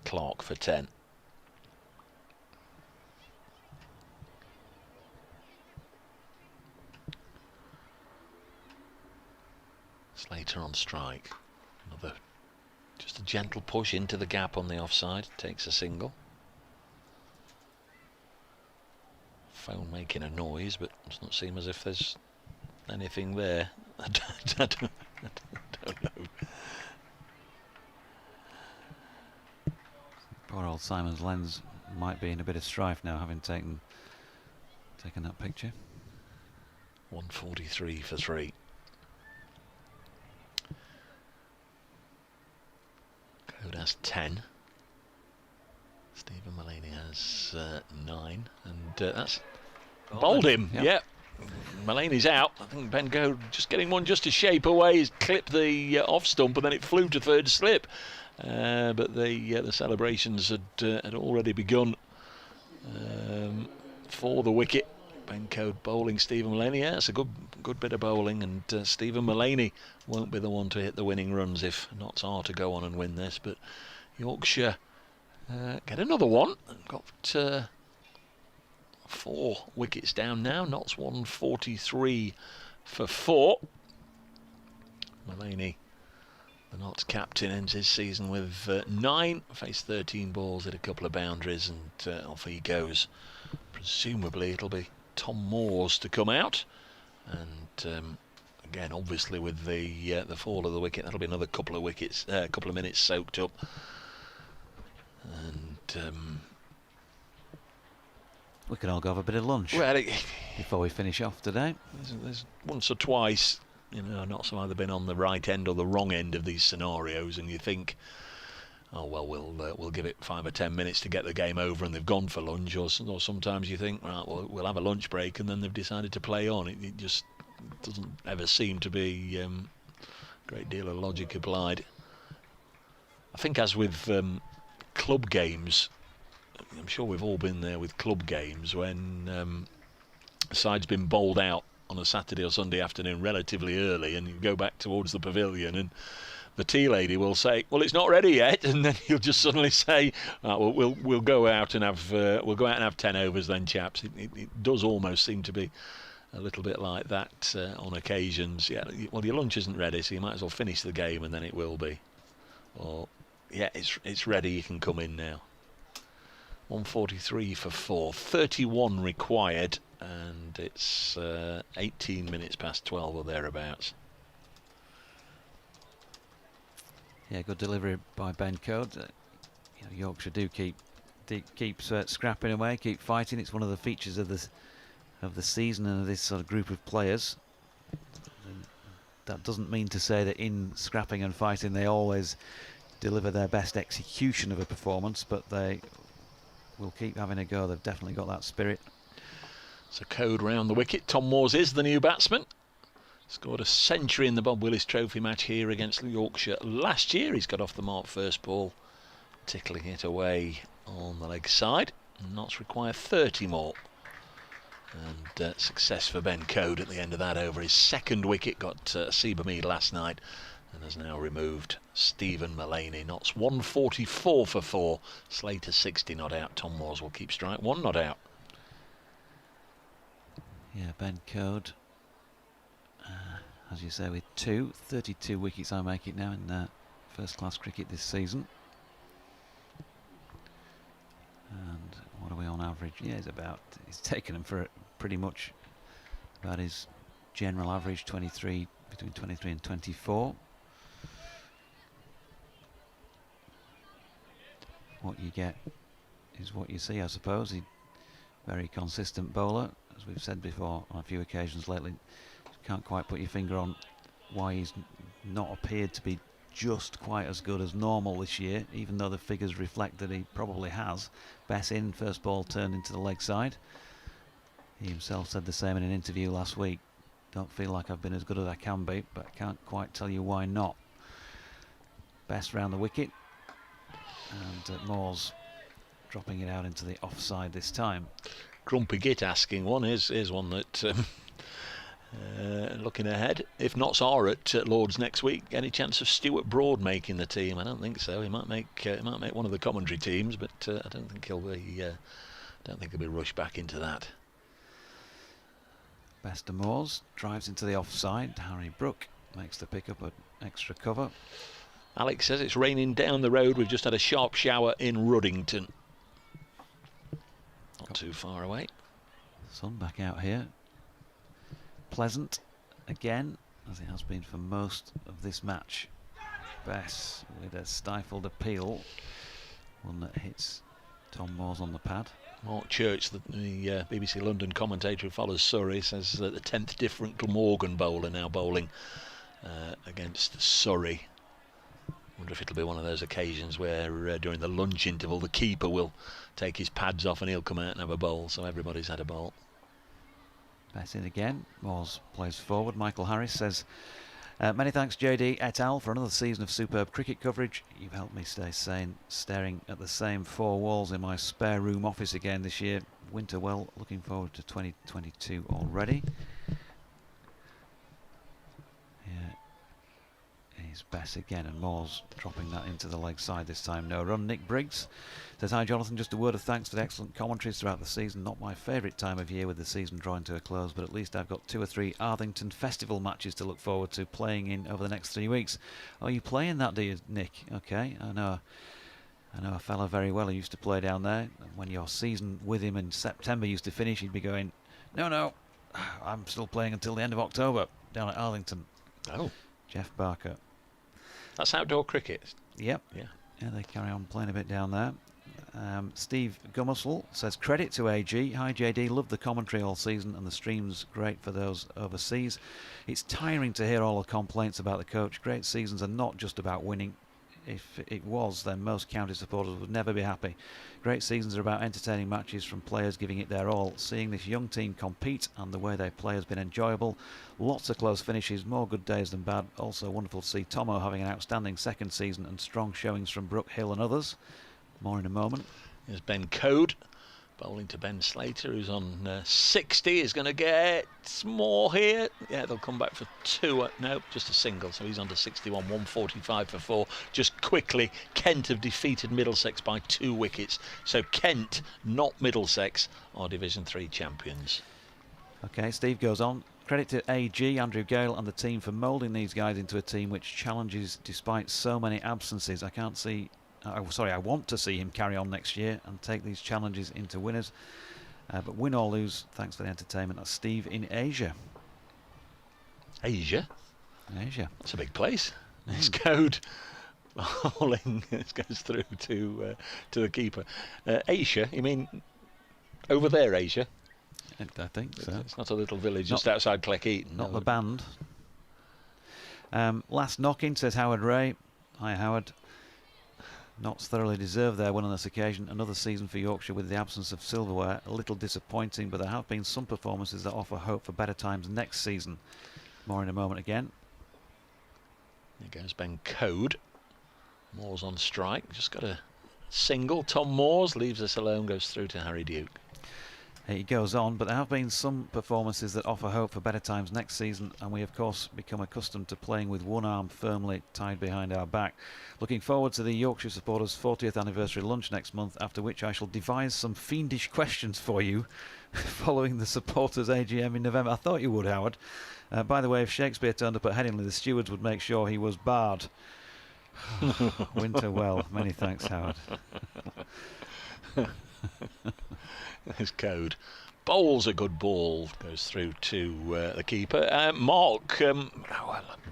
Clark for 10. Slater on strike. Just a gentle push into the gap on the offside. Takes a single. Phone making a noise, but it does not seem as if there's anything there. I don't know. Poor old Simon's lens might be in a bit of strife now, having taken that picture. 143 for 3. Code has 10. Stephen Mullaney has 9, and that's bowled him. Yep. Mullaney's out. I think Ben Code just getting one just to shape away. He's clipped the off stump, and then it flew to third slip. But the celebrations had already begun for the wicket. Ben Code bowling Stephen Mullaney. Yeah, it's a good bit of bowling, and Stephen Mullaney won't be the one to hit the winning runs if Notts are to go on and win this. But Yorkshire get another one. Got 4 wickets down now. Notts 143 for 4. Mullaney, the Notts captain, ends his season with 9. Faced 13 balls, hit a couple of boundaries, and off he goes. Presumably it'll be Tom Moore's to come out, and again, obviously with the fall of the wicket, that'll be another couple of wickets, couple of minutes soaked up, and we can all go have a bit of lunch before we finish off today. There's once or twice, Notts have either been on the right end or the wrong end of these scenarios, and you think, oh well, we'll give it 5 or 10 minutes to get the game over, and they've gone for lunch, or sometimes you think, right, well, we'll have a lunch break, and then they've decided to play on. It just doesn't ever seem to be a great deal of logic applied. I think as with club games, I'm sure we've all been there with club games when a side's been bowled out on a Saturday or Sunday afternoon relatively early, and you go back towards the pavilion, and the tea lady will say, "Well, it's not ready yet," and then he'll just suddenly say, "Well, we'll go out and have 10 overs then, chaps." It does almost seem to be a little bit like that on occasions. Yeah, well, your lunch isn't ready, so you might as well finish the game, and then it will be. Or, yeah, it's ready. You can come in now. 143 for 4, 31 required, and it's 18 minutes past 12 or thereabouts. Yeah, good delivery by Ben Code. Yorkshire do keep scrapping away, keep fighting. It's one of the features of the season and of this sort of group of players. And that doesn't mean to say that in scrapping and fighting they always deliver their best execution of a performance, but they will keep having a go. They've definitely got that spirit. So Code round the wicket. Tom Moores is the new batsman. Scored a century in the Bob Willis Trophy match here against Yorkshire last year. He's got off the mark first ball, tickling it away on the leg side. Notts require 30 more. And success for Ben Code at the end of that over. His second wicket, got Seabermead last night, and has now removed Stephen Mullaney. Notts 144 for 4. Slater 60 not out. Tom Moores will keep strike 1 not out. Yeah, Ben Code, as you say, with 32 wickets I make it now in first class cricket this season. And what are we on average? Yeah, he's taken them for pretty much about his general average, between 23 and 24. What you get is what you see, I suppose. He's very consistent bowler, as we've said before on a few occasions lately. Can't quite put your finger on why he's not appeared to be just quite as good as normal this year, even though the figures reflect that he probably has. Bess in, first ball turned into the leg side. He himself said the same in an interview last week. Don't feel like I've been as good as I can be, but I can't quite tell you why not. Bess round the wicket, and Moores dropping it out into the offside this time. Grumpy Git asking one. Here's one that looking ahead, if Notts are at Lord's next week, any chance of Stuart Broad making the team? I don't think so. He might make one of the commentary teams, but I don't think he'll be rushed back into that. Bester Moores drives into the offside. Harry Brook makes the pick up at extra cover. Alex says it's raining down the road. We've just had a sharp shower in Ruddington. Not too far away. Sun back out here. Pleasant again, as it has been for most of this match. Bess with a stifled appeal, one that hits Tom Moores on the pad. Mark Church, the BBC London commentator who follows Surrey, says that the 10th different Glamorgan bowler now bowling against Surrey. Wonder if it'll be one of those occasions where during the lunch interval the keeper will take his pads off and he'll come out and have a bowl, so everybody's had a bowl. Bess in again. Moores plays forward. Michael Harris says, many thanks JD et al. For another season of superb cricket coverage. You've helped me stay sane, staring at the same four walls in my spare room office again this year. Winter well, looking forward to 2022 already. Yeah, here's Bess again, and Moores dropping that into the leg side this time. No run. Nick Briggs says, hi Jonathan, just a word of thanks for the excellent commentaries throughout the season. Not my favourite time of year with the season drawing to a close, but at least I've got 2 or 3 Arthington Festival matches to look forward to playing in over the next 3 weeks. Oh, you playing that, do you, Nick? Okay, I know a fella very well who used to play down there. When your season with him in September used to finish, he'd be going, no, I'm still playing until the end of October down at Arthington. Oh. Jeff Barker. That's outdoor cricket. Yep. Yeah, they carry on playing a bit down there. Steve Gummersall says, credit to AG. Hi JD, loved the commentary all season and the stream's great for those overseas. It's tiring to hear all the complaints about the coach. Great seasons are not just about winning. If it was, then most county supporters would never be happy. Great seasons are about entertaining matches from players giving it their all. Seeing this young team compete and the way they play has been enjoyable. Lots of close finishes, more good days than bad. Also wonderful to see Tomo having an outstanding second season and strong showings from Brook, Hill and others. More in a moment. Here's Ben Code bowling to Ben Slater, who's on 60. Is going to get more here. Yeah, they'll come back for 2. No, just a single. So he's on to 61, 145 for 4. Just quickly, Kent have defeated Middlesex by 2 wickets. So Kent, not Middlesex, are Division 3 champions. Okay, Steve goes on. Credit to AG, Andrew Gale and the team for moulding these guys into a team which challenges despite so many absences. I can't see I want to see him carry on next year and take these challenges into winners. But win or lose, thanks for the entertainment. That's Steve in Asia. Asia? Asia. That's a big place. His code bowling goes through to the keeper. Asia? You mean over there, Asia? I think so. It's not a little village just outside Cleckheaton. Not the band. Last knock-in, says Howard Ray. Hi, Howard. Notts thoroughly deserved their win on this occasion. Another season for Yorkshire with the absence of silverware. A little disappointing, but there have been some performances that offer hope for better times next season. More in a moment again. There goes Ben Code. Moores on strike. Just got a single. Tom Moores leaves us alone, goes through to Harry Duke. He goes on, but there have been some performances that offer hope for better times next season, and we of course become accustomed to playing with one arm firmly tied behind our back. Looking forward to the Yorkshire supporters' 40th anniversary lunch next month, after which I shall devise some fiendish questions for you following the supporters' AGM in November. I thought you would, Howard. By the way, if Shakespeare turned up at Headingley, the stewards would make sure he was barred. Winter well. Many thanks, Howard. There's Code. Bowls a good ball. Goes through to the keeper. Mark, I'm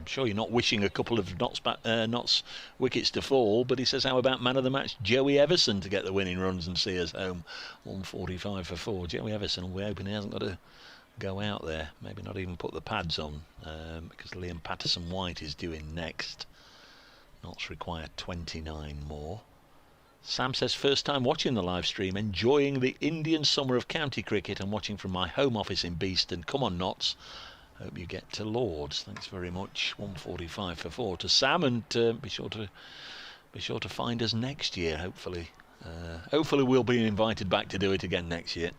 sure you're not wishing a couple of Notts wickets to fall, but he says, how about man of the match Joey Everson to get the winning runs and see us home? 145 for 4. Joey Everson, we're hoping he hasn't got to go out there. Maybe not even put the pads on, because Liam Patterson-White is due in next. Notts require 29 more. Sam says, first time watching the live stream, enjoying the Indian summer of county cricket and watching from my home office in Beeston. Come on, Notts. Hope you get to Lords. Thanks very much. 145 for 4 to Sam, and be sure to find us next year. Hopefully we'll be invited back to do it again next year.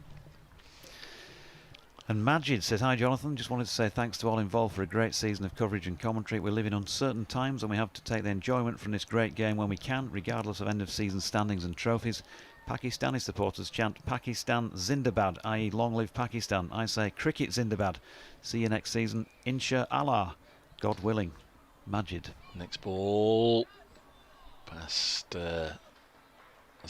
And Majid says, hi Jonathan, just wanted to say thanks to all involved for a great season of coverage and commentary. We live in uncertain times and we have to take the enjoyment from this great game when we can, regardless of end of season standings and trophies. Pakistani supporters chant Pakistan Zindabad, i.e. long live Pakistan. I say cricket Zindabad. See you next season, Inshallah, God willing. Majid. Next ball past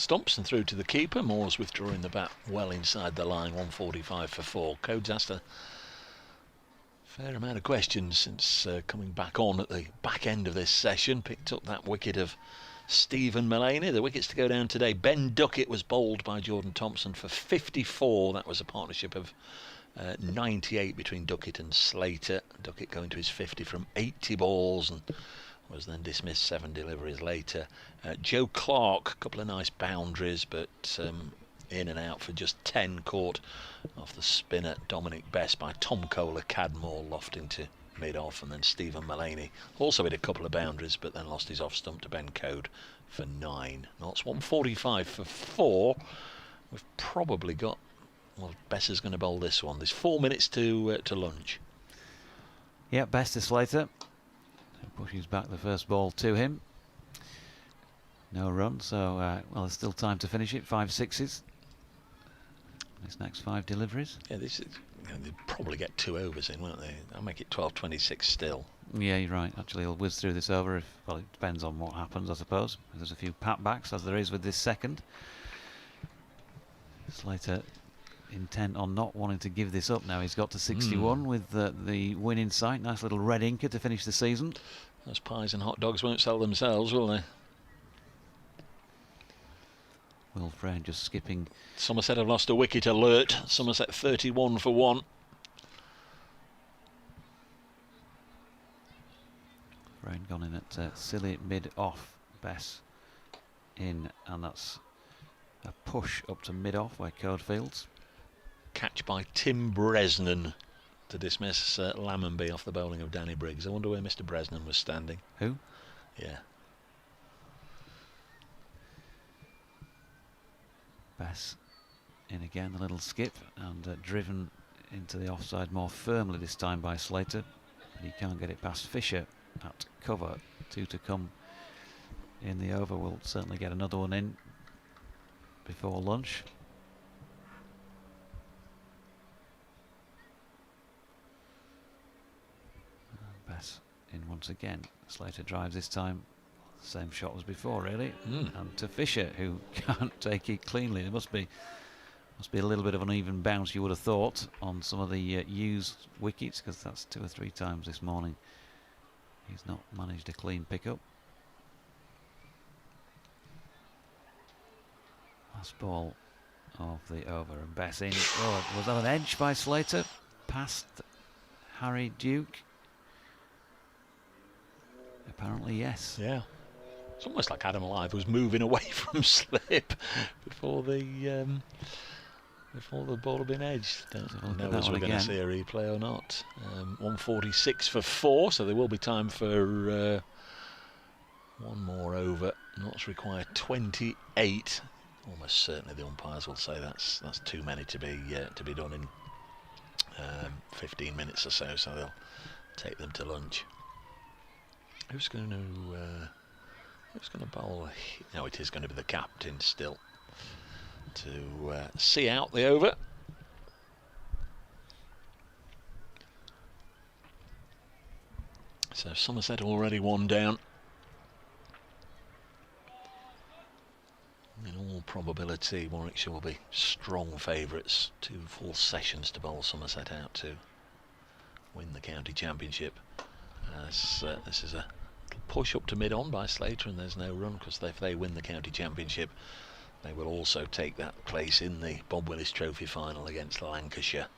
Thompson through to the keeper. Moores withdrawing the bat well inside the line. 145 for 4. Code's asked a fair amount of questions since coming back on at the back end of this session. Picked up that wicket of Stephen Mullaney. The wickets to go down today. Ben Duckett was bowled by Jordan Thompson for 54. That was a partnership of 98 between Duckett and Slater. Duckett going to his 50 from 80 balls and was then dismissed 7 deliveries later. Joe Clark, a couple of nice boundaries, but in and out for just 10, caught off the spinner Dominic Best by Tom Kohler. Cadmore lofting to mid-off, and then Stephen Mullaney also hit a couple of boundaries, but then lost his off-stump to Ben Code for 9. Notts 145 for 4. We've probably got, well, Best is going to bowl this one. There's 4 minutes to lunch. Yeah, Best to Slater. Pushes back the first ball to him. No run, so well, there's still time to finish it. 5 sixes. This next 5 deliveries. Yeah, this is, they'll probably get 2 overs in, won't they? I'll make it 12-26 still. Yeah, you're right. Actually, he'll whiz through this over. Well, it depends on what happens, I suppose. There's a few pat-backs, as there is with this second. Slater intent on not wanting to give this up now. He's got to 61 with the win in sight. Nice little red inker to finish the season. Those pies and hot dogs won't sell themselves, will they? Will Frayne just skipping. Somerset have lost a wicket alert. Somerset 31 for 1. Frayne gone in at silly mid-off. Bess in, and that's a push up to mid-off where Code fields. Catch by Tim Bresnan to dismiss Lammonby off the bowling of Danny Briggs. I wonder where Mr. Bresnan was standing. Who? Yeah. Bess in again, a little skip, and driven into the offside more firmly this time by Slater. But he can't get it past Fisher at cover. 2 to come in the over. We'll certainly get another one in before lunch. Bess in once again. Slater drives this time Same shot as before, really. And to Fisher, who can't take it cleanly. There must be a little bit of an uneven bounce, you would have thought, on some of the used wickets, because that's 2 or 3 times this morning he's not managed a clean pickup. Last ball of the over, and Bess in. Oh, was that an edge by Slater? Past Harry Duke? Apparently, yes. Yeah. It's almost like Adam Lyth was moving away from slip before the ball had been edged. Don't know whether we're going to see a replay or not. 146 for 4, so there will be time for one more over. Notts require 28. Almost certainly the umpires will say that's too many to be done in 15 minutes or so. So they'll take them to lunch. Who's going to bowl? No, it is going to be the captain still to see out the over. So Somerset already 1 down. In all probability, Warwickshire will be strong favourites. 2 full sessions to bowl Somerset out to win the county championship. This is a push up to mid-on by Slater, and there's no run, because if they win the county championship, they will also take that place in the Bob Willis Trophy final against Lancashire.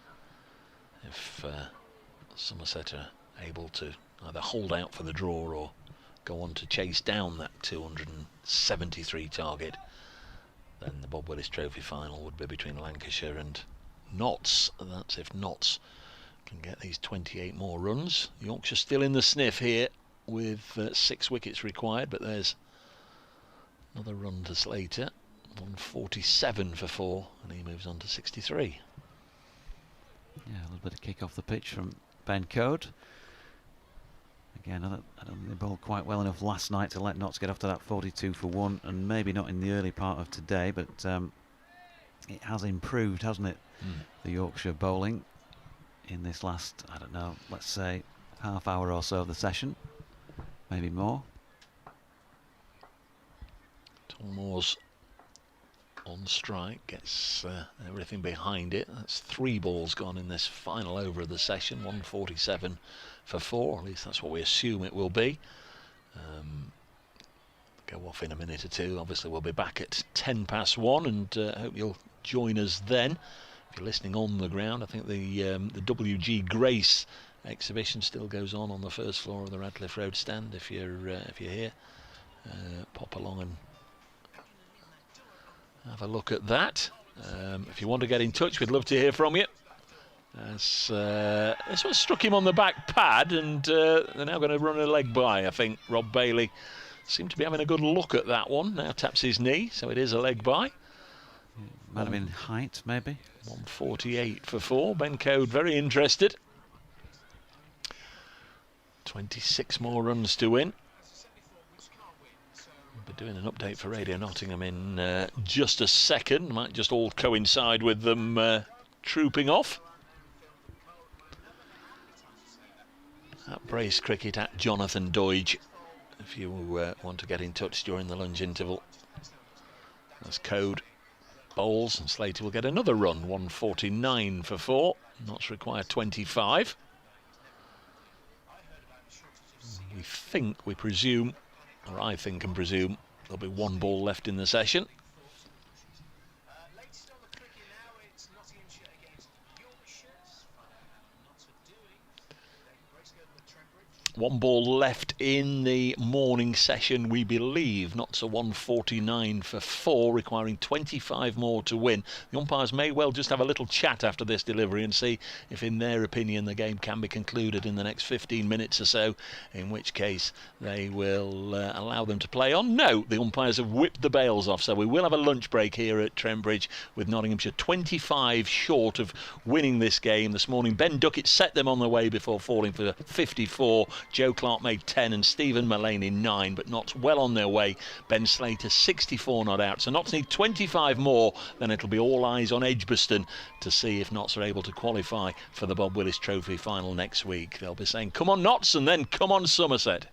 If Somerset are able to either hold out for the draw or go on to chase down that 273 target, then the Bob Willis Trophy final would be between Lancashire and Notts. That's if Notts can get these 28 more runs. Yorkshire still in the sniff here with 6 wickets required, but there's another run to Slater. 147 for 4, and he moves on to 63. Yeah, a little bit of kick off the pitch from Ben Code. Again, I don't think they bowled quite well enough last night to let Notts get off to that 42 for 1, and maybe not in the early part of today, but it has improved, hasn't it? The Yorkshire bowling in this last, I don't know, let's say half hour or so of the session, maybe more. Tom Moore's on strike, gets everything behind it. That's 3 balls gone in this final over of the session. 147 for 4, at least that's what we assume it will be. Go off in a minute or two. Obviously we'll be back at 1:10 and hope you'll join us then. If you're listening on the ground, I think the WG Grace exhibition still goes on the first floor of the Radcliffe Road stand. If you're here, pop along and have a look at that. If you want to get in touch, we'd love to hear from you. This one struck him on the back pad, and they're now going to run a leg by. I think Rob Bailey seemed to be having a good look at that one. Now taps his knee, so it is a leg by. Might have been height, maybe. 148 for 4. Ben Code very interested. 26 more runs to win. We'll be doing an update for Radio Nottingham in just a second. Might just all coincide with them trooping off. At Brace Cricket at Jonathan Doige, if you want to get in touch during the lunch interval. That's Code bowls, and Slater will get another run. 149 for 4. Notts require 25. We presume, or I think and presume, there'll be 1 ball left in the session. One ball left in the morning session, we believe. Notts a 149 for 4, requiring 25 more to win. The umpires may well just have a little chat after this delivery and see if, in their opinion, the game can be concluded in the next 15 minutes or so, in which case they will allow them to play on. No, the umpires have whipped the bails off, so we will have a lunch break here at Trent Bridge, with Nottinghamshire 25 short of winning this game this morning. Ben Duckett set them on the way before falling for 54. Joe Clark made 10 and Stephen Mullaney 9, but Notts well on their way. Ben Slater 64 not out, so Notts need 25 more, then it'll be all eyes on Edgbaston to see if Notts are able to qualify for the Bob Willis Trophy final next week. They'll be saying come on Notts and then come on Somerset.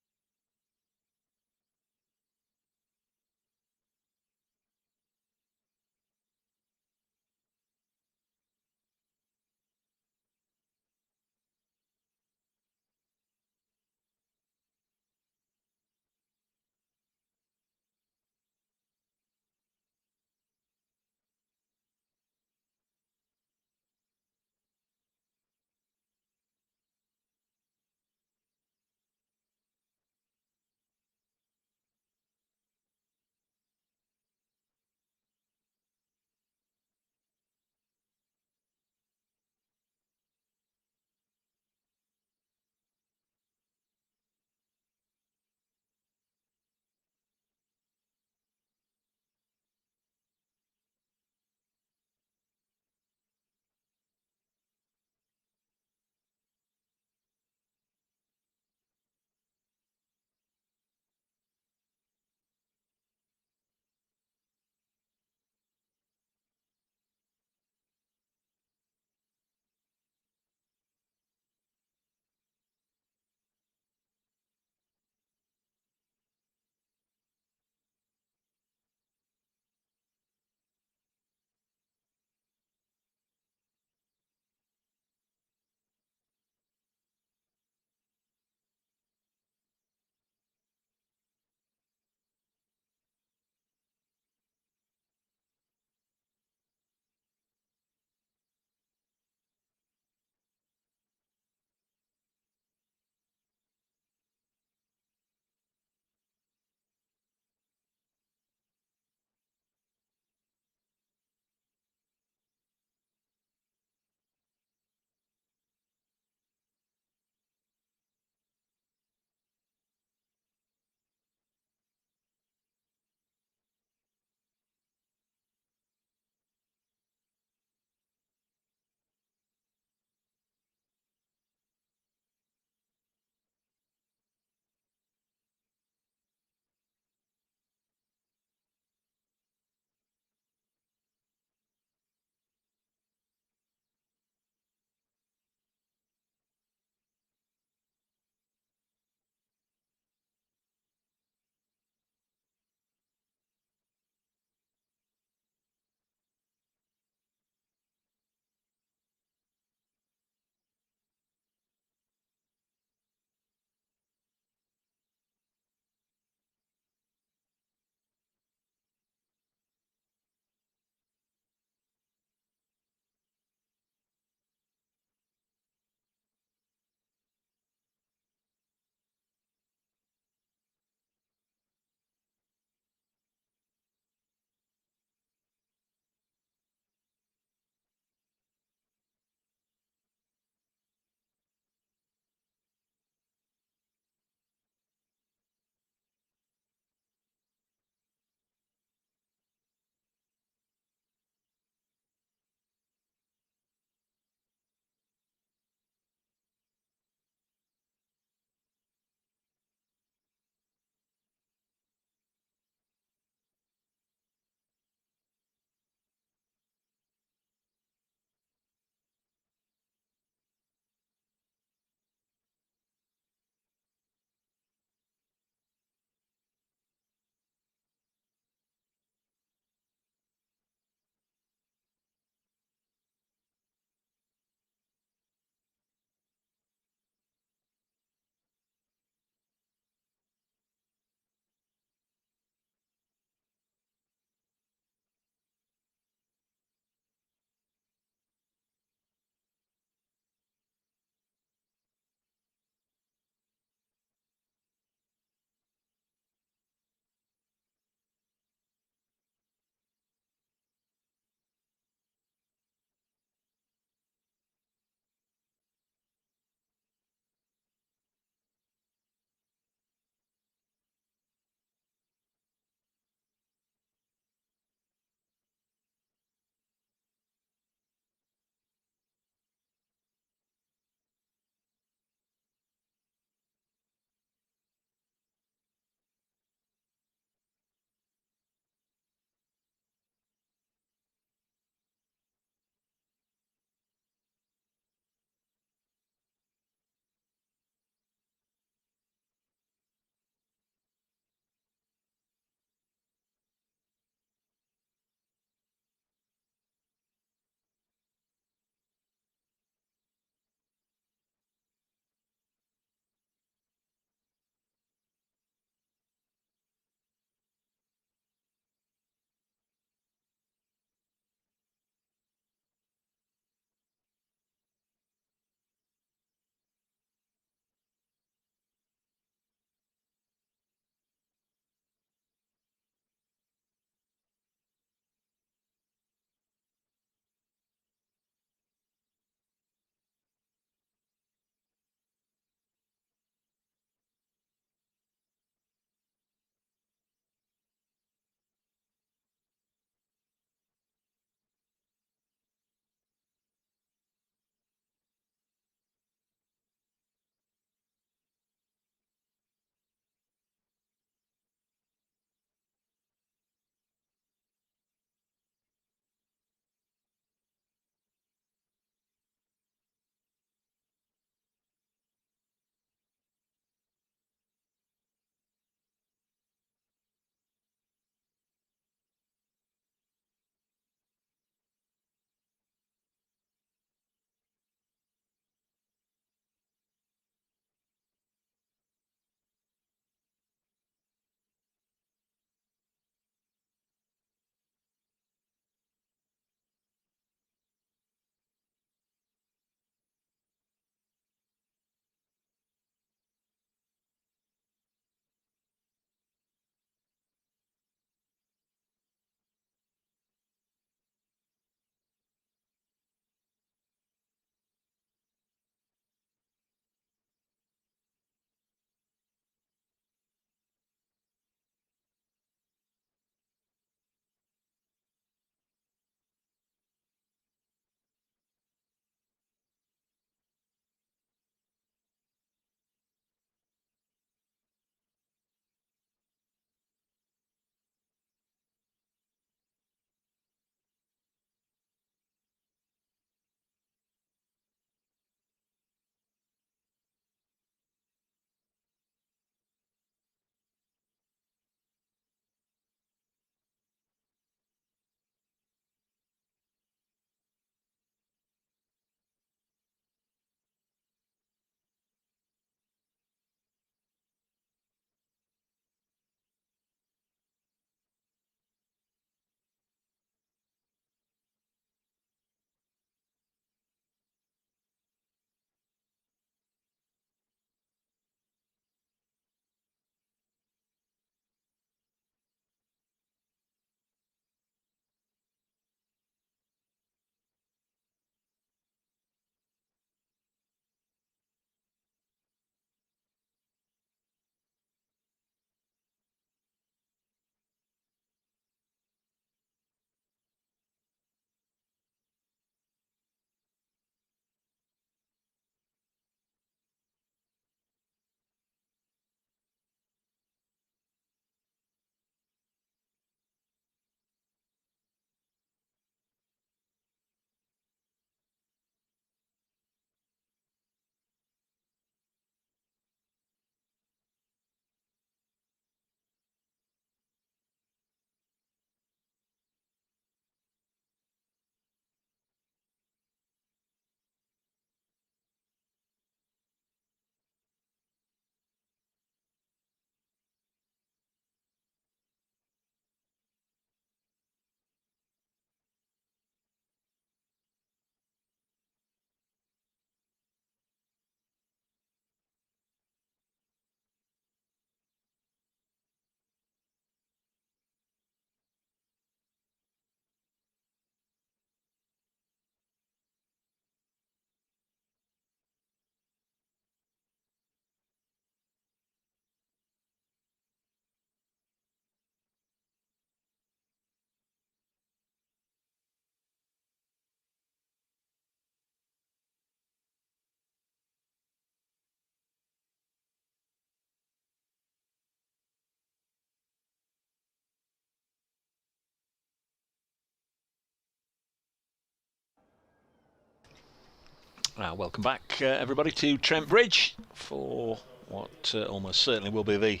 Welcome back, everybody, to Trent Bridge for what almost certainly will be the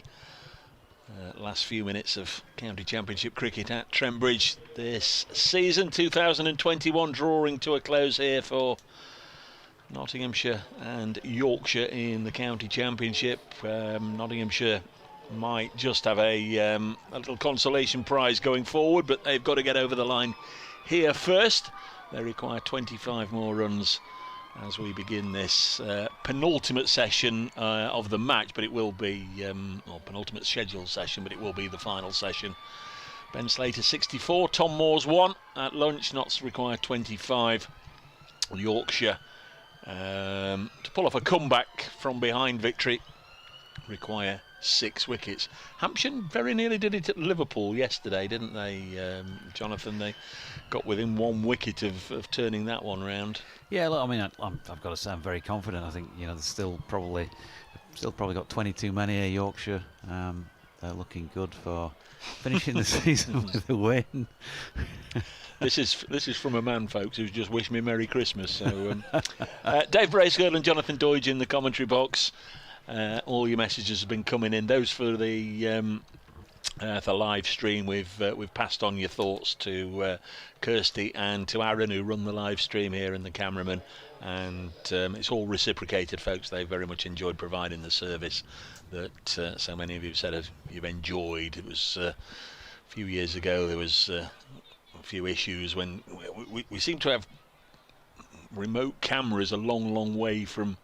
last few minutes of County Championship cricket at Trent Bridge this season. 2021 drawing to a close here for Nottinghamshire and Yorkshire in the County Championship. Nottinghamshire might just have a little consolation prize going forward, but they've got to get over the line here first. They require 25 more runs as we begin this penultimate session of the match, but it will be, or penultimate scheduled session, but it will be the final session. Ben Slater 64, Tom Moore's 1 at lunch. Notts require 25. Yorkshire to pull off a comeback from behind victory require 6 wickets. Hampshire very nearly did it at Liverpool yesterday, didn't they, Jonathan? They got within 1 wicket of turning that one round. Yeah, look, I mean, I've got to say I'm very confident. I think, there's still probably got 22 men here, Yorkshire. They're looking good for finishing the season with a win. This is from a man, folks, who's just wished me Merry Christmas. So, Dave Bracegirdle and Jonathan Doidge in the commentary box. All your messages have been coming in. Those for the live stream. We've passed on your thoughts to Kirsty and to Aaron, who run the live stream here, and the cameraman. And it's all reciprocated, folks. They very much enjoyed providing the service that so many of you said you've enjoyed. It was a few years ago. There was a few issues when we seem to have remote cameras a long way from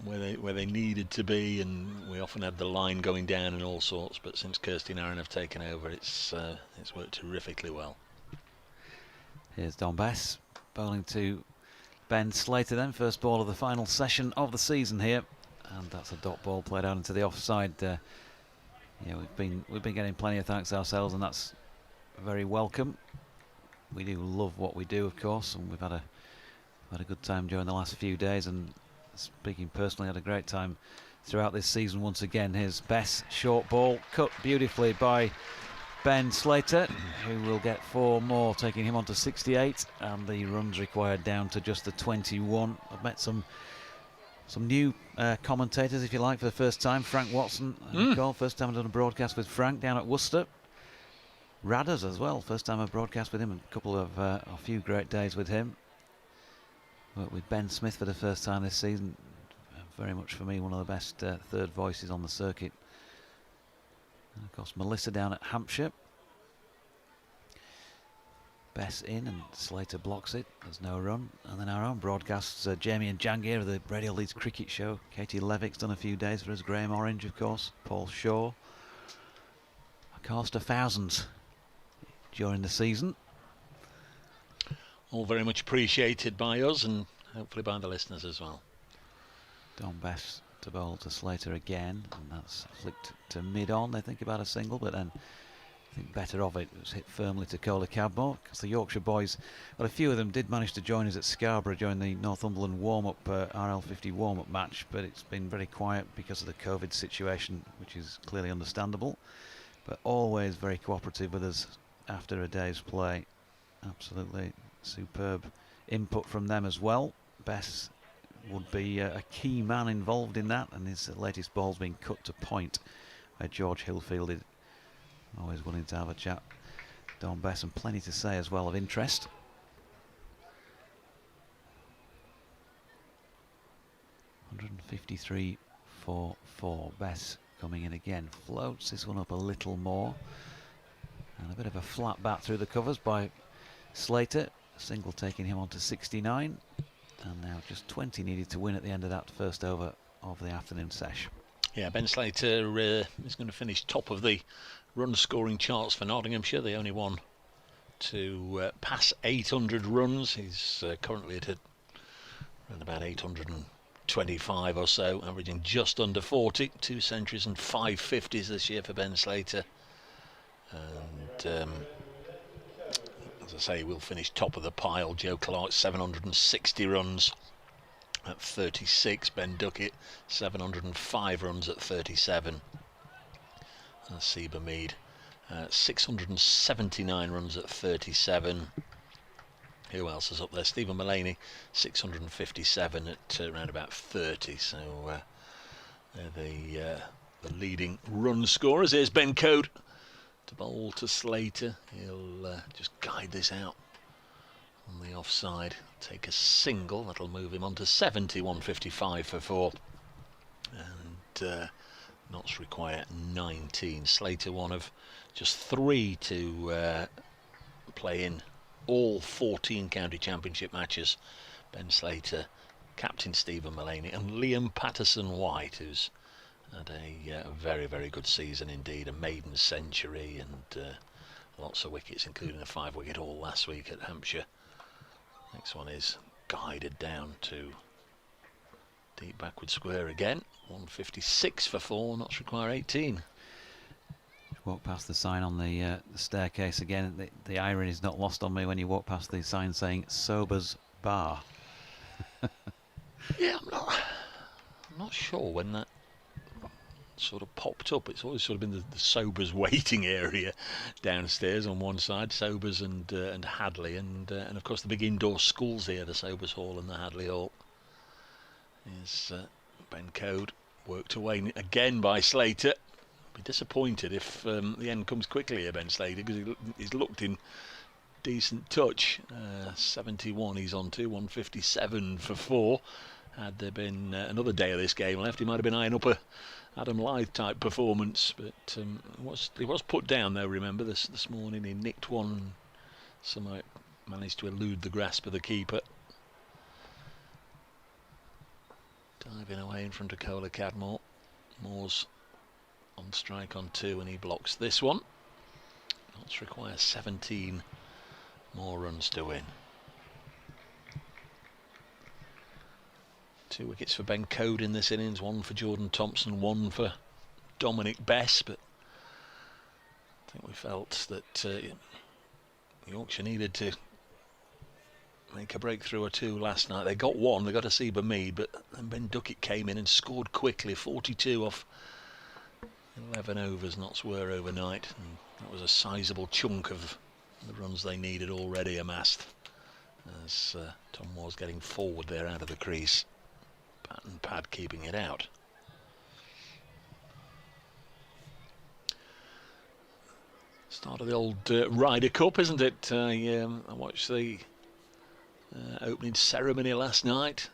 where they needed to be, and we often had the line going down and all sorts. But since Kirsty and Aaron have taken over, it's worked terrifically well. Here's Don Bess bowling to Ben Slater then, first ball of the final session of the season here, and that's a dot ball played out into the offside. We've been getting plenty of thanks ourselves, and that's very welcome. We do love what we do, of course, and we've had a good time during the last few days, and speaking personally, had a great time throughout this season once again. Here's Bess, short ball, cut beautifully by Ben Slater, who will get 4 more, taking him on to 68, and the runs required down to just the 21. I've met some new commentators, if you like, for the first time. Frank Watson, first time I've done a broadcast with Frank down at Worcester. Radders as well, first time I've broadcast with him, and a few great days with him. Worked with Ben Smith for the first time this season. Very much for me one of the best third voices on the circuit. And of course Melissa down at Hampshire. Bess in and Slater blocks it. There's no run. And then our own broadcasts, Jamie and Jangir of the Radio Leeds Cricket Show. Katie Levick's done a few days for us. Graham Orange, of course. Paul Shaw. A cost of thousands during the season. All very much appreciated by us and hopefully by the listeners as well. Don Bess to bowl to Slater again, and that's flicked to mid-on. They think about a single, but then I think better of it. It was hit firmly to Cola Cadmore, because the Yorkshire boys, well, a few of them did manage to join us at Scarborough during the Northumberland warm-up, RL50 warm-up match, but it's been very quiet because of the COVID situation, which is clearly understandable, but always very cooperative with us after a day's play. Absolutely superb input from them as well. Bess would be a key man involved in that, and his latest ball's been cut to point by George Hillfield. Always willing to have a chat. Don Bess, and plenty to say as well of interest. $153 for 4. Bess coming in again, floats this one up a little more, and a bit of a flat bat through the covers by Slater. Single taking him on to 69, and now just 20 needed to win at the end of that first over of the afternoon sesh. Yeah, Ben Slater is going to finish top of the run scoring charts for Nottinghamshire. The only one to pass 800 runs. He's currently at around about 825 or so, averaging just under 40. 2 centuries and 5 50s this year for Ben Slater. And as I say, we'll finish top of the pile. Joe Clark 760 runs at 36. Ben Duckett 705 runs at 37. And Seba Mead 679 runs at 37. Who else is up there? Stephen Mullaney, 657 at around about 30. So they're the leading run scorers. Here's Ben Coad to bowl to Slater. He'll just guide this out on the offside. Take a single. That'll move him on to 70. 155 for 4. And Notts require 19. Slater, one of just 3 to play in all 14 county championship matches. Ben Slater, captain Stephen Mullaney, and Liam Patterson-White, who's had a very, very good season indeed. A maiden century and lots of wickets, including a 5-wicket haul last week at Hampshire. Next one is guided down to deep backward square again. 156 for 4. Notts require 18. Walk past the sign on the staircase again. The irony is not lost on me when you walk past the sign saying Sober's Bar. Yeah, I'm not sure when that sort of popped up. It's always sort of been the Sobers waiting area downstairs on one side, Sobers and Hadley, and of course the big indoor schools here, the Sobers Hall and the Hadley Hall. Is Ben Coad worked away again by Slater. Be disappointed if the end comes quickly here, Ben Slater, because he's looked in decent touch. 71 he's on to, 157 for 4. Had there been another day of this game left, he might have been eyeing up a Adam Lyth type performance, but he was put down though, remember, this morning. He nicked one and somehow managed to elude the grasp of the keeper. Diving away in front of Cola Cadmore. Moore's on strike on 2 and he blocks this one. Notts require 17 more runs to win. 2 wickets for Ben Coad in this innings, 1 for Jordan Thompson, 1 for Dominic Bess, but I think we felt that Yorkshire needed to make a breakthrough or 2 last night. They got 1, they got a Seba Mead, but then Ben Duckett came in and scored quickly, 42 off 11 overs. Notts were overnight, and that was a sizable chunk of the runs they needed already amassed as Tom Moore's getting forward there out of the crease. Pat and Pad keeping it out. Start of the old Ryder Cup, isn't it? I watched the opening ceremony last night.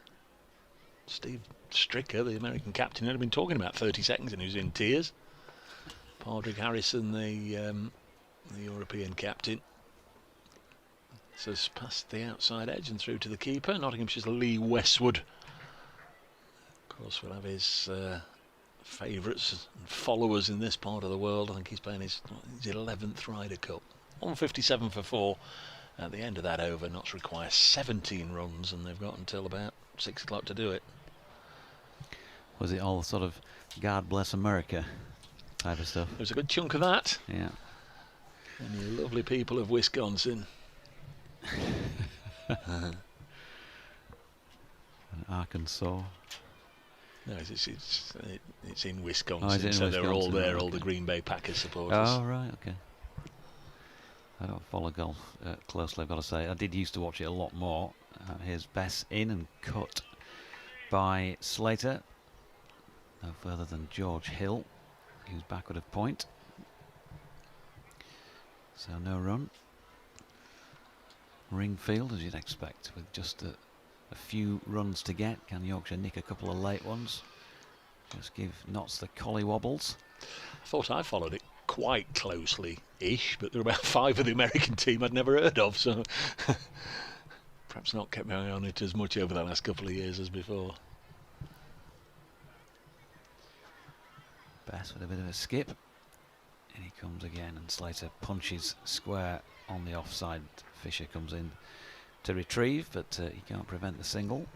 Steve Stricker, the American captain, had been talking about 30 seconds and he was in tears. Padraig Harrison, the European captain, says past the outside edge and through to the keeper. Nottinghamshire's Lee Westwood, of course, will have his favourites and followers in this part of the world. I think he's playing his 11th Ryder Cup. 157 for 4. At the end of that over, Notts require 17 runs and they've got until about 6 o'clock to do it. Was it all sort of God bless America type of stuff? There's a good chunk of that. Yeah. And you lovely people of Wisconsin. And Arkansas. No, it's in Wisconsin, Oh, is it in so Wisconsin? they're all there, Okay. all the Green Bay Packers supporters. Oh, right, okay. I don't follow golf closely, I've got to say. I did used to watch it a lot more. Here's Bess in and cut by Slater. No further than George Hill, who's backward of point. So no run. Ringfield, as you'd expect, with just a few runs to get. Can Yorkshire nick a couple of late ones? Just give Notts the collie wobbles. I thought I followed it quite closely-ish, but there were about 5 of the American team I'd never heard of, so perhaps not kept my eye on it as much over the last couple of years as before. Bess with a bit of a skip. And he comes again, and Slater punches square on the offside. Fisher comes in to retrieve, but he can't prevent the single.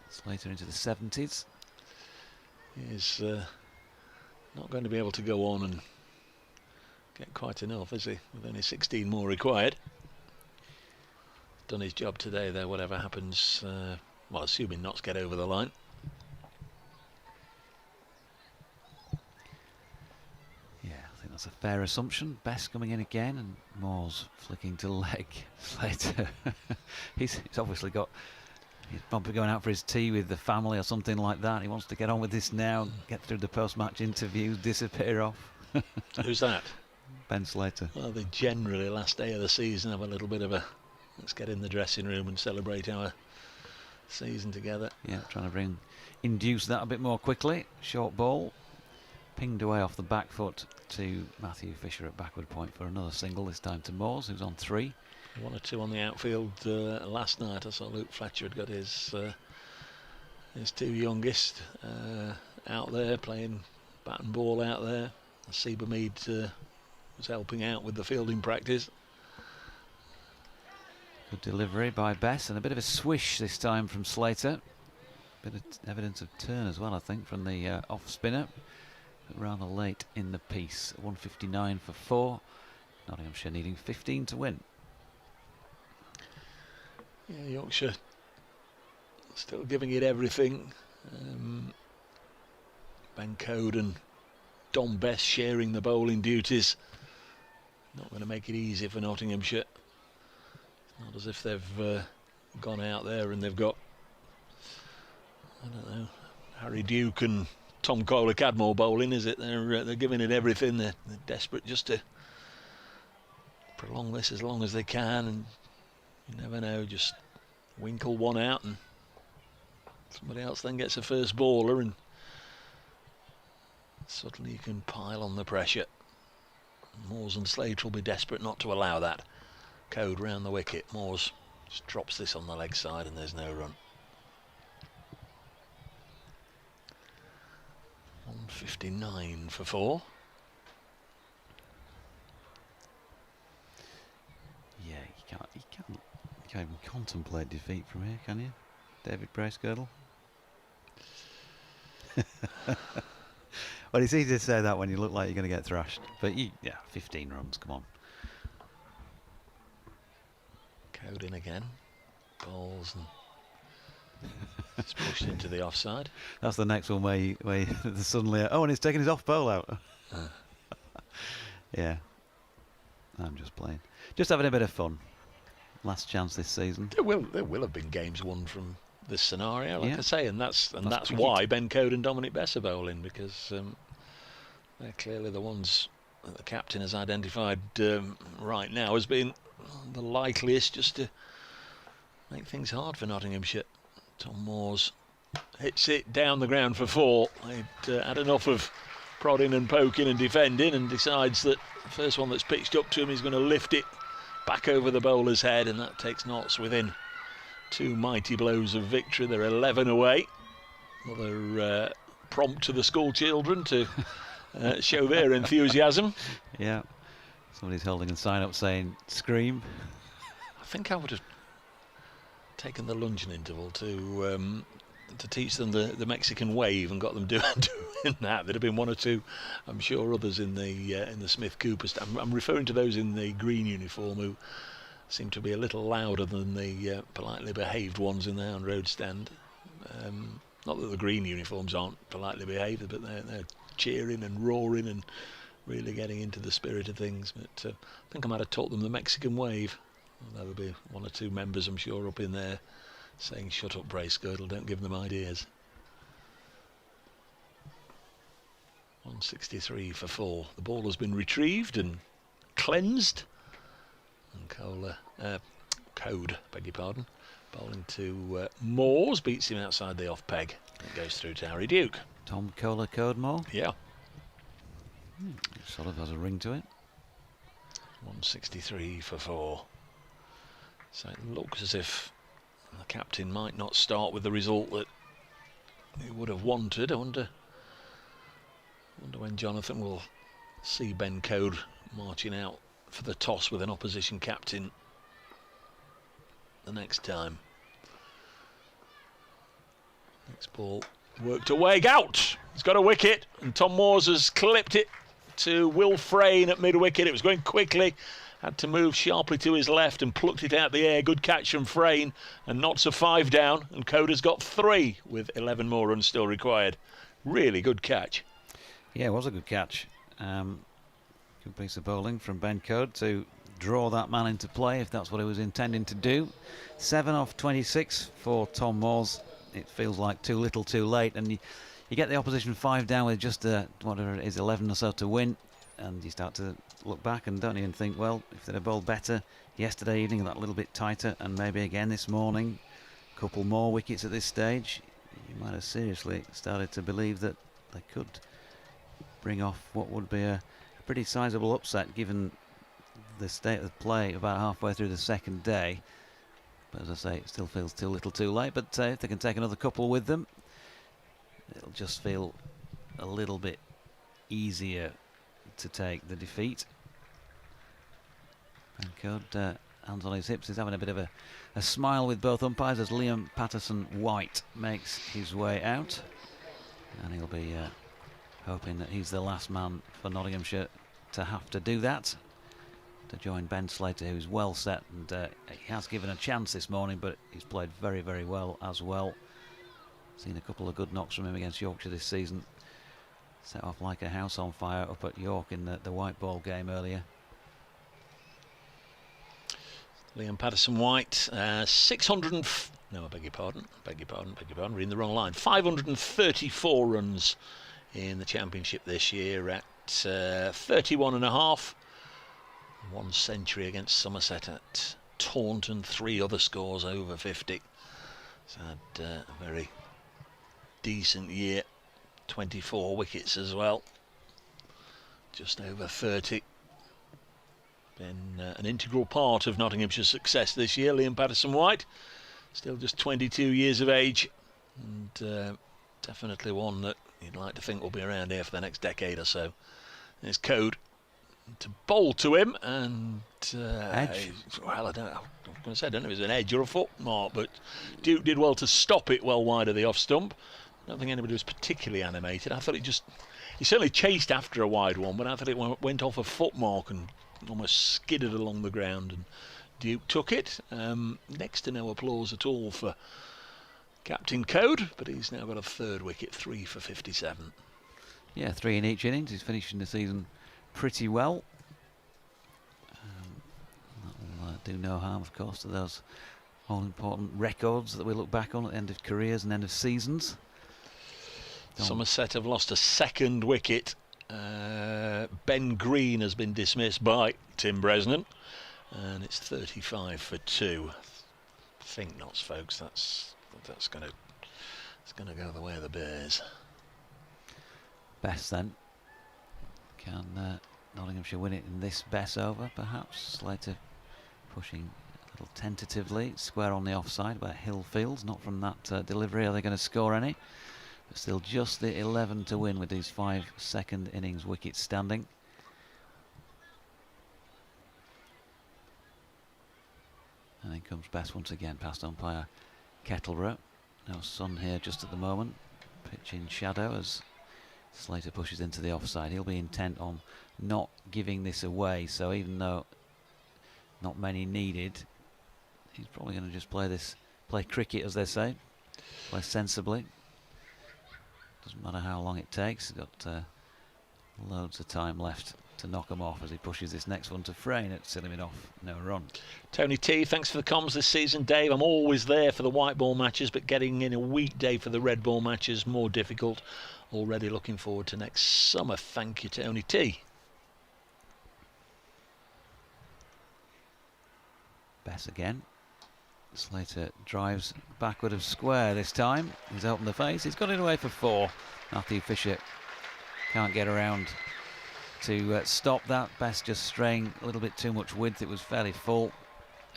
Slater into the 70s. He's not going to be able to go on and get quite enough, is he? With only 16 more required. Done his job today, though, whatever happens. Well, assuming Notts get over the line. That's a fair assumption. Best coming in again, and Moores flicking to leg. Slater. he's obviously got. He's probably going out for his tea with the family or something like that. He wants to get on with this now, get through the post-match interviews, disappear off. Who's that? Ben Slater. Well, they generally, last day of the season, have a little bit of a let's get in the dressing room and celebrate our season together. Yeah, trying to induce that a bit more quickly. Short ball. Pinged away off the back foot to Matthew Fisher at backward point for another single, this time to Moores, who's on 3. 1 or 2 on the outfield last night. I saw Luke Fletcher had got his 2 youngest out there playing bat and ball out there. Seba Mead was helping out with the fielding practice. Good delivery by Bess, and a bit of a swish this time from Slater. Bit of evidence of turn as well, I think, from the off spinner. Rather late in the piece. 159 for 4. Nottinghamshire needing 15 to win. Yeah, Yorkshire still giving it everything. Ben Code and Dom Bess sharing the bowling duties. Not going to make it easy for Nottinghamshire. It's not as if they've gone out there and they've got, I don't know, Harry Duke and Tom Kohler-Cadmore bowling, is it? They're giving it everything. They're desperate just to prolong this as long as they can, and you never know, just winkle one out and somebody else then gets a first baller, and suddenly you can pile on the pressure. Moores and Slater will be desperate not to allow that. Code round the wicket. Moores just drops this on the leg side and there's no run. 159 for 4. Yeah, you can't even contemplate defeat from here, can you, David Bracegirdle? Well, it's easy to say that when you look like you're going to get thrashed, but 15 runs, come on. Code in again. Balls and it's pushed into the offside. That's the next one where suddenly, and he's taking his off bowl out. Yeah, I'm just playing, just having a bit of fun. Last chance this season. There will have been games won from this scenario, like I say, and that's cricket. why Ben Code and Dominic Bess are bowling, because they're clearly the ones that the captain has identified right now as being the likeliest just to make things hard for Nottinghamshire. Tom Moores hits it down the ground for 4. They'd had enough of prodding and poking and defending, and decides that the first one that's pitched up to him is going to lift it back over the bowler's head, and that takes Notts within 2 mighty blows of victory. They're 11 away. Another prompt to the school children to show their enthusiasm. Yeah, somebody's holding a sign up saying "Scream." I think I would have taken the luncheon interval to teach them the Mexican wave and got them doing that. There'd have been 1 or 2, I'm sure, others in the Smith Cooper stand. I'm referring to those in the green uniform who seem to be a little louder than the politely behaved ones in the Hound Road stand. Not that the green uniforms aren't politely behaved, but they're cheering and roaring and really getting into the spirit of things. But I think I might have taught them the Mexican wave. There will be 1 or 2 members, I'm sure, up in there saying, "Shut up, Bracegirdle, don't give them ideas." 163 for 4. The ball has been retrieved and cleansed. And Code, beg your pardon, bowling to Moores, beats him outside the off peg. It goes through to Harry Duke. Tom Kohler-Cadmore. Yeah. Sort of has a ring to it. 163 for 4. So it looks as if the captain might not start with the result that he would have wanted. I wonder when Jonathan will see Ben Code marching out for the toss with an opposition captain the next time. Next ball worked away, out! He's got a wicket, and Tom Moores has clipped it to Will Frayne at mid-wicket. It was going quickly, had to move sharply to his left and plucked it out the air. Good catch from Frayne, and Notts are 5 down, and Coda's got 3 with 11 more runs still required. Really good catch. Yeah, it was a good catch. Good piece of bowling from Ben Code to draw that man into play if that's what he was intending to do. 7 off 26 for Tom Moores. It feels like too little too late, and you get the opposition 5 down with just whatever it is, 11 or so to win, and you start to look back and don't even think, well, if they'd have bowled better yesterday evening, that little bit tighter, and maybe again this morning, a couple more wickets at this stage, you might have seriously started to believe that they could bring off what would be a pretty sizable upset given the state of play about halfway through the second day. But as I say, it still feels too little too late, but if they can take another couple with them, it'll just feel a little bit easier to take the defeat. Code, hands on his hips, he's having a bit of a smile with both umpires as Liam Patterson-White makes his way out, and he'll be hoping that he's the last man for Nottinghamshire to have to do that, to join Ben Slater, who's well set, and he has given a chance this morning, but he's played very, very well as well. Seen a couple of good knocks from him against Yorkshire this season. Set off like a house on fire up at York in the white ball game earlier. Liam Patterson-White, 600 and... No, I beg your pardon, reading the wrong line. 534 runs in the Championship this year at 31 and a half. 1 century against Somerset at Taunton, 3 other scores over 50. He's had a very decent year, 24 wickets as well, just over 30. Been an integral part of Nottinghamshire's success this year, Liam Patterson-White. Still just 22 years of age, and definitely one that you'd like to think will be around here for the next decade or so. There's Code to bowl to him, and edge. Well, I don't know if it was an edge or a foot mark, but Duke did well to stop it well wide of the off stump. I don't think anybody was particularly animated. I thought he certainly chased after a wide one, but I thought it went off a foot mark and almost skidded along the ground, and Duke took it. Next to no applause at all for Captain Code, but he's now got a 3rd wicket, 3 for 57. Yeah, 3 in each innings. He's finishing the season pretty well. That will do no harm, of course, to those all-important records that we look back on at the end of careers and end of seasons. Somerset have lost a 2nd wicket. Ben Green has been dismissed by Tim Bresnan, and it's 35 for 2. I think not, folks. That's going to go the way of the Bears. Best then. Can Nottinghamshire win it in this best over, perhaps? Slater pushing a little tentatively, square on the offside by Hillfields. Not from that delivery are they going to score any. But still just the 11 to win with these 5 second innings wickets standing. And in comes Best once again, past umpire Kettleborough. No sun here just at the moment. Pitch in shadow as Slater pushes into the offside. He'll be intent on not giving this away, so even though not many needed, he's probably going to just play cricket, as they say, play sensibly. Doesn't matter how long it takes. He's got loads of time left to knock him off as he pushes this next one to Frayne at Silliman off, no run. Tony T, thanks for the comms this season. Dave, I'm always there for the white ball matches, but getting in a weekday for the red ball matches more difficult. Already looking forward to next summer. Thank you, Tony T. Bess again. Slater drives backward of square this time. He's opened the face. He's got it away for 4. Matthew Fisher can't get around to stop that. Bess just straying a little bit too much width. It was fairly full.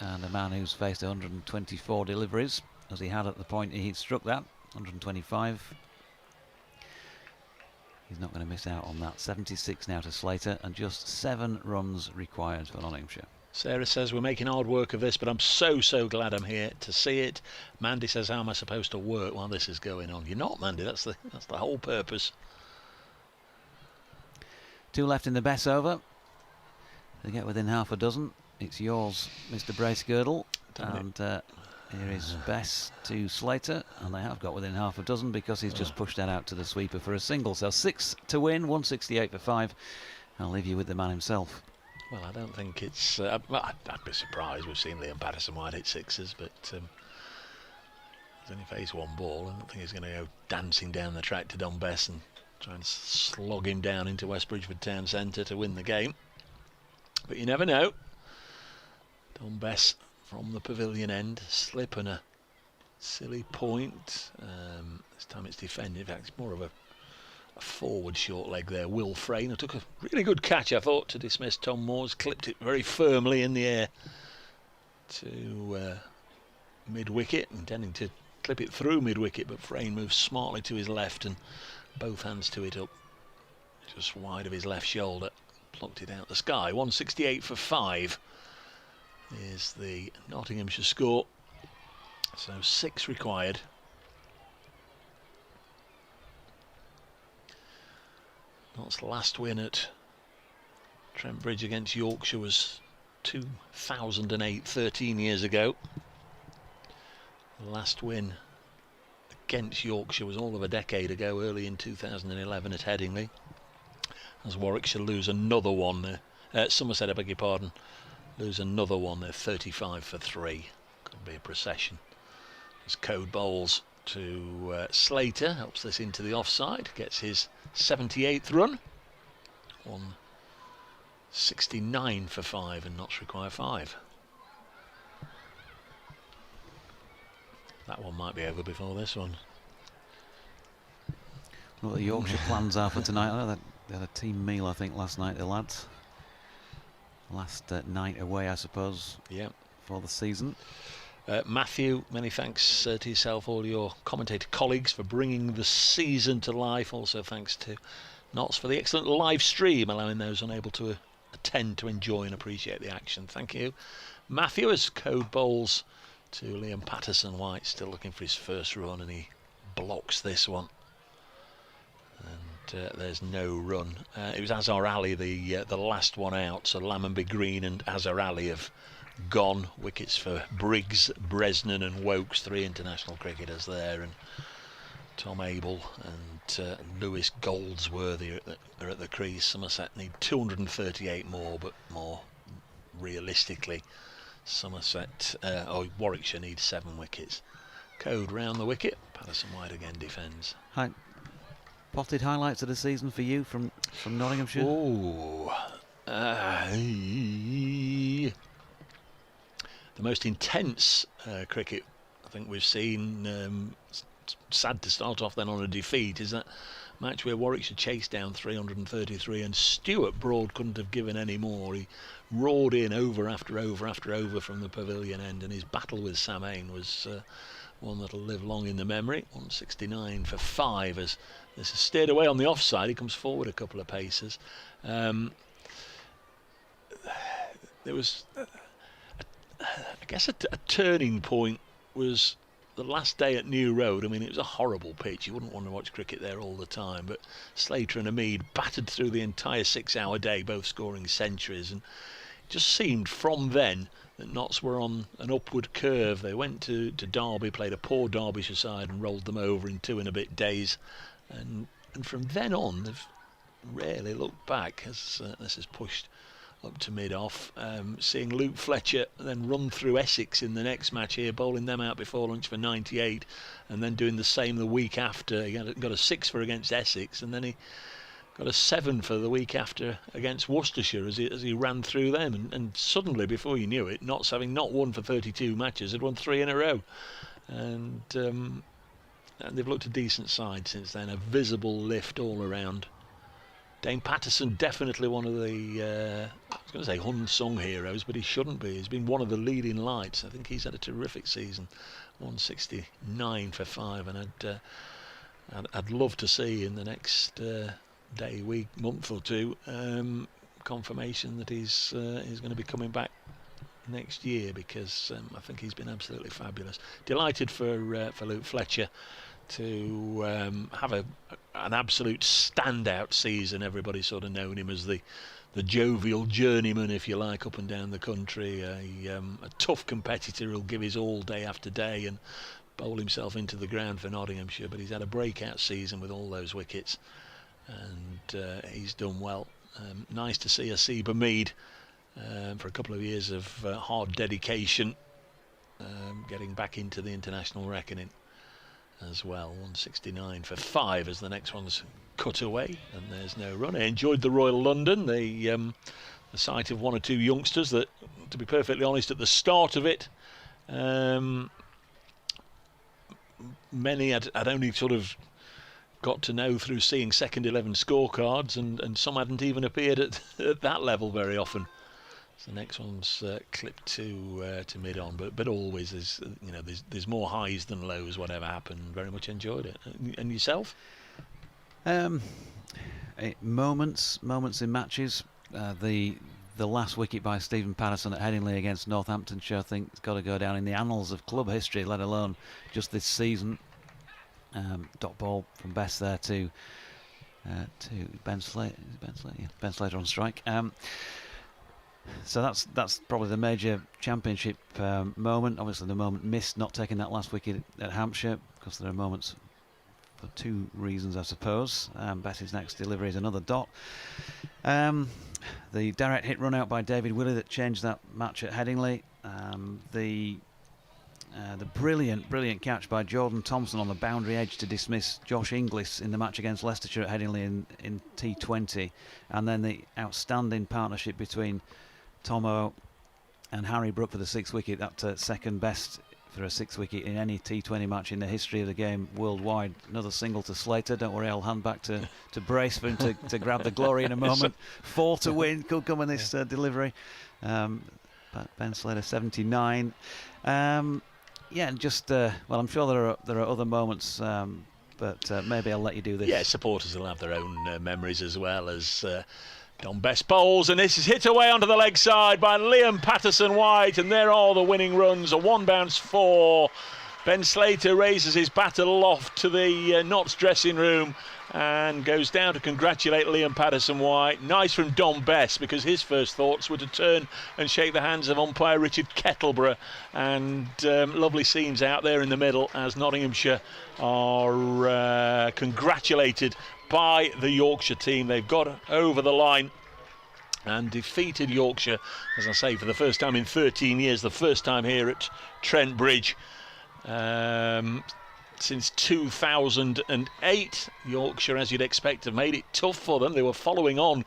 And a man who's faced 124 deliveries, as he had at the point he struck that, 125. He's not going to miss out on that. 76 now to Slater, and just 7 runs required for Nottinghamshire. Sarah says, we're making hard work of this, but I'm so glad I'm here to see it. Mandy says, how am I supposed to work while this is going on? You're not, Mandy. That's the whole purpose. 2 left in the Bess over. They get within half a dozen. It's yours, Mr. Bracegirdle. And here is Bess to Slater, and they have got within half a dozen because he's just pushed that out to the sweeper for a single. So 6 to win, 168 for 5. I'll leave you with the man himself. Well, I don't think it's... I'd be surprised. We've seen Liam Patterson-White hit sixes, but he's only faced one ball. I don't think he's going to go dancing down the track to Don Bess and try and slog him down into West Bridgford Town Centre to win the game. But you never know. Don Bess from the pavilion end, slip and a silly point. This time it's defended. In fact, it's more of a forward short leg there. Will Frayne, who took a really good catch, I thought, to dismiss Tom Moore's, clipped it very firmly in the air to mid-wicket, intending to clip it through mid-wicket, but Frayne moved smartly to his left and both hands to it up, just wide of his left shoulder, plucked it out the sky. 168 for 5 is the Nottinghamshire score, so 6 required. Not's last win at Trent Bridge against Yorkshire was 2008, 13 years ago. The last win against Yorkshire was all of a decade ago, early in 2011 at Headingley. As Warwickshire lose another one there. Somerset, I beg your pardon, lose another one there, 35 for 3. Could be a procession. As Code bowls to Slater, helps this into the offside, gets his 78th run. 169 for 5 and Notts require 5. That one might be over before this one. What the Yorkshire plans are for tonight? I know they had a team meal, I think, last night, the lads. Last night away, I suppose, for the season. Matthew, many thanks to yourself, all your commentator colleagues, for bringing the season to life. Also thanks to Notts for the excellent live stream, allowing those unable to attend to enjoy and appreciate the action. Thank you. Matthew, as Code bowls to Liam Patterson-White, still looking for his first run, and he blocks this one. And there's no run. It was Azhar Ali, the last one out, so Lammonby Green and Azhar Ali have gone. Wickets for Briggs, Bresnan and Wokes, 3 international cricketers there, and Tom Abel and Lewis Goldsworthy are at the crease. Somerset need 238 more, but more realistically, Warwickshire needs 7 wickets. Code round the wicket. Patterson-White again defends. Hi. Potted highlights of the season for you from Nottinghamshire? The most intense cricket I think we've seen, sad to start off then on a defeat, is that match where Warwickshire chased down 333 and Stuart Broad couldn't have given any more. He roared in over after over after over from the pavilion end, and his battle with Sam Ain was one that'll live long in the memory. 169 for 5 as this is steered away on the offside. He comes forward a couple of paces. There was I guess a turning point was the last day at New Road. I mean, it was a horrible pitch. You wouldn't want to watch cricket there all the time, but Slater and Hamid battered through the entire 6-hour day, both scoring centuries, and it just seemed from then that Notts were on an upward curve. They went to Derby, played a poor Derbyshire side and rolled them over in 2 and a bit days, and from then on they've rarely looked back as this has pushed up to mid-off. Seeing Luke Fletcher then run through Essex in the next match here, bowling them out before lunch for 98, and then doing the same the week after. He got a 6 for against Essex, and then he got a 7 for the week after against Worcestershire as he ran through them, and suddenly, before you knew it, Notts, having not won for 32 matches, had won 3 in a row, and they've looked a decent side since then. A visible lift all around. Dane Patterson, definitely one of the, I was going to say unsung heroes, but he shouldn't be. He's been one of the leading lights. I think he's had a terrific season. 169 for 5, and I'd love to see in the next day, week, month or two, confirmation that he's going to be coming back next year, because I think he's been absolutely fabulous. Delighted for Luke Fletcher to have an absolute standout season. Everybody's sort of known him as the jovial journeyman, if you like, up and down the country. A tough competitor who'll give his all day after day and bowl himself into the ground for Nottinghamshire. But he's had a breakout season with all those wickets, and he's done well. Nice to see Asiba Mead for a couple of years of hard dedication, getting back into the international reckoning as well. 169 for 5 as the next one's cut away, and there's no run. I enjoyed the Royal London, the sight of one or two youngsters that, to be perfectly honest, at the start of it, many I'd only sort of got to know through seeing second 11 scorecards, and some hadn't even appeared at that level very often. So the next one's clipped to mid-on, but always there's more highs than lows, whatever happened. Very much enjoyed it. And yourself? Moments in matches. The last wicket by Stephen Patterson at Headingley against Northamptonshire, I think, has got to go down in the annals of club history, let alone just this season. Dot ball from Best there to Ben Slater. Ben Slater on strike. So that's probably the major championship moment. Obviously, the moment missed not taking that last wicket at Hampshire, because there are moments for two reasons, I suppose. Bess's next delivery is another dot. The direct hit run out by David Willey that changed that match at Headingley. The brilliant catch by Jordan Thompson on the boundary edge to dismiss Josh Inglis in the match against Leicestershire at Headingley in T20, and then the outstanding partnership between Tomo and Harry Brook for the 6th wicket. That second best for a 6th wicket in any T20 match in the history of the game worldwide. Another single to Slater. Don't worry, I'll hand back to Brace for him to grab the glory in a moment. 4 to win could come in this delivery. But Ben Slater 79. Yeah, just well, I'm sure there are other moments, but maybe I'll let you do this. Yeah, supporters will have their own memories as well, as Don Best bowls, and this is hit away onto the leg side by Liam Patterson-White, and there are the winning runs. A 1-bounce 4. Ben Slater raises his bat aloft to the Notts dressing room and goes down to congratulate Liam Patterson-White. Nice from Don Best, because his first thoughts were to turn and shake the hands of umpire Richard Kettleborough, and lovely scenes out there in the middle as Nottinghamshire are congratulated by the Yorkshire team. They've got over the line and defeated Yorkshire, as I say, for the first time in 13 years, the first time here at Trent Bridge since 2008. Yorkshire, as you'd expect, have made it tough for them. They were following on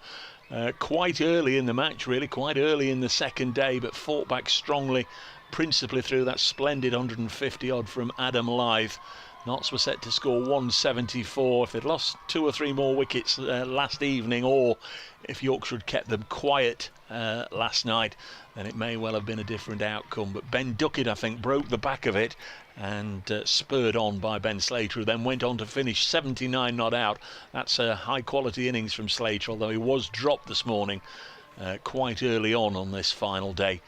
quite early in the match, really, quite early in the second day, but fought back strongly, principally through that splendid 150-odd from Adam Lyth. Notts were set to score 174. If they'd lost 2 or 3 more wickets last evening, or if Yorkshire had kept them quiet last night, then it may well have been a different outcome. But Ben Duckett, I think, broke the back of it, and spurred on by Ben Slater, who then went on to finish 79 not out. That's a high-quality innings from Slater, although he was dropped this morning quite early on this final day.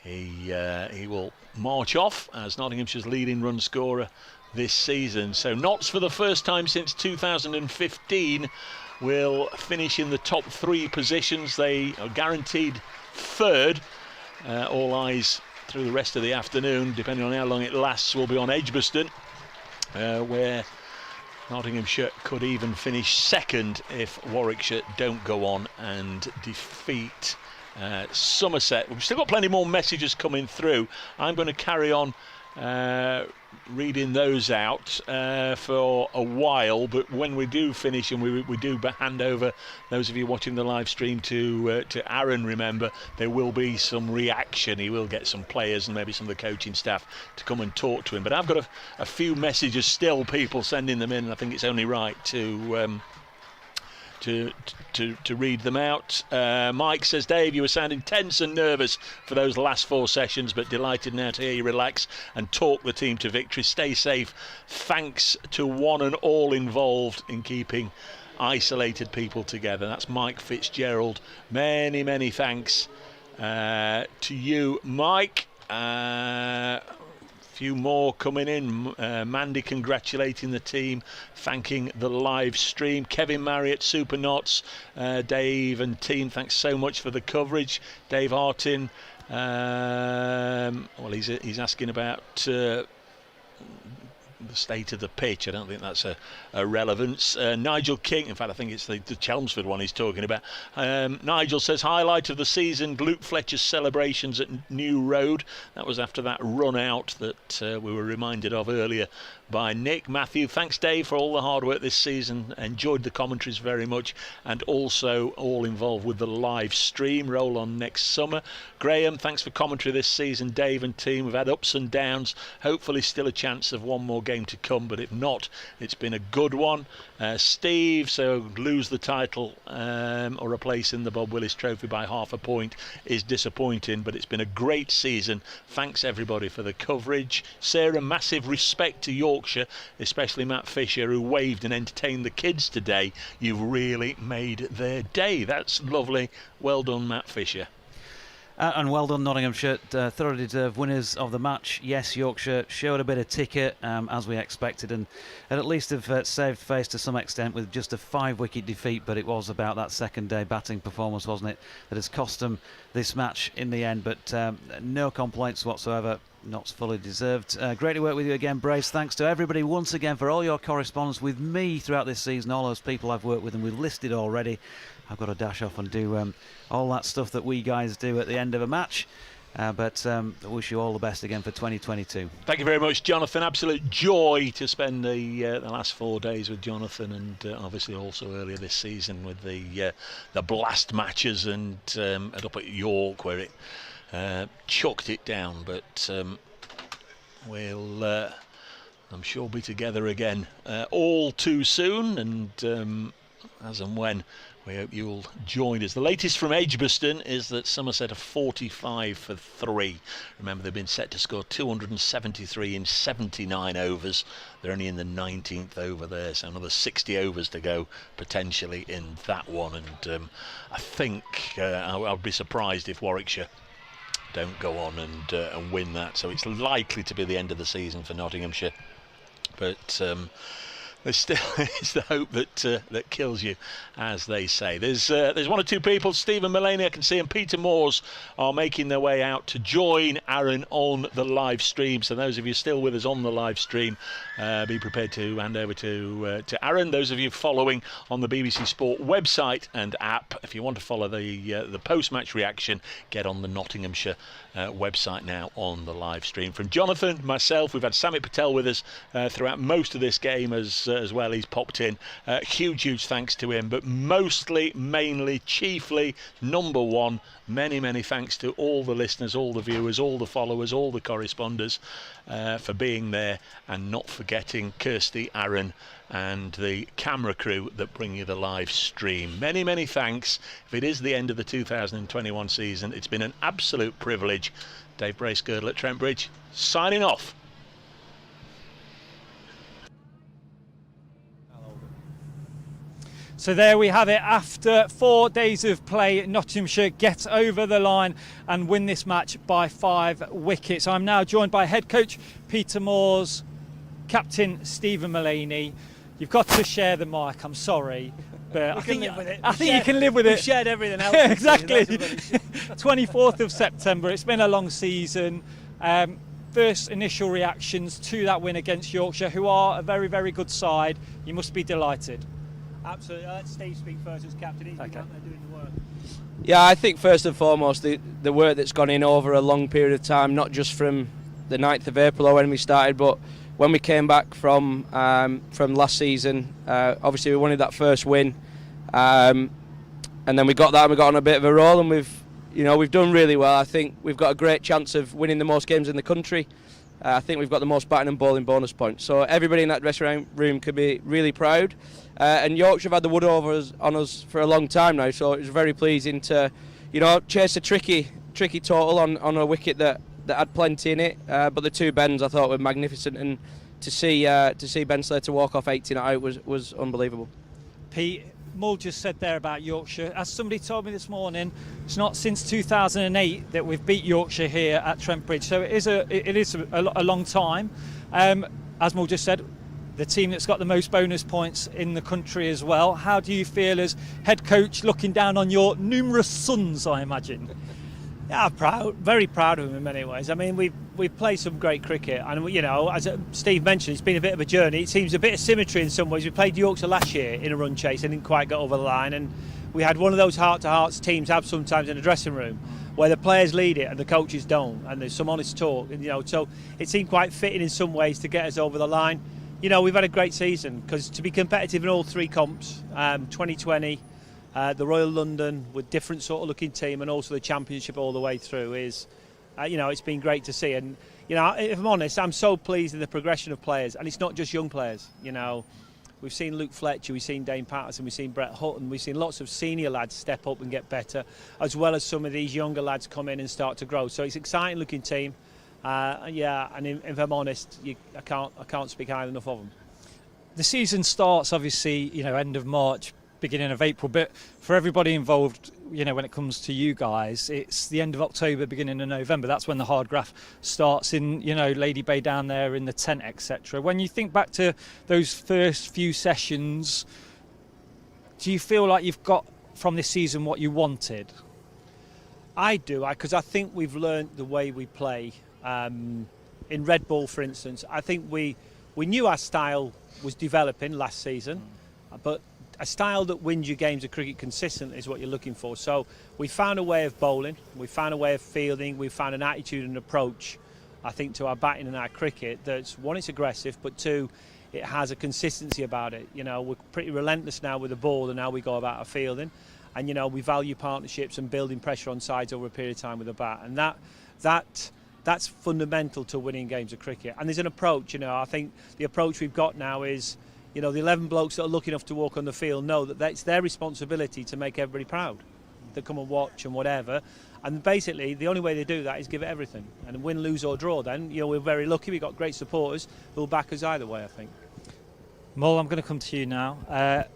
He will march off as Nottinghamshire's leading run scorer this season. So Notts, for the first time since 2015, will finish in the top 3 positions. They are guaranteed 3rd. All eyes through the rest of the afternoon, depending on how long it lasts, will be on Edgbaston, where Nottinghamshire could even finish 2nd if Warwickshire don't go on and defeat Somerset. We've still got plenty more messages coming through. I'm going to carry on reading those out for a while, but when we do finish and we do hand over those of you watching the live stream to Aaron, remember, there will be some reaction. He will get some players and maybe some of the coaching staff to come and talk to him. But I've got a few messages still, people sending them in, and I think it's only right to read them out. Mike says, Dave, you were sounding tense and nervous for those last 4 sessions, but delighted now to hear you relax and talk the team to victory. Stay safe. Thanks to one and all involved in keeping isolated people together. That's Mike Fitzgerald. Many, many thanks to you, Mike. Few more coming in. Mandy congratulating the team, thanking the live stream. Kevin Marriott, Super Knots, Dave and team, thanks so much for the coverage. Dave Hartin, well, he's asking about the state of the pitch. I don't think that's a relevance. Nigel King, in fact I think it's the Chelmsford one he's talking about. Nigel says, highlight of the season, Luke Fletcher's celebrations at New Road. That was after that run out that we were reminded of earlier by Nick. Matthew, thanks Dave for all the hard work this season, enjoyed the commentaries very much, and also all involved with the live stream. Roll on next summer. Graham, thanks for commentary this season. Dave and team, we've had ups and downs, hopefully still a chance of one more game to come, but if not, it's been a good one. Steve, so lose the title or a place in the Bob Willis Trophy by half a point is disappointing, but it's been a great season. Thanks everybody for the coverage. Sarah, massive respect to Yorkshire, especially Matt Fisher, who waved and entertained the kids today. You've really made their day. That's lovely. Well done, Matt Fisher. And well done, Nottinghamshire. Thoroughly deserved winners of the match. Yes, Yorkshire showed a bit of ticket, as we expected, and at least have saved face to some extent with just a 5-wicket defeat, but it was about that second day batting performance, wasn't it, that has cost them this match in the end. But no complaints whatsoever. Not fully deserved. Great to work with you again, Brace. Thanks to everybody once again for all your correspondence with me throughout this season, all those people I've worked with, and we've listed already. I've got to dash off and do all that stuff that we guys do at the end of a match. But I wish you all the best again for 2022. Thank you very much, Jonathan. Absolute joy to spend the last 4 days with Jonathan, and obviously also earlier this season with the blast matches and up at York where it chucked it down. But we'll, I'm sure, be together again all too soon, and as and when. We hope you'll join us. The latest from Edgbaston is that Somerset are 45 for 3. Remember, they've been set to score 273 in 79 overs. They're only in the 19th over there, so another 60 overs to go potentially in that one. And I think I'll be surprised if Warwickshire don't go on and win that. So it's likely to be the end of the season for Nottinghamshire. But there's still it's the hope that kills you, as they say. There's one or two people. Stephen Mullaney, I can see, and Peter Moores are making their way out to join Aaron on the live stream. So those of you still with us on the live stream, be prepared to hand over to Aaron. Those of you following on the BBC Sport website and app, if you want to follow the post-match reaction, get on the Nottinghamshire website now on the live stream. From Jonathan, myself, we've had Samit Patel with us throughout most of this game as well. He's popped in. Huge thanks to him, but mostly, mainly, chiefly, number one, many thanks to all the listeners, all the viewers, all the followers, all the corresponders for being there, and not forgetting Kirsty, Aaron and the camera crew that bring you the live stream. Many thanks. If it is the end of the 2021 season, it's been an absolute privilege. Dave Bracegirdle at Trent Bridge, signing off. So there we have it. After 4 days of play, Nottinghamshire get over the line and win this match by 5 wickets. I'm now joined by head coach Peter Moores, captain Stephen Mullaney. You've got to share the mic, I'm sorry. But I think you can live with it. We've shared everything else. Exactly. 24th of September. It's been a long season. First initial reactions to that win against Yorkshire, who are a very good side. You must be delighted. Absolutely. I'll let Steve speak first as captain. He's been out there doing the work. Yeah, I think first and foremost the work that's gone in over a long period of time, not just from the 9th of April or when we started, but when we came back from last season. Obviously we wanted that first win, and then we got that and we got on a bit of a roll, and we've done really well. I think we've got a great chance of winning the most games in the country. I think we've got the most batting and bowling bonus points, so everybody in that dressing room can be really proud. And Yorkshire have had the wood over on us for a long time now, so it was very pleasing to chase a tricky total on a wicket that had plenty in it, but the 2 bends I thought were magnificent, and to see Ben Slater walk off 80 not out was unbelievable. Pete, Mull just said there about Yorkshire. As somebody told me this morning, it's not since 2008 that we've beat Yorkshire here at Trent Bridge, so it is a long time. As Mull just said, the team that's got the most bonus points in the country as well. How do you feel as head coach, looking down on your numerous sons, I imagine? Yeah, I'm very proud of him in many ways. I mean, we've played some great cricket, and as Steve mentioned, it's been a bit of a journey. It seems a bit of symmetry in some ways. We played Yorkshire last year in a run chase and didn't quite get over the line, and we had one of those heart-to-hearts teams have sometimes in a dressing room where the players lead it and the coaches don't, and there's some honest talk. And so it seemed quite fitting in some ways to get us over the line. We've had a great season because to be competitive in all three comps, 2020. The Royal London with different sort of looking team, and also the Championship all the way through is, it's been great to see. And if I'm honest, I'm so pleased with the progression of players, and it's not just young players. We've seen Luke Fletcher, we've seen Dane Patterson, we've seen Brett Hutton, we've seen lots of senior lads step up and get better, as well as some of these younger lads come in and start to grow. So it's an exciting looking team. And if I'm honest, I can't speak highly enough of them. The season starts obviously, end of March, beginning of April, but for everybody involved, when it comes to you guys, it's the end of October, beginning of November. That's when the hard graft starts in, Lady Bay down there in the tent, etc. When you think back to those first few sessions, do you feel like you've got from this season what you wanted? I do, because I think we've learned the way we play. In Red Bull, for instance, I think we knew our style was developing last season, but a style that wins you games of cricket consistently is what you're looking for. So we found a way of bowling, we found a way of fielding, we found an attitude and approach, I think, to our batting and our cricket that's, one, it's aggressive, but two, it has a consistency about it. We're pretty relentless now with the ball and how we go about our fielding, and we value partnerships and building pressure on sides over a period of time with the bat, and that's fundamental to winning games of cricket. And there's an approach. I think the approach we've got now is, the 11 blokes that are lucky enough to walk on the field know that it's their responsibility to make everybody proud. They come and watch and whatever. And basically, the only way they do that is give it everything. And win, lose or draw then, we're very lucky. We've got great supporters who'll back us either way, I think. Mull, I'm going to come to you now.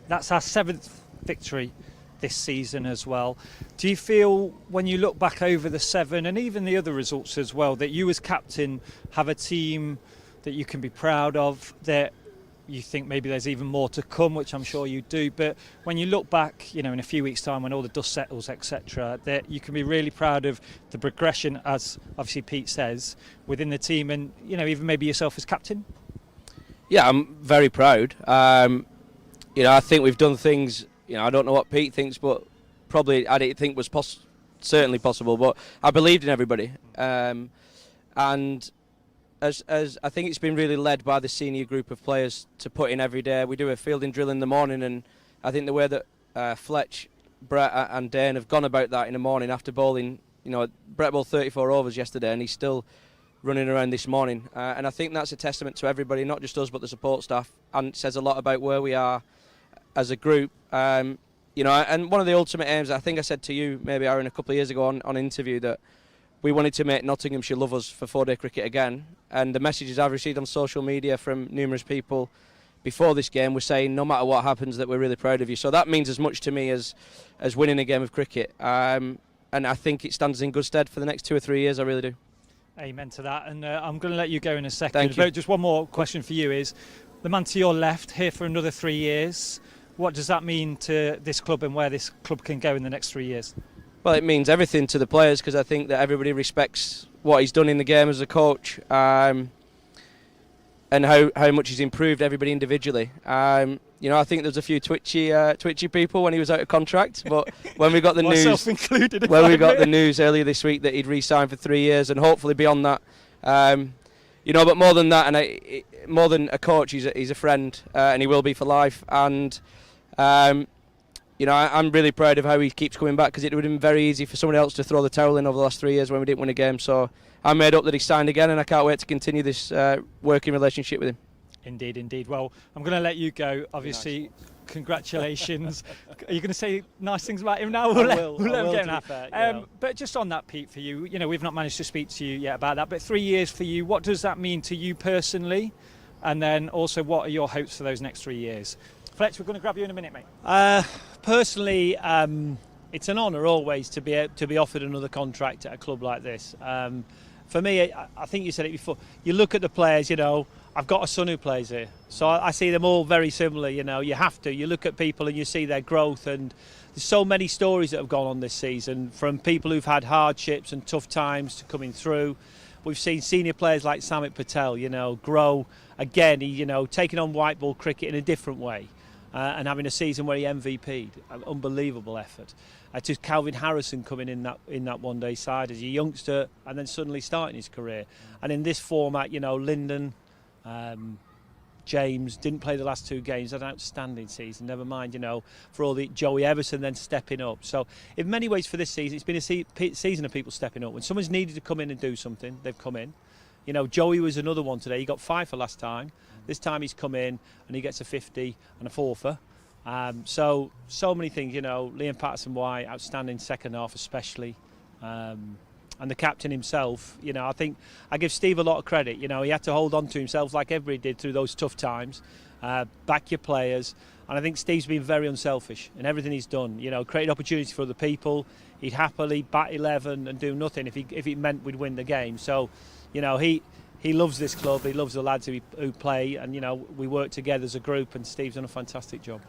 That's our 7th victory this season as well. Do you feel, when you look back over the 7 and even the other results as well, that you as captain have a team that you can be proud of, that you think maybe there's even more to come, which I'm sure you do, but when you look back, in a few weeks' time when all the dust settles, etc., that you can be really proud of the progression, as obviously Pete says, within the team, and even maybe yourself as captain? Yeah, I'm very proud. I think we've done things, I don't know what Pete thinks, but probably I didn't think was certainly possible, but I believed in everybody. And as I think it's been really led by the senior group of players to put in every day. We do a fielding drill in the morning, and I think the way that Fletch, Brett and Dane have gone about that in the morning after bowling, Brett bowled 34 overs yesterday and he's still running around this morning. And I think that's a testament to everybody, not just us but the support staff, and it says a lot about where we are as a group. And one of the ultimate aims, I think I said to you maybe Aaron a couple of years ago on interview, that we wanted to make Nottinghamshire love us for 4-day cricket again, and the messages I've received on social media from numerous people before this game were saying no matter what happens that we're really proud of you. So that means as much to me as winning a game of cricket, and I think it stands in good stead for the next 2 or 3 years. I really do. Amen to that, and I'm going to let you go in a second. Thank you. But just one more question for you is, the man to your left here for another 3 years, what does that mean to this club and where this club can go in the next 3 years? Well, it means everything to the players, because I think that everybody respects what he's done in the game as a coach, and how much he's improved everybody individually. I think there's a few twitchy people when he was out of contract, but when we got the news, the news earlier this week that he'd re-signed for 3 years and hopefully beyond that, but more than that, and more than a coach, he's a friend, and he will be for life. And I'm really proud of how he keeps coming back, because it would have been very easy for someone else to throw the towel in over the last 3 years when we didn't win a game. So I'm made up that he signed again, and I can't wait to continue this working relationship with him. Indeed. Well, I'm going to let you go. Obviously, congratulations. Are you going to say nice things about him now? We'll let him get now. But just on that, Pete, for you, we've not managed to speak to you yet about that, but 3 years for you, what does that mean to you personally? And then also, what are your hopes for those next 3 years? Fletch, we're going to grab you in a minute, mate. Personally, it's an honour always to be offered another contract at a club like this. for me, I think you said it before, you look at the players, you know, I've got a son who plays here, so I see them all very similar, you know. You have to. You look at people and you see their growth, and there's so many stories that have gone on this season, from people who've had hardships and tough times to coming through. We've seen senior players like Samit Patel, you know, grow again, you know, taking on white ball cricket in a different way, and having a season where he MVP'd, an unbelievable effort. To Calvin Harrison coming in that one day side as a youngster and then suddenly starting his career. And in this format, you know, Lyndon, James didn't play the last 2 games, had an outstanding season, never mind, you know, for all the Joey Everson then stepping up. So in many ways for this season, it's been a season of people stepping up. When someone's needed to come in and do something, they've come in. You know, Joey was another one today. He got 5 for last time. This time he's come in and he gets a 50 and a 4-for. So many things, you know. Liam Patterson-White, outstanding second half especially. And the captain himself, you know, I think I give Steve a lot of credit. You know, he had to hold on to himself like everybody did through those tough times. Back your players. And I think Steve's been very unselfish in everything he's done. You know, created opportunities for other people. He'd happily bat 11 and do nothing if it meant we'd win the game. So, you know, he loves this club. He loves the lads who play. And, you know, we work together as a group, and Steve's done a fantastic job.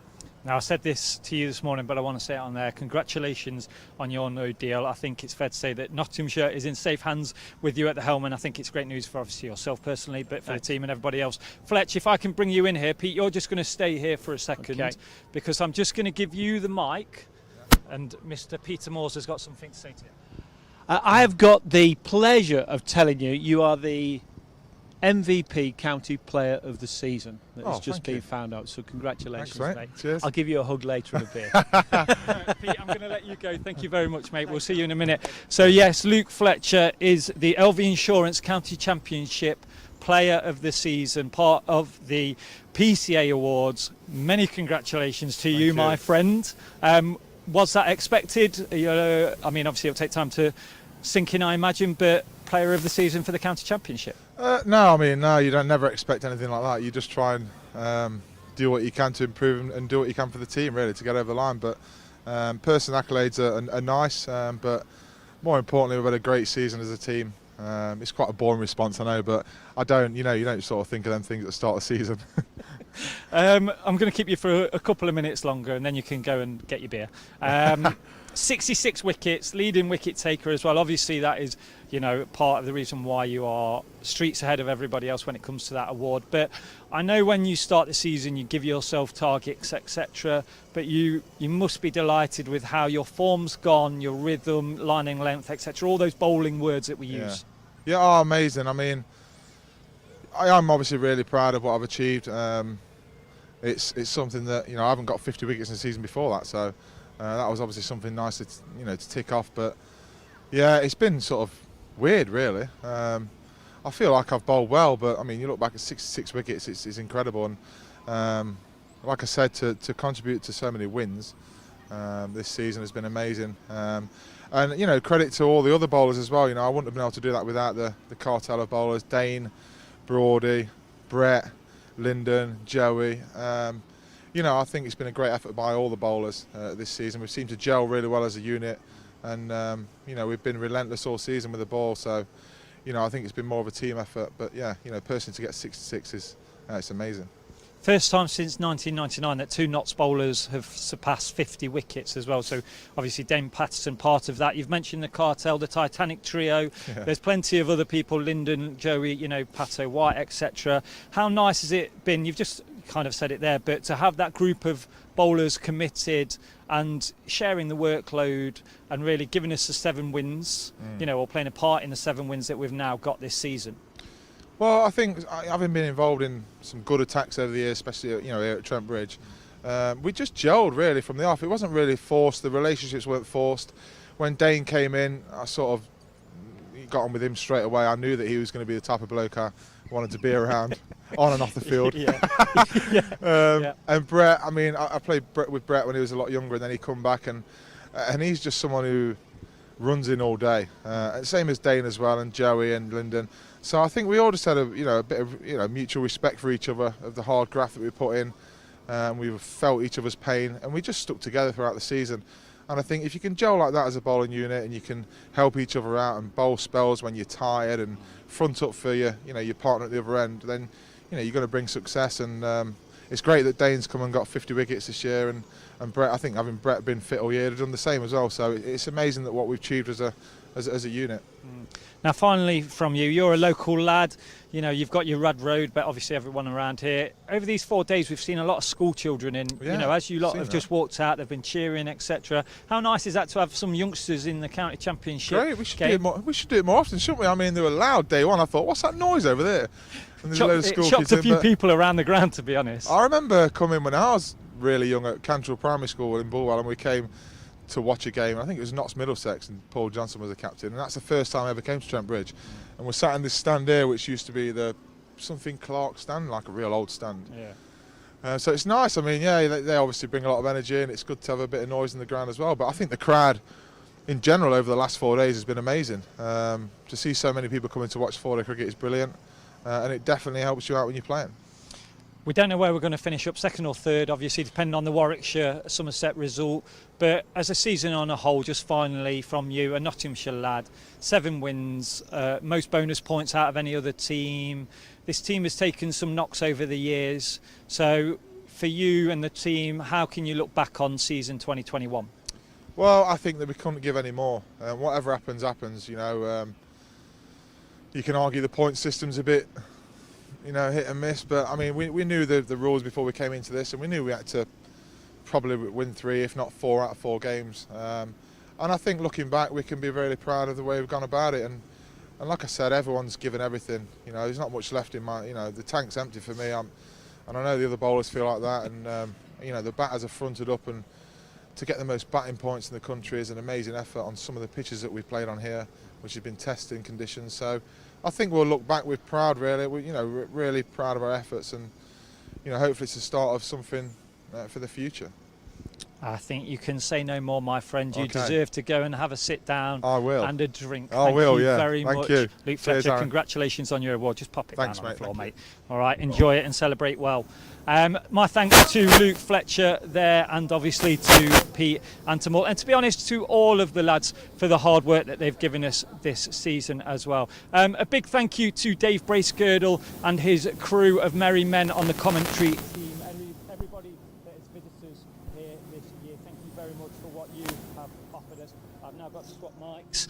Now, I said this to you this morning, but I want to say it on there. Congratulations on your no deal. I think it's fair to say that Nottinghamshire is in safe hands with you at the helm, and I think it's great news for obviously yourself personally, but for the team and everybody else. Fletch, if I can bring you in here, Pete, you're just going to stay here for a second, okay, because I'm just going to give you the mic, and Mr. Peter Moores has got something to say to you. I have got the pleasure of telling you, you are the MVP County Player of the Season that has just been found out. So congratulations, thanks, mate. Cheers. I'll give you a hug later in a bit. Pete, I'm going to let you go. Thank you very much, mate. We'll see you in a minute. So yes, Luke Fletcher is the LV Insurance County Championship Player of the Season, part of the PCA Awards. Many congratulations to you, my friend. Was that expected? I mean, obviously it'll take time to sink in, I imagine, but Player of the Season for the County Championship? No, you don't never expect anything like that. You just try and do what you can to improve and do what you can for the team, really, to get over the line. But personal accolades are nice, but more importantly, we've had a great season as a team. It's quite a boring response, I know, but you don't sort of think of them things at the start of the season. I'm going to keep you for a couple of minutes longer, and then you can go and get your beer. 66 wickets, leading wicket taker as well. Obviously, that is, you know, part of the reason why you are streets ahead of everybody else when it comes to that award. But I know when you start the season, you give yourself targets, etc. But you must be delighted with how your form's gone, your rhythm, lining length, etc. All those bowling words that we use. Yeah, amazing. I mean, I am obviously really proud of what I've achieved. It's something that, you know, I haven't got 50 wickets in the season before that, so that was obviously something nice to tick off. But yeah, it's been sort of weird, really. I feel like I've bowled well, but I mean, you look back at 66 wickets, it's incredible. And like I said, to contribute to so many wins this season has been amazing. And you know, credit to all the other bowlers as well. You know, I wouldn't have been able to do that without the cartel of bowlers: Dane, Broady, Brett, Lyndon, Joey. You know, I think it's been a great effort by all the bowlers this season. We've seemed to gel really well as a unit, and you know, we've been relentless all season with the ball. So, you know, I think it's been more of a team effort. But yeah, you know, personally to get 66 is it's amazing. First time since 1999 that 2 Notts bowlers have surpassed 50 wickets as well. So obviously Dame Patterson part of that. You've mentioned the cartel, the Titanic trio. Yeah. There's plenty of other people, Lyndon, Joey, you know, Pato, White, etc. How nice has it been? You've just kind of said it there, but to have that group of bowlers committed and sharing the workload and really giving us the 7 wins, you know, or playing a part in the 7 wins that we've now got this season. Well, I think having been involved in some good attacks over the years, especially here at Trent Bridge, we just gelled really from the off. It wasn't really forced. The relationships weren't forced. When Dane came in, I sort of got on with him straight away. I knew that he was going to be the type of bloke I wanted to be around on and off the field. And Brett, I mean, I played with Brett when he was a lot younger, and then he come back, and he's just someone who runs in all day. Same as Dane as well, and Joey and Lyndon. So I think we all just had a bit of mutual respect for each other, of the hard graft that we put in. We felt each other's pain, and we just stuck together throughout the season. And I think if you can gel like that as a bowling unit, and you can help each other out and bowl spells when you're tired and front up for your partner at the other end, then you're going to bring success. And it's great that Dane's come and got 50 wickets this year, and Brett, I think having Brett been fit all year, have done the same as well. So it's amazing that what we've achieved as a unit. Now, finally, from you, you're a local lad. You've got your Rudd Road, but obviously everyone around here. Over these 4 days, we've seen a lot of school children in. As you lot have just walked out, they've been cheering, etc. How nice is that to have some youngsters in the county championship? Great. We should do it more often, shouldn't we? I mean, they were loud day one. I thought, what's that noise over there? And there's a load of school shocked kids a few people around the ground, to be honest. I remember coming when I was really young at Cantrell Primary School in Bulwell, and we came to watch a game. I think it was Notts Middlesex, and Paul Johnson was the captain, and that's the first time I ever came to Trent Bridge. And we're sat in this stand here, which used to be the something Clark stand, like a real old stand. So it's nice. I mean, they obviously bring a lot of energy, and it's good to have a bit of noise in the ground as well. But I think the crowd in general over the last 4 days has been amazing. To see so many people coming to watch 4-day cricket is brilliant, and it definitely helps you out when you're playing. We don't know where we're going to finish up, second or third, obviously, depending on the Warwickshire-Somerset result. But as a season on a whole, just finally from you, a Nottinghamshire lad, 7 wins, most bonus points out of any other team. This team has taken some knocks over the years. So for you and the team, how can you look back on season 2021? Well, I think that we couldn't give any more. Whatever happens, happens. You can argue the point system's a bit hit and miss, but I mean, we knew the rules before we came into this, and we knew we had to probably win 3, if not 4 out of 4 games. And I think looking back, we can be really proud of the way we've gone about it. And like I said, everyone's given everything. There's not much left in my, the tank's empty for me. And I know the other bowlers feel like that. And the batters are fronted up, and to get the most batting points in the country is an amazing effort on some of the pitches that we've played on here, which have been testing conditions. So I think we'll look back with pride, really. We're really proud of our efforts, and hopefully it's the start of something for the future. I think you can say no more, my friend. You deserve to go and have a sit down. I will. And a drink. I will, Thank you very much. Thank you. Luke Fletcher, Aaron. congratulations on your award. Just pop it Thanks, down on mate. the floor, Thank mate. All right, enjoy it and celebrate well. My thanks to Luke Fletcher there, and obviously to Pete and to Mort, and to be honest, to all of the lads for the hard work that they've given us this season as well. A big thank you to Dave Bracegirdle and his crew of merry men on the commentary team. Everybody that is visitors here this year, thank you very much for what you have offered us. I've now got to swap mics.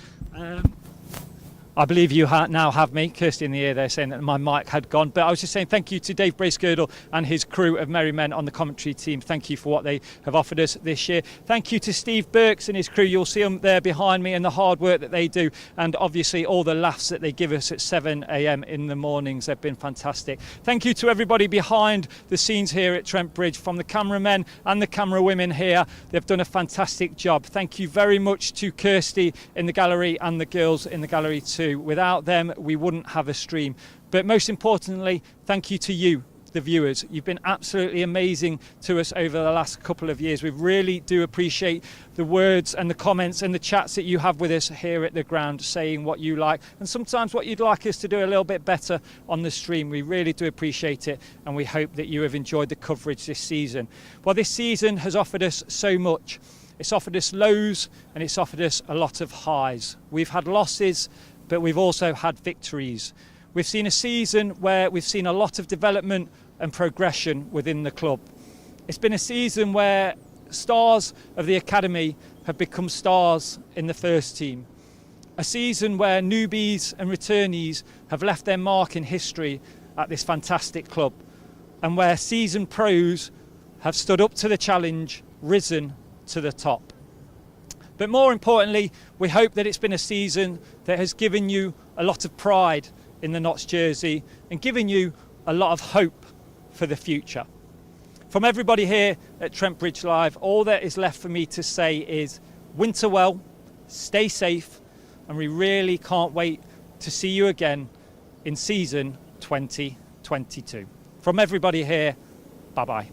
I believe you now have me. Kirsty in the ear there saying that my mic had gone. But I was just saying thank you to Dave Bracegirdle and his crew of merry men on the commentary team. Thank you for what they have offered us this year. Thank you to Steve Burks and his crew. You'll see them there behind me, and the hard work that they do. And obviously all the laughs that they give us at 7 a.m. in the mornings. They've been fantastic. Thank you to everybody behind the scenes here at Trent Bridge, from the cameramen and the camera women here. They've done a fantastic job. Thank you very much to Kirsty in the gallery and the girls in the gallery too. Without them, we wouldn't have a stream. But most importantly, thank you to you, the viewers. You've been absolutely amazing to us over the last couple of years. We really do appreciate the words and the comments and the chats that you have with us here at the ground, saying what you like and sometimes what you'd like us to do a little bit better on the stream. We really do appreciate it, and we hope that you have enjoyed the coverage this season. Well, this season has offered us so much. It's offered us lows and it's offered us a lot of highs. We've had losses, but we've also had victories. We've seen a season where we've seen a lot of development and progression within the club. It's been a season where stars of the academy have become stars in the first team. A season where newbies and returnees have left their mark in history at this fantastic club, and where seasoned pros have stood up to the challenge, risen to the top. But more importantly, we hope that it's been a season that has given you a lot of pride in the Notts jersey and given you a lot of hope for the future. From everybody here at Trent Bridge Live, all that is left for me to say is winter well, stay safe, and we really can't wait to see you again in season 2022. From everybody here, bye-bye.